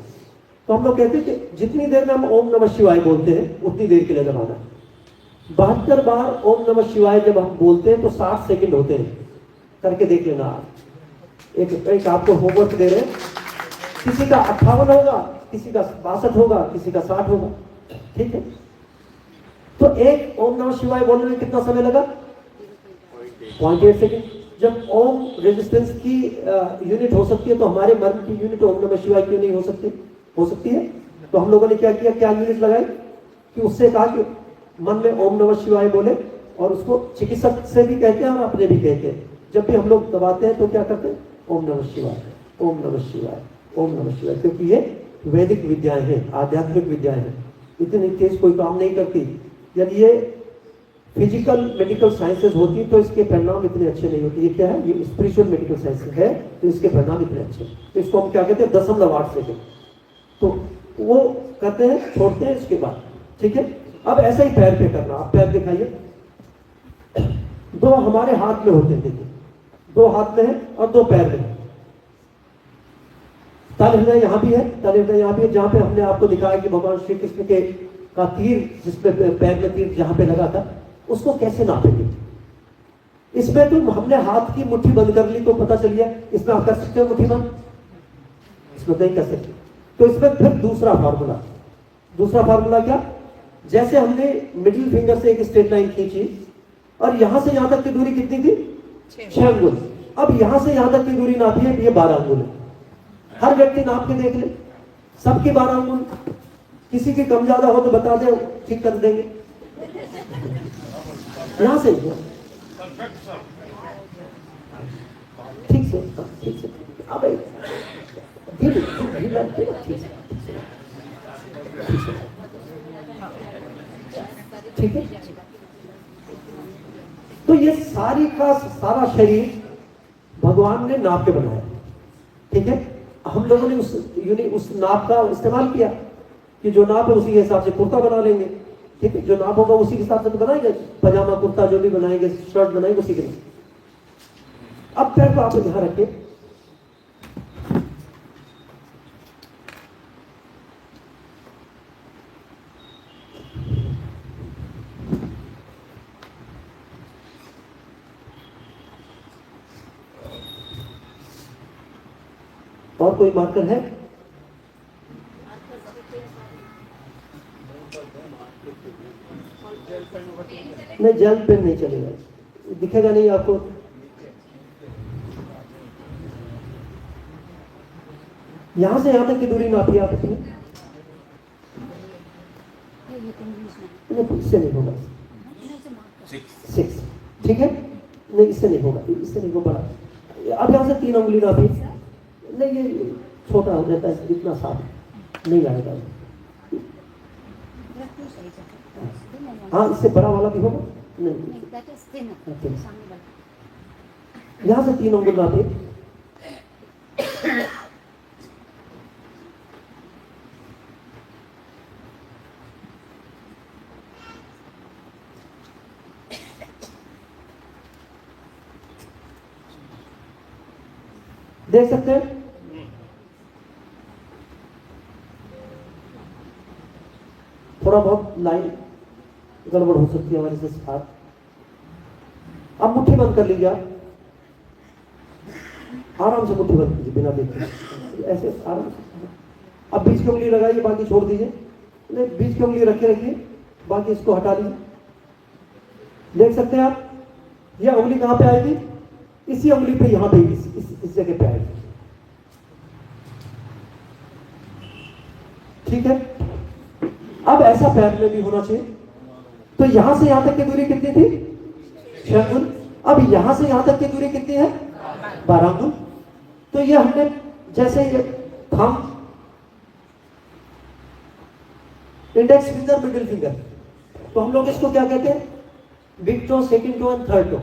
तो हम लोग कहते हैं कि जितनी देर में हम ओम नमः शिवाय बोलते हैं उतनी देर के लिए दबाना। 72 बार ओम नमः शिवाय जब हम बोलते हैं तो 60 सेकंड होते हैं। करके देख लेना आप। एक आपको होमवर्क दे रहे हैं, किसी का 58 होगा, किसी का 62 होगा, किसी का 60 होगा, ठीक है। तो एक ओम नमः शिवाय बोलने में कितना समय लगा, 0.8 सेकेंड। जब ओम रेजिस्टेंस की यूनिट हो सकती है तो हमारे मर्म की यूनिट ओम नमः शिवाय क्यों नहीं हो सकती, हो सकती है। तो हम लोगों ने क्या किया, क्या यूनिट लगाई कि उससे कहा कि मन में ओम नमः शिवाय बोले, और उसको चिकित्सक से भी कहते हैं और अपने भी कहते हैं। जब भी हम लोग दबाते हैं तो क्या करते हैं, ओम नमः शिवाय, ओम नमः शिवाय, ओम नमः शिवाय, क्योंकि ये वैदिक विद्याएं हैं, आध्यात्मिक विद्याएं हैं, इतनी तेज कोई काम नहीं करती। यदि ये फिजिकल मेडिकल साइंसेज होती तो इसके परिणाम इतने अच्छे नहीं होते। ये क्या है, ये स्पिरिचुअल मेडिकल साइंस है, तो इसके परिणाम इतने अच्छे। तो इसको हम क्या कहते हैं, 0.8 सेकंड, तो वो करते हैं, छोड़ते हैं इसके बाद। ठीक है, अब ऐसा ही पैर पे करना। आप पैर दिखाइए, दो हमारे हाथ में होते हैं, देखिए 2 हाथ में है और 2 पैर में है। तल हृदय यहाँ भी है, तल हृदय यहाँ भी है, जहाँ पे हमने आपको दिखाया कि भगवान श्री कृष्ण के का तीर, जिसमें पैर में तीर जहाँ पे लगा था, उसको कैसे नापेंगे। इसमें तो हमने हाथ की मुट्ठी बंद कर ली तो पता चल गया, इसमें आप कर सकते हो मुट्ठी बंद, इसमें नहीं कर सकते। तो इसमें फिर दूसरा फार्मूला क्या, जैसे हमने मिडिल फिंगर से एक स्ट्रेट लाइन खींची और यहां से यहां तक की दूरी कितनी थी, 6 अंगुल। अब यहां से यहां तक की दूरी नापी है, ये 12 अंगुल है। हर व्यक्ति नाप के देख ले, सबके 12 अंगुल, किसी की कम ज्यादा हो तो बता दे, ठीक कर देंगे। यहां से ठीक से, ठीक से, अब ठीक है। तो ये सारी का सारा शरीर भगवान ने नाप के बनाया। ठीक है, हम लोगों ने उस नाप का इस्तेमाल किया कि जो नाप है उसी के हिसाब से कुर्ता बना लेंगे। ठीक है, जो नाप होगा उसी के हिसाब से तो बनाएंगे, पजामा कुर्ता जो भी बनाएंगे, शर्ट बनाएंगे उसी के लिए। अब पैर को आप ध्यान रखिए, और कोई मार्कर है? नहीं, जेल पेन नहीं चलेगा, दिखेगा नहीं आपको। यहां से यहां तक की दूरी नापी आप अपनी, नहीं इससे नहीं होगा, 6। ठीक है, नहीं इससे नहीं होगा, इससे नहीं होगा। अब यहां से 3 उंगली नापी, नहीं ये छोटा हो जाता है, इतना साफ नहीं आएगा। हाँ, इससे बड़ा वाला भी होगा, नहीं यहां से 3 उंगली नापी, देख सकते हैं। थोड़ा बहुत लाइन गड़बड़ हो सकती है हमारे से साथ। अब मुट्ठी बंद कर लीजिए, आप आराम से मुट्ठी बंद कीजिए, बिना देखे ऐसे आराम से। अब बीच की उंगली लगाइए, बाकी छोड़ दीजिए। नहीं, बीच की उंगली रखे रखिए, बाकी इसको हटा दीजिए। देख सकते हैं आप, यह उंगली कहां पे आएगी, इसी उंगली पे, यहां पे, इस जगह पे आएगी। ठीक है, अब ऐसा पैर में भी होना चाहिए। तो यहां से यहां तक की दूरी कितनी थी, 6 अंगुल। अब यहां से यहां तक की दूरी कितनी है, 12 अंगुल। तो ये हमने जैसे ये thumb, index finger, middle finger, तो हम लोग इसको क्या कहते हैं, big toe, second toe and third toe.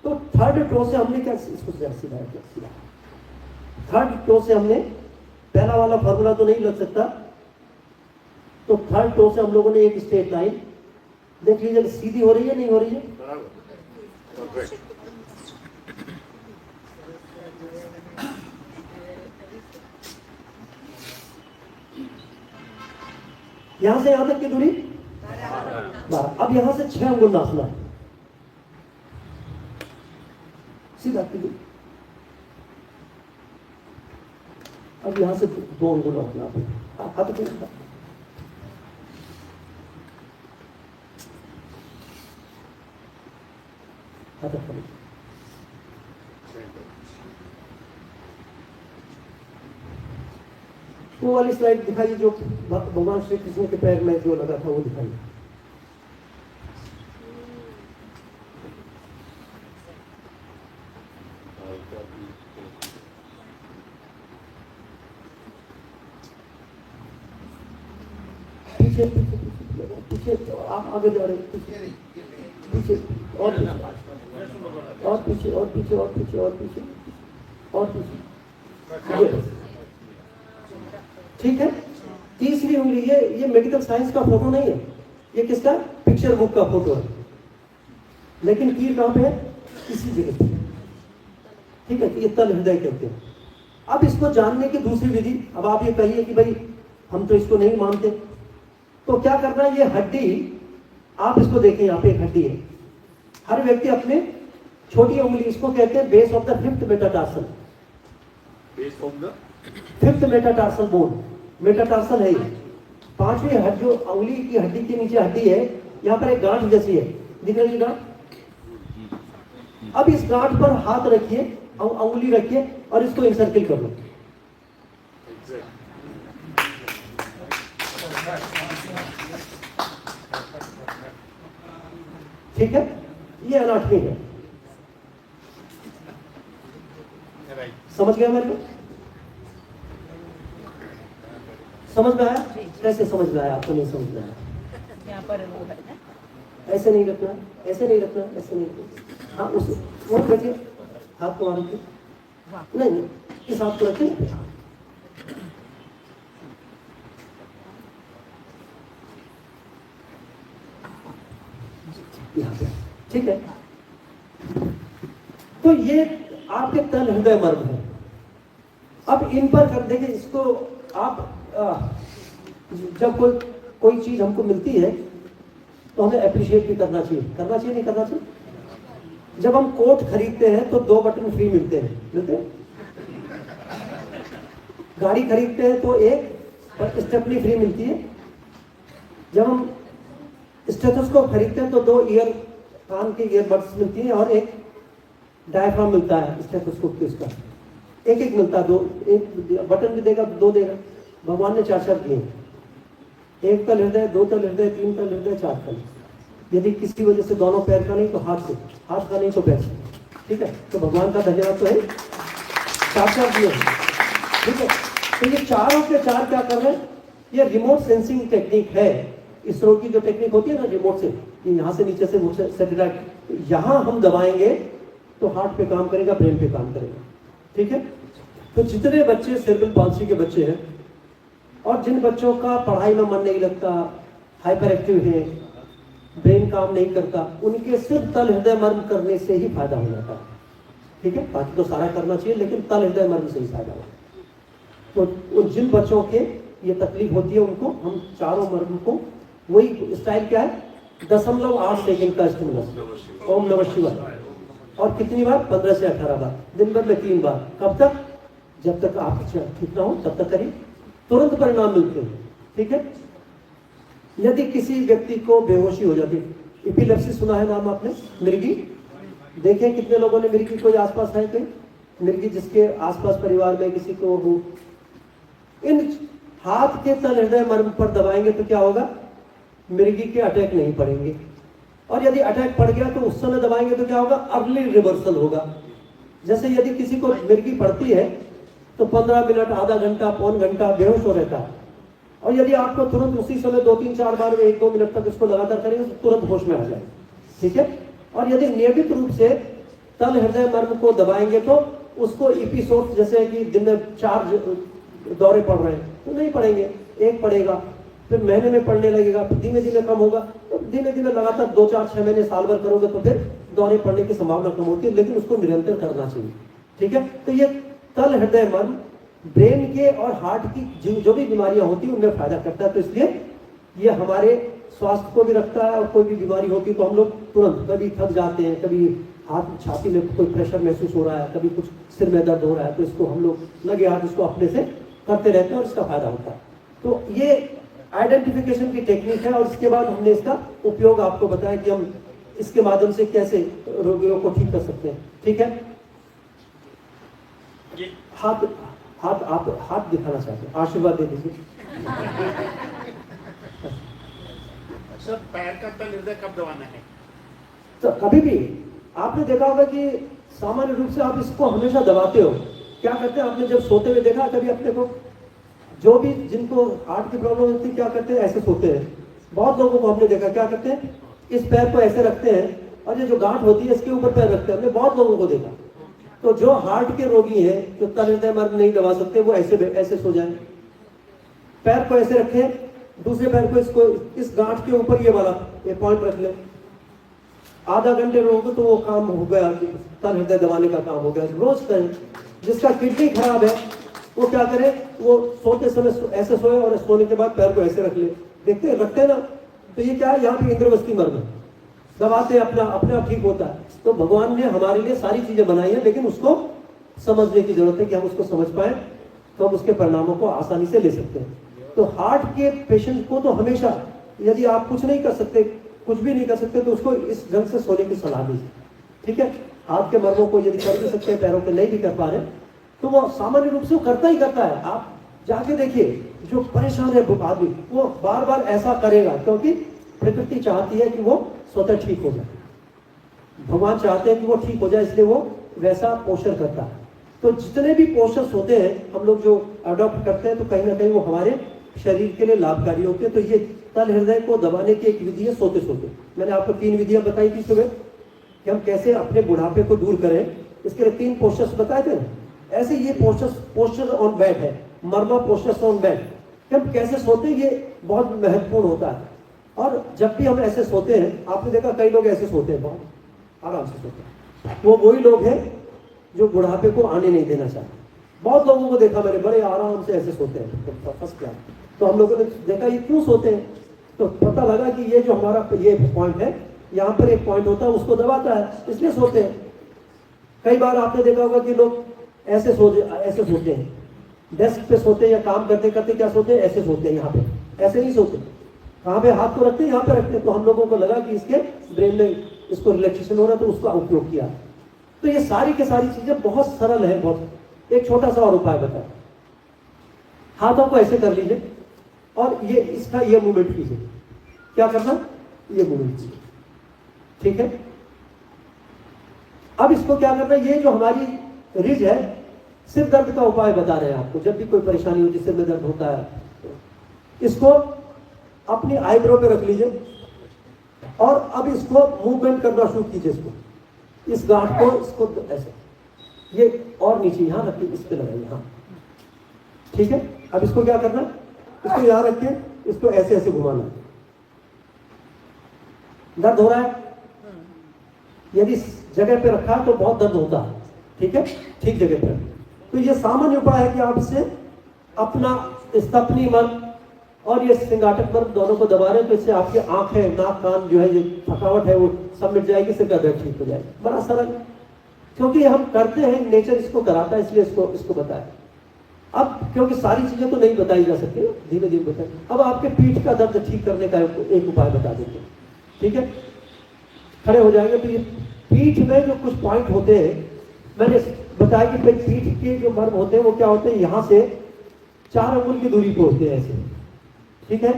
तो थर्ड टो से हमने क्या, इसको सीधा, थर्ड टो से हमने, पहला वाला फॉर्मूला तो नहीं लग सकता, तो थर्ड टो से हम लोगों ने एक स्ट्रेट लाइन, देख लीजिए सीधी हो रही है, नहीं हो रही है, यहां से यहां तक की दूरी 12। अब यहां से 6 अंगुल नापना है, सीधा कीजिए। अब यहां से 2 अंगुल नापना है, हाथ पे वो वाली स्लाइड दिखाइए जो भगवान श्री कृष्ण के पैर में जो लगा था वो दिखाइए। पीछे पीछे पीछे पीछे आप आगे जा रहे हैं, पीछे और पीछे और पीछे और पीछे और पीछे और पीछे और पीछे। ठीक है, तीसरी उंगली, ये मेडिकल साइंस का फोटो नहीं है, ये किसका पिक्चर बुक का फोटो है, लेकिन कीर कहां पे है, इसी जगह पे। ठीक है, ये तल हृदय कहते हैं। अब इसको जानने की दूसरी विधि, अब आप ये कहिए कि भाई हम तो इसको नहीं मानते, तो क्या करना है, ये हड्डी आप इसको देखें, यहाँ पे एक हड्डी है, हर व्यक्ति अपने छोटी उंगली, इसको कहते हैं base of the fifth metatarsal, base of the fifth metatarsal bone, metatarsal है ये, पांचवी हड्डी, जो उंगली की हड्डी के नीचे हड्डी है, यहाँ पर एक गांठ जैसी है, दिख रही है गांठ। अब इस गांठ पर हाथ रखिए, उंगली रखिए और इसको इंसर्किल कर लो। ठीक है, ये एनाटॉमी है, समझ गया मेरे को, समझ में आया? कैसे समझ में आया? आपको नहीं समझ में आया? यहाँ पर वो है ना, ऐसे नहीं रखना, ऐसे नहीं रखना, ऐसे नहीं रखना। हाँ, उस वो रखिए, हाथ को रखिए, नहीं नहीं, इस हाथ को रखिए, यहाँ पे। ठीक है, तो ये आपके तल हृदय मर्म है। अब इन पर कर देखिए, इसको आप जब कोई चीज हमको मिलती है तो हमें अप्रिशिएट भी करना चाहिए, करना चाहिए नहीं करना चाहिए। जब हम कोट खरीदते हैं तो 2 बटन फ्री मिलते हैं, गाड़ी खरीदते हैं तो एक स्टेपनी फ्री मिलती है। जब हम स्टेथोस्कोप खरीदते हैं तो 2 ईयर कान के ईयरबड्स मिलती हैं और एक डायफ्राम मिलता है स्टेथोस्कोप के, उसका एक एक मिलता है, 2 एक बटन भी देगा तो 2 देगा। भगवान ने 4 दिए, 1 तल हृदय, 2 तल हृदय, 3 तल हृदय, 4 तल। यदि किसी वजह से दोनों पैर का नहीं तो हाथ से, हाथ का नहीं तो पैर से। ठीक है, तो भगवान का धन्यवाद तो है, 4 दिए। ठीक है, तो ये चारों के 4 क्या कर रहे हैं, ये रिमोट सेंसिंग टेक्निक है। इसरो की जो टेक्निक होती है ना, रिमोट से, यहाँ से नीचे से सैटेलाइट, यहाँ हम दबाएंगे तो हार्ट पे काम करेगा, ब्रेन पे काम करेगा। ठीक है, तो जितने बच्चे सेरेब्रल पाल्सी के बच्चे हैं और जिन बच्चों का पढ़ाई में मन नहीं लगता, हाइपर एक्टिव है, ब्रेन काम नहीं करता, उनके सिर्फ तल हृदय मर्म करने से ही फायदा हो जाता है। ठीक है, बाकी तो सारा करना चाहिए, लेकिन तल हृदय मर्म से ही फायदा होगा। तो जिन बच्चों के ये तकलीफ होती है उनको हम चारों मर्म को, वही स्टाइल क्या है, 0.8 सेकेंड का स्टिमुलस, ओम नमः शिवाय, और कितनी बार, 15 से 18 बार, दिन भर में 3 बार। कब तक, जब तक आप ठीक ना हो तब तक करिए, तुरंत परिणाम मिलते हैं। ठीक है, यदि किसी व्यक्ति को बेहोशी हो जाती है, एपिलेप्सी सुना है नाम आपने, मिर्गी, देखें कितने लोगों ने मिर्गी, कोई आसपास है कोई मिर्गी जिसके आसपास परिवार में किसी को हो, इन हाथ के तल हृदय मर्म पर दबाएंगे तो क्या होगा, मिर्गी के अटैक नहीं पड़ेंगे। और यदि अटैक पड़ गया तो उस समय दबाएंगे तो क्या होगा, अर्ली रिवर्सल होगा। जैसे यदि किसी को मिर्गी पड़ती है तो 15 मिनट, आधा घंटा, पौन घंटा बेहोश हो रहता है, और यदि आपको तुरंत उसी समय 2-3-4 बार में 1-2 मिनट तक इसको लगातार करेंगे तो तुरंत होश में आ जाए। ठीक है, और यदि नियमित रूप से तल हृदय मर्म को दबाएंगे तो उसको एपिसोड, जैसे कि दिन में 4 दौरे पड़ रहे हैं तो नहीं पड़ेंगे, 1 पड़ेगा, फिर महीने में पड़ने लगेगा, फिर धीमे धीमे कम होगा, तो धीमे धीमे लगातार 2-4-6 महीने, साल भर करोगे तो फिर दौरे पड़ने की संभावना कम होती है, लेकिन उसको निरंतर करना चाहिए। ठीक है, तो ये तल हृदय मर्म ब्रेन के और हार्ट की जो भी बीमारियां होती है उनमें फायदा करता है। तो इसलिए ये हमारे स्वास्थ्य को भी रखता है, और कोई भी बीमारी होती है तो हम लोग तुरंत, कभी थक जाते हैं, कभी हाथ छाती में कोई प्रेशर महसूस हो रहा है, कभी कुछ सिर में दर्द हो रहा है, तो इसको हम लोग लगे हाथ इसको अपने से करते रहते हैं और इसका फायदा होता है। तो ये आइडेंटिफिकेशन की टेक्निक है, और इसके बाद हमने इसका उपयोग आपको बताया कि हम इसके माध्यम से कैसे रोगियों को ठीक कर सकते हैं। ठीक है, हाथ आप हाथ दिखाना चाहते हैं, आशीर्वाद दे दीजिए। सर पैर का तल हृदय कब दबाना है? तो कभी भी आपने देखा होगा कि सामान्य रूप से आप इसको हमेशा दबाते हो। क्या करते हैं, आपने जब सोते हुए देखा कभी अपने को? जो भी जिनको हार्ट की प्रॉब्लम होती है क्या करते हैं, ऐसे सोते हैं। बहुत लोगों को हमने देखा क्या करते हैं, इस पैर को ऐसे रखते हैं और ये जो गांठ होती है इसके ऊपर पैर रखते हैं। हमने बहुत लोगों को देखा। तो जो हार्ट के रोगी हैं, जो तल हृदय मार्ग नहीं दबा सकते, वो ऐसे सो जाएं। पैर को ऐसे रखें, दूसरे पैर को इसको इस गांठ के ऊपर ये वाला ये पॉइंट रख लें। आधा घंटे रोगे तो वो काम हो गया, तल हृदय दबाने का काम हो गया। रोज करें। जिसका किडनी खराब है वो क्या करे, वो सोते समय ऐसे सोए और सोने के बाद पैर को ऐसे रख ले। देखते हैं, रखते हैं ना, तो ये क्या है, यहाँ पे इंद्रवस्ती मर्म है, दबाते अपने आप ठीक होता है। तो भगवान ने हमारे लिए सारी चीजें बनाई है, लेकिन उसको समझने की जरूरत है कि हम उसको समझ पाए तो हम उसके परिणामों को आसानी से ले सकते हैं। तो हार्ट के पेशेंट को तो हमेशा, यदि आप कुछ नहीं कर सकते, कुछ भी नहीं कर सकते, तो उसको इस ढंग से सोने की सलाह दीजिए। ठीक है, हाथ के मर्मों को यदि कर भी सकते हैं, पैरों के नहीं भी कर पा रहे, तो वो सामान्य रूप से वो करता ही करता है। आप जाके देखिए, जो परेशान है आदमी वो बार बार ऐसा करेगा, क्योंकि प्रकृति चाहती है कि वो स्वतः ठीक हो जाए। भगवान चाहते हैं कि वो ठीक हो जाए, इसलिए वो वैसा पोषण करता है। तो जितने भी पोषण होते हैं हम लोग जो अडॉप्ट करते हैं, तो कहीं ना कहीं वो हमारे शरीर के लिए लाभकारी होते हैं। तो ये तल हृदय को दबाने की एक विधि है सोते सोते। मैंने आपको 3 विधियां बताई थी सुबह कि हम कैसे अपने बुढ़ापे को दूर करें। इसके लिए 3 पोस्चर्स बताए थे। ऐसे ये पोस्चर ऑन बेड है, मर्मा पोस्चर्स ऑन बेड, कि हम कैसे सोते हैं, ये बहुत महत्वपूर्ण होता है। और जब भी हम ऐसे सोते हैं, आपने देखा कई लोग ऐसे सोते हैं, बहुत आराम से सोते हैं। वो वही लोग हैं जो बुढ़ापे को आने नहीं देना चाहते। बहुत लोगों को देखा मैंने, बड़े आराम से ऐसे सोते हैं, तो फर्स्ट क्लास। तो हम लोगों ने देखा ये क्यों सोते हैं, तो पता लगा कि ये जो हमारा ये पॉइंट है, यहाँ पर एक पॉइंट होता है, उसको दबाता है, इसलिए सोते हैं। कई बार आपने देखा होगा कि लोग ऐसे सोते हैं, डेस्क पे सोते हैं, या काम करते करते क्या सोते हैं, ऐसे सोते हैं। यहाँ पे ऐसे नहीं सोते, कहाँ पे हाथ को रखते हैं, यहाँ पे रखते हैं। तो हम लोगों को लगा कि इसके ब्रेन में इसको रिलैक्सेशन हो रहा है, तो उसका उपयोग किया। तो ये सारी की सारी चीजें बहुत सरल है। बहुत एक छोटा सा और उपाय बताया, हाथों को ऐसे कर लीजिए और ये इसका ये मूवमेंट कीजिए। क्या करना, ये मूवमेंट कीजिए। ठीक है, अब इसको क्या करना, ये जो हमारी रिज है, सिर दर्द का उपाय बता रहे हैं आपको। जब भी कोई परेशानी होती है, सिर में दर्द होता है, इसको अपनी आईब्रो पे रख लीजिए और अब इसको मूवमेंट करना शुरू कीजिए। इसको, इस गांठ को, इसको ऐसे, ये और नीचे यहाँ रखिए, इस पे लगाइए। हाँ ठीक है, अब इसको क्या करना, इसको यहाँ रख के इसको ऐसे ऐसे घुमाना। दर्द हो रहा है, यदि जगह पे रखा है तो बहुत दर्द होता है। ठीक है, ठीक जगह पे। तो ये सामान्य उपाय है कि आप इसे अपना स्तपनी मर्म और ये सिंगाटक मर्म दोनों को दबा रहे हैं, तो इससे आपकी आंखें, नाक, कान जो है, जो थकावट है वो सब मिट जाएगी, सिर का दर्द ठीक हो जाएगा। बड़ा सरल, क्योंकि हम करते हैं, नेचर इसको कराता है, इसलिए इसको बताया। अब क्योंकि सारी चीजें तो नहीं बताई जा सकती, धीरे धीरे बताए। अब आपके पीठ का दर्द ठीक करने का एक उपाय बता देते हैं। ठीक है, खड़े हो जाएंगे। तो ये पीठ में जो कुछ पॉइंट होते हैं, मैंने बताया कि भाई पीठ के जो मर्म होते हैं वो क्या होते हैं, यहाँ से 4 अंगुल की दूरी पे होते हैं ऐसे। ठीक है,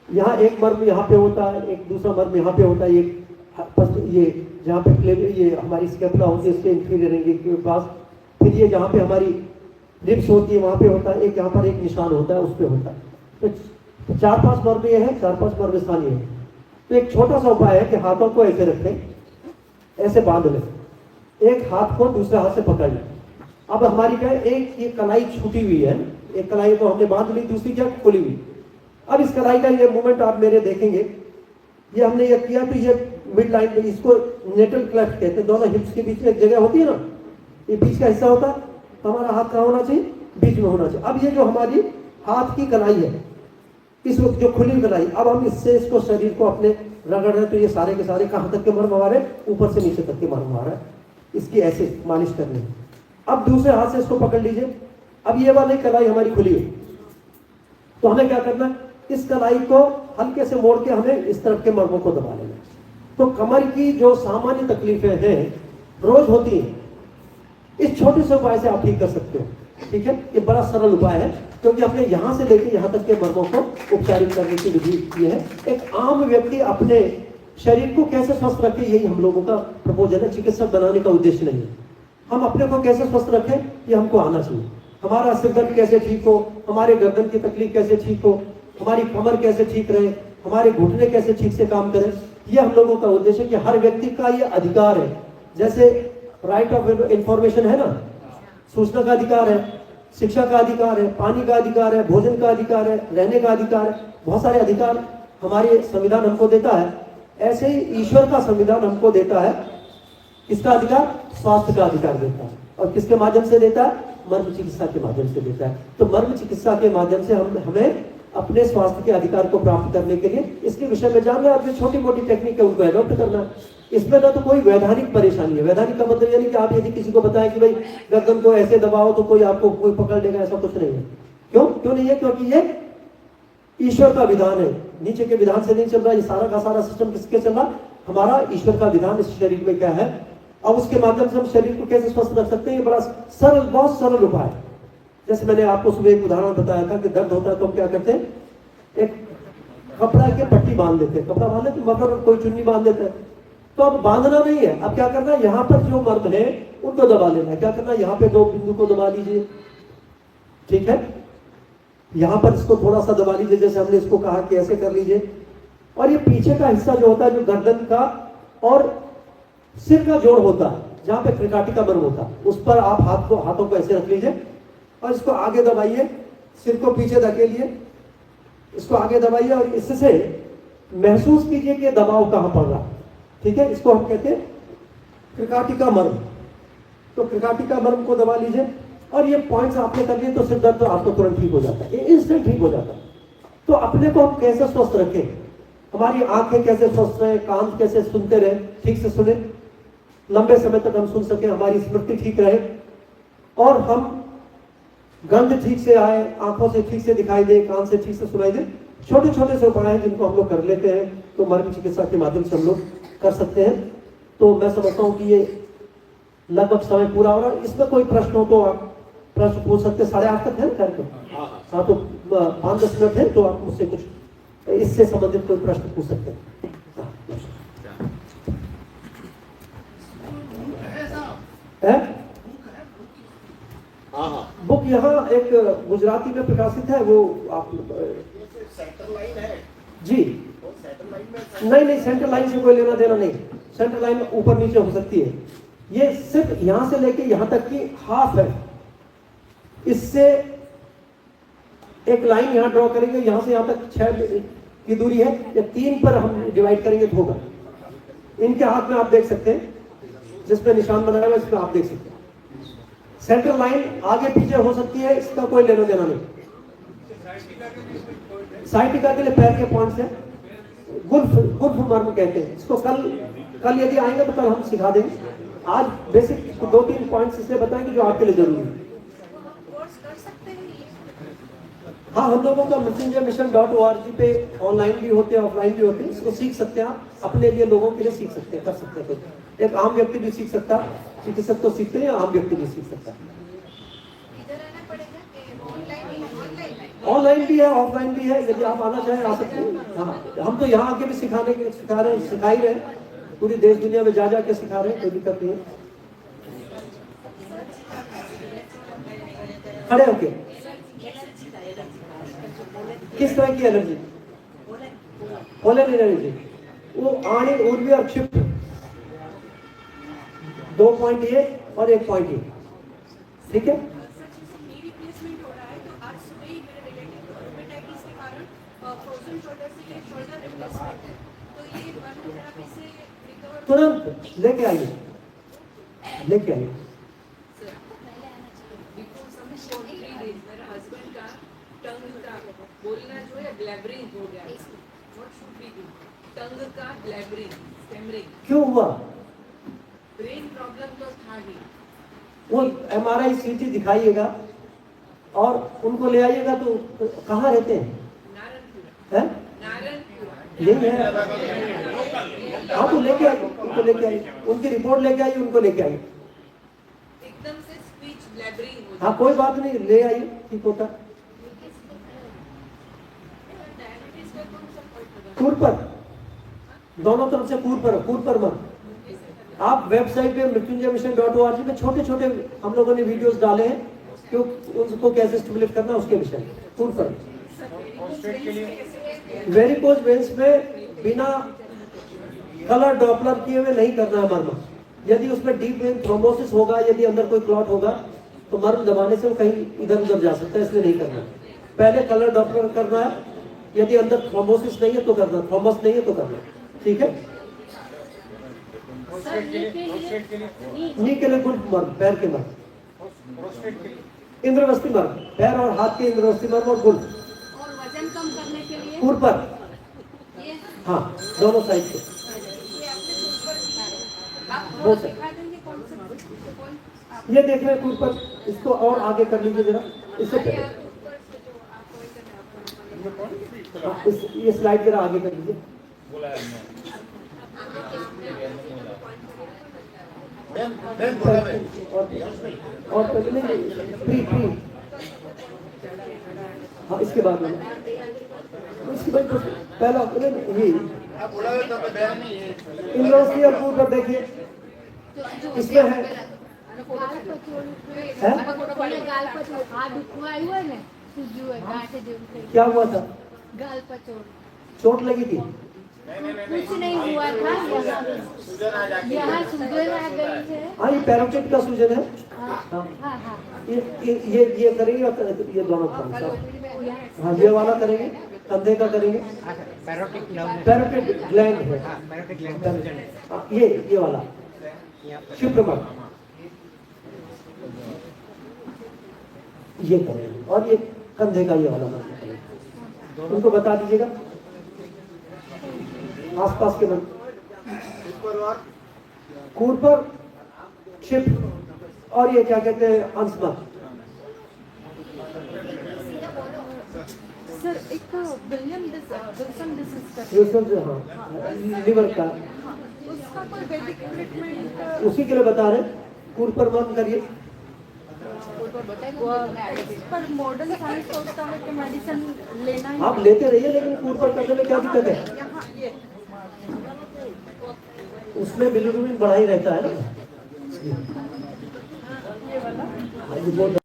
यहाँ एक मर्म यहाँ पे होता है, एक दूसरा मर्म यहाँ पे होता है, ये जहाँ पे ये हमारी स्कैपुला होती है, इसके इंफीरियर एंगल के पास, फिर ये जहाँ पे हमारी रिब्स होती है वहाँ पे होता है, एक यहाँ पर एक निशान होता है, उस पे होता है। तो 4-5 मर्म ये है, 4-5 मर्म स्थान ये है। तो एक छोटा सा उपाय है कि हाथों को ऐसे रखें, ऐसे बांध लें, एक हाथ को दूसरे हाथ से पकड़ लें। अब हमारी क्या है, एक ये कलाई छूटी हुई है, एक कलाई को हमने बांध ली, दूसरी क्या खुली हुई। अब इस कलाई का ये मूवमेंट आप मेरे देखेंगे, ये हमने ये किया, तो ये मिड लाइन में, इसको नेटल क्लेफ्ट कहते हैं। दोनों हिप्स के बीच में एक जगह होती है ना, ये बीच का हिस्सा होता है, तो हमारा हाथ कहाँ होना चाहिए, बीच में होना चाहिए। अब ये जो हमारी हाथ की कलाई है, इस वक्त जो खुली कलाई, अब हम इससे इसको शरीर को अपने रगड़ रहे, तो ये सारे के सारे कहाँ तक के मर्म हमारे, ऊपर से नीचे तक के मर्म हमारा है। इसकी ऐसे मालिश करनी है। अब दूसरे हाथ से इसको पकड़ लीजिए। अब ये वाली कलाई हमारी खुली है, तो हमें क्या करना है, इस कलाई को हल्के से मोड़ के हमें इस तरफ के मर्मों को दबा लेना। तो कमर की जो सामान्य तकलीफें हैं रोज होती हैं, इस छोटे से उपाय से आप ठीक कर सकते हो। ठीक है, ये बड़ा सरल उपाय है, क्योंकि हमने यहाँ से लेके यहाँ तक के मर्मों को उपचारित करने की विधि की है। एक आम व्यक्ति अपने शरीर को कैसे स्वस्थ रखे, यही हम लोगों का प्रपोजल है। चिकित्सक बनाने का उद्देश्य नहीं है। हम अपने को कैसे स्वस्थ रखें, ये हमको आना चाहिए। हमारा सिर दर्द कैसे ठीक हो, हमारे गर्दन की तकलीफ कैसे ठीक हो, हमारी कमर कैसे ठीक रहे, हमारे घुटने कैसे ठीक से काम करें, ये हम लोगों का उद्देश्य है कि हर व्यक्ति का ये अधिकार है। जैसे राइट ऑफ इंफॉर्मेशन है ना, सूचना का अधिकार है, शिक्षा का अधिकार है, पानी का अधिकार है, भोजन का अधिकार है, रहने का अधिकार है, बहुत सारे अधिकार हमारे संविधान हमको देता है। ऐसे ही ईश्वर का संविधान हमको देता है, किसका अधिकार? स्वास्थ्य का अधिकार देता है। और किसके माध्यम से देता है? मर्म चिकित्सा के माध्यम से देता है। तो मर्म चिकित्सा के माध्यम से हमें अपने स्वास्थ्य के अधिकार को प्राप्त करने के लिए इसके विषय में जानना, और जो छोटी मोटी टेक्निक है उनको एडॉप्ट करना। इसमें ना तो कोई वैधानिक परेशानी है। वैधानिक का मतलब यानी कि आप यदि किसी को बताएं कि भाई गर्दन को ऐसे दबाओ तो कोई आपको कोई पकड़ लेगा, ऐसा कुछ नहीं है। क्यों नहीं है? क्योंकि ये ईश्वर का विधान है, नीचे के विधान से नहीं चल रहा। ये सारा का सारा सिस्टम किसके चल रहा? हमारा ईश्वर का विधान इस शरीर में क्या है, अब उसके माध्यम से हम शरीर को कैसे स्वस्थ रख सकते हैं। ये बड़ा सरल, बहुत सरल उपाय है। जैसे मैंने आपको सुबह एक उदाहरण बताया था कि दर्द होता है तो हम क्या करते हैं, एक कपड़ा के पट्टी बांध देते हैं, कपड़ा बांध लेते, मगर कोई चुन्नी बांध देते हैं। तो अब बांधना नहीं है, अब क्या करना है, यहाँ पर जो मर्म है उनको दबा लेना है। क्या करना है, यहाँ पे 2 बिंदु को दबा लीजिए, ठीक है, यहाँ पर इसको थोड़ा सा दबा लीजिए, जैसे हमने इसको कहा कि ऐसे कर लीजिए। और ये पीछे का हिस्सा जो होता है, जो गर्दन का और सिर का जोड़ होता है, जहाँ पे त्रिकाटिका मर्म होता है, उस पर आप हाथों को ऐसे रख लीजिए और इसको आगे दबाइए, सिर को पीछे धकेलिए, इसको आगे दबाइए और इससे महसूस कीजिए कि दबाव कहाँ पड़ रहा है। ठीक है, इसको हम कहते हैं त्रिकाटिका मर्म। तो त्रिकाटिका मर्म को दबा लीजिए और ये पॉइंट्स आपने कर लिए तो सिर दर्द तो आपको तुरंत ठीक हो जाता है, ये इंस्टेंट ठीक हो जाता है। तो अपने को हम कैसे स्वस्थ रखें, हमारी आंखें कैसे स्वस्थ रहे, कान कैसे सुनते रहे, ठीक से सुने, लंबे समय तक हम सुन सके, हमारी स्मृति ठीक रहे और हम गंध ठीक से आए, आंखों से ठीक से दिखाई दे, कान से ठीक से सुनाई दे। छोटे छोटे से उपाय हैं जिनको हम लोग कर लेते हैं, तो मर्म चिकित्सा के माध्यम से हम लोग कर सकते हैं। तो मैं समझता हूँ कि ये लगभग समय पूरा हो रहा है। इसमें कोई प्रश्न हो तो आप प्रश्न पूछ सकते हैं। 8:30 तक है ना कार्यक्रम? हाँ, तो 5-10 मिनट है, तो आप मुझसे कुछ इससे संबंधित कोई प्रश्न पूछ सकते हैं। बुक यहाँ एक गुजराती में प्रकाशित है, वो आप सेंटर लाइन है जी, सेंटर लाइन में नहीं, सेंटर लाइन से कोई लेना देना नहीं। सेंटर लाइन ऊपर नीचे हो सकती है, ये सिर्फ यहां से लेके यहां तक की हाफ है। इससे एक लाइन यहां ड्रॉ करेंगे, यहां से यहां तक 6 की दूरी है, या 3 पर हम डिवाइड करेंगे तो होगा। इनके हाथ में आप देख सकते हैं, जिसमें निशान बनाया हुआ इसमें आप देख सकते हैं। सेंटर लाइन आगे पीछे हो सकती है, इसका कोई लेना देना नहीं। साइटिका के लिए पैर के पॉइंट्स है, गुल्फ मर्म कहते हैं इसको। कल यदि आएंगे तो कल हम सिखा देंगे। आज बेसिक 2-3 पॉइंट्स इसलिए बताएंगे जो आपके लिए जरूरी है। हाँ, हम लोगों का messengermission.org पे ऑनलाइन भी होते हैं, ऑफलाइन भी होते हैं। इसको सीख सकते हैं आप, अपने लिए, लोगों के लिए सीख सकते हैं, कर सकते हैं। एक आम व्यक्ति भी सीख सकता है, चिकित्सक तो सीखते हैं, आम व्यक्ति भी सीख सकता है। ऑनलाइन भी है, ऑफलाइन भी है, यदि आप आना चाहें आ सकते हैं। हाँ, हम तो यहाँ आके भी सिखा ही रहे, पूरी देश दुनिया में जा के सिखा रहे हैं, कोई दिक्कत नहीं है। खड़े होके किस तरह की एलर्जी? पोलन एलर्जी, वो आणी, ऊर्वी और क्षिप्त, 2 पॉइंट ये और 1 पॉइंट ये, ठीक है। तुरंत लेके आइए। बोलना जो है ब्लैबरिंग हो गया, व्हाट शुड वी डू? टंग का ब्लैबरिंग, स्टैमरिंग क्यों हुआ? ब्रेन प्रॉब्लम तो था ही। वो MRI CT दिखाइएगा और उनको ले आइएगा। तो कहाँ रहते हैं? नारायणपुरा। यही है। हाँ, तो लेके आइए, उनको लेके आइए, उनकी रिपोर्ट लेके आइए, उनको लेके आइए। एकदम से स्पीच ब्लैबरिंग हो हाँ कोई बात नहीं, ले आइए, ठीक होता। डायबिटीज का कौन सा पॉइंट लगा? कूर पर, दोनों तरफ से कूर पर मत। आप वेबसाइट पे mrityunjaymission.org पे छोटे छोटे हम लोगों ने वीडियोस डाले हैं, क्यों उनको कैसे स्टिमुलेट करना उसके विषय में। कूर पर प्रोस्टेट के लिए वेरिकोज वेन्स में बिना कलर डॉपलर किए हुए नहीं करना है मर्म। यदि उसमें डीप वेन थ्रोम्बोसिस होगा, यदि अंदर कोई क्लॉट होगा तो मर्म दबाने से वो कहीं इधर उधर जा सकता है, इसलिए नहीं करना। पहले कलर डॉपलर करना है, यदि अंदर थ्रोम्बोसिस नहीं है तो करना, थ्रोम्बस नहीं है तो करना, ठीक है। प्रोस्टेट के लिए नी के लिए गुल्फ मर्म, पैर के मर्म, प्रोस्टेट के लिए इंद्रवस्ती मर्म, पैर और हाथ के इंद्रवस्ती मर्म और गुल्फ। और वजन कम करने के लिए कूर पर, ये हाँ दोनों साइड पे। ये अपने ऊपर आप वो थोड़ा सर। दिखा देंगे कौन आप ये देख रहे हैं कूर पर, इसको और आगे कर लीजिए जरा, इससे अरे आप ऊपर से जो आप वही करना है आपको हाँ, ये स्लाइड जरा आगे कर लीजिए। देन बोला मैं और पहले प्री हाँ इसके बाद में इसके बाद पहला ये आप बोला था तो बयान नहीं है इंद्रवस्ती और कूर पर देखिए, इसमें है ગાલ પર થોડું હે? કોઈને ગાલ પર થોડું આ દુખવું આવ્યું હોય ને સૂજ્યું હોય ગાંઠ જેવું થઈ क्या हुआ था? ગાલ પર થોડું चोट लगी थी? कुछ नहीं हुआ था सूजन आ जाके यहाँ सूजन आ गई है हाँ ये पैरोटिड का सूजन है। हाँ हाँ हाँ हाँ ये करेंगे और ये दोनों काम साथ। हाँ ये वाला करेंगे, कंधे का करेंगे, पैरोटिड ग्लैंड है। हाँ, ये वाला शिप्रमर ये करेंगे, और ये कंधे का ये वाला मत करेंगे। उनको बता दीजिएगा आसपास के मन ऊपर और कूर पर शिप और ये क्या कहते हैं अंशमत। सर एक विलियम विल्सन डिसीज ये सब जो हाँ लिवर का उसका कोई वैदिक ट्रीटमेंट उसी के लिए बता रहे हैं, कूर पर मन करिए। पर मॉडर्न साइंस सोचता है कि मेडिसिन लेना ही आप लेते रहिए, लेकिन कूर पर करने में क्या दिक्कत है? यहाँ ये उसमें बिलिरुबिन बढ़ा ही रहता है ना। ये वाला हाँ, ये बहुत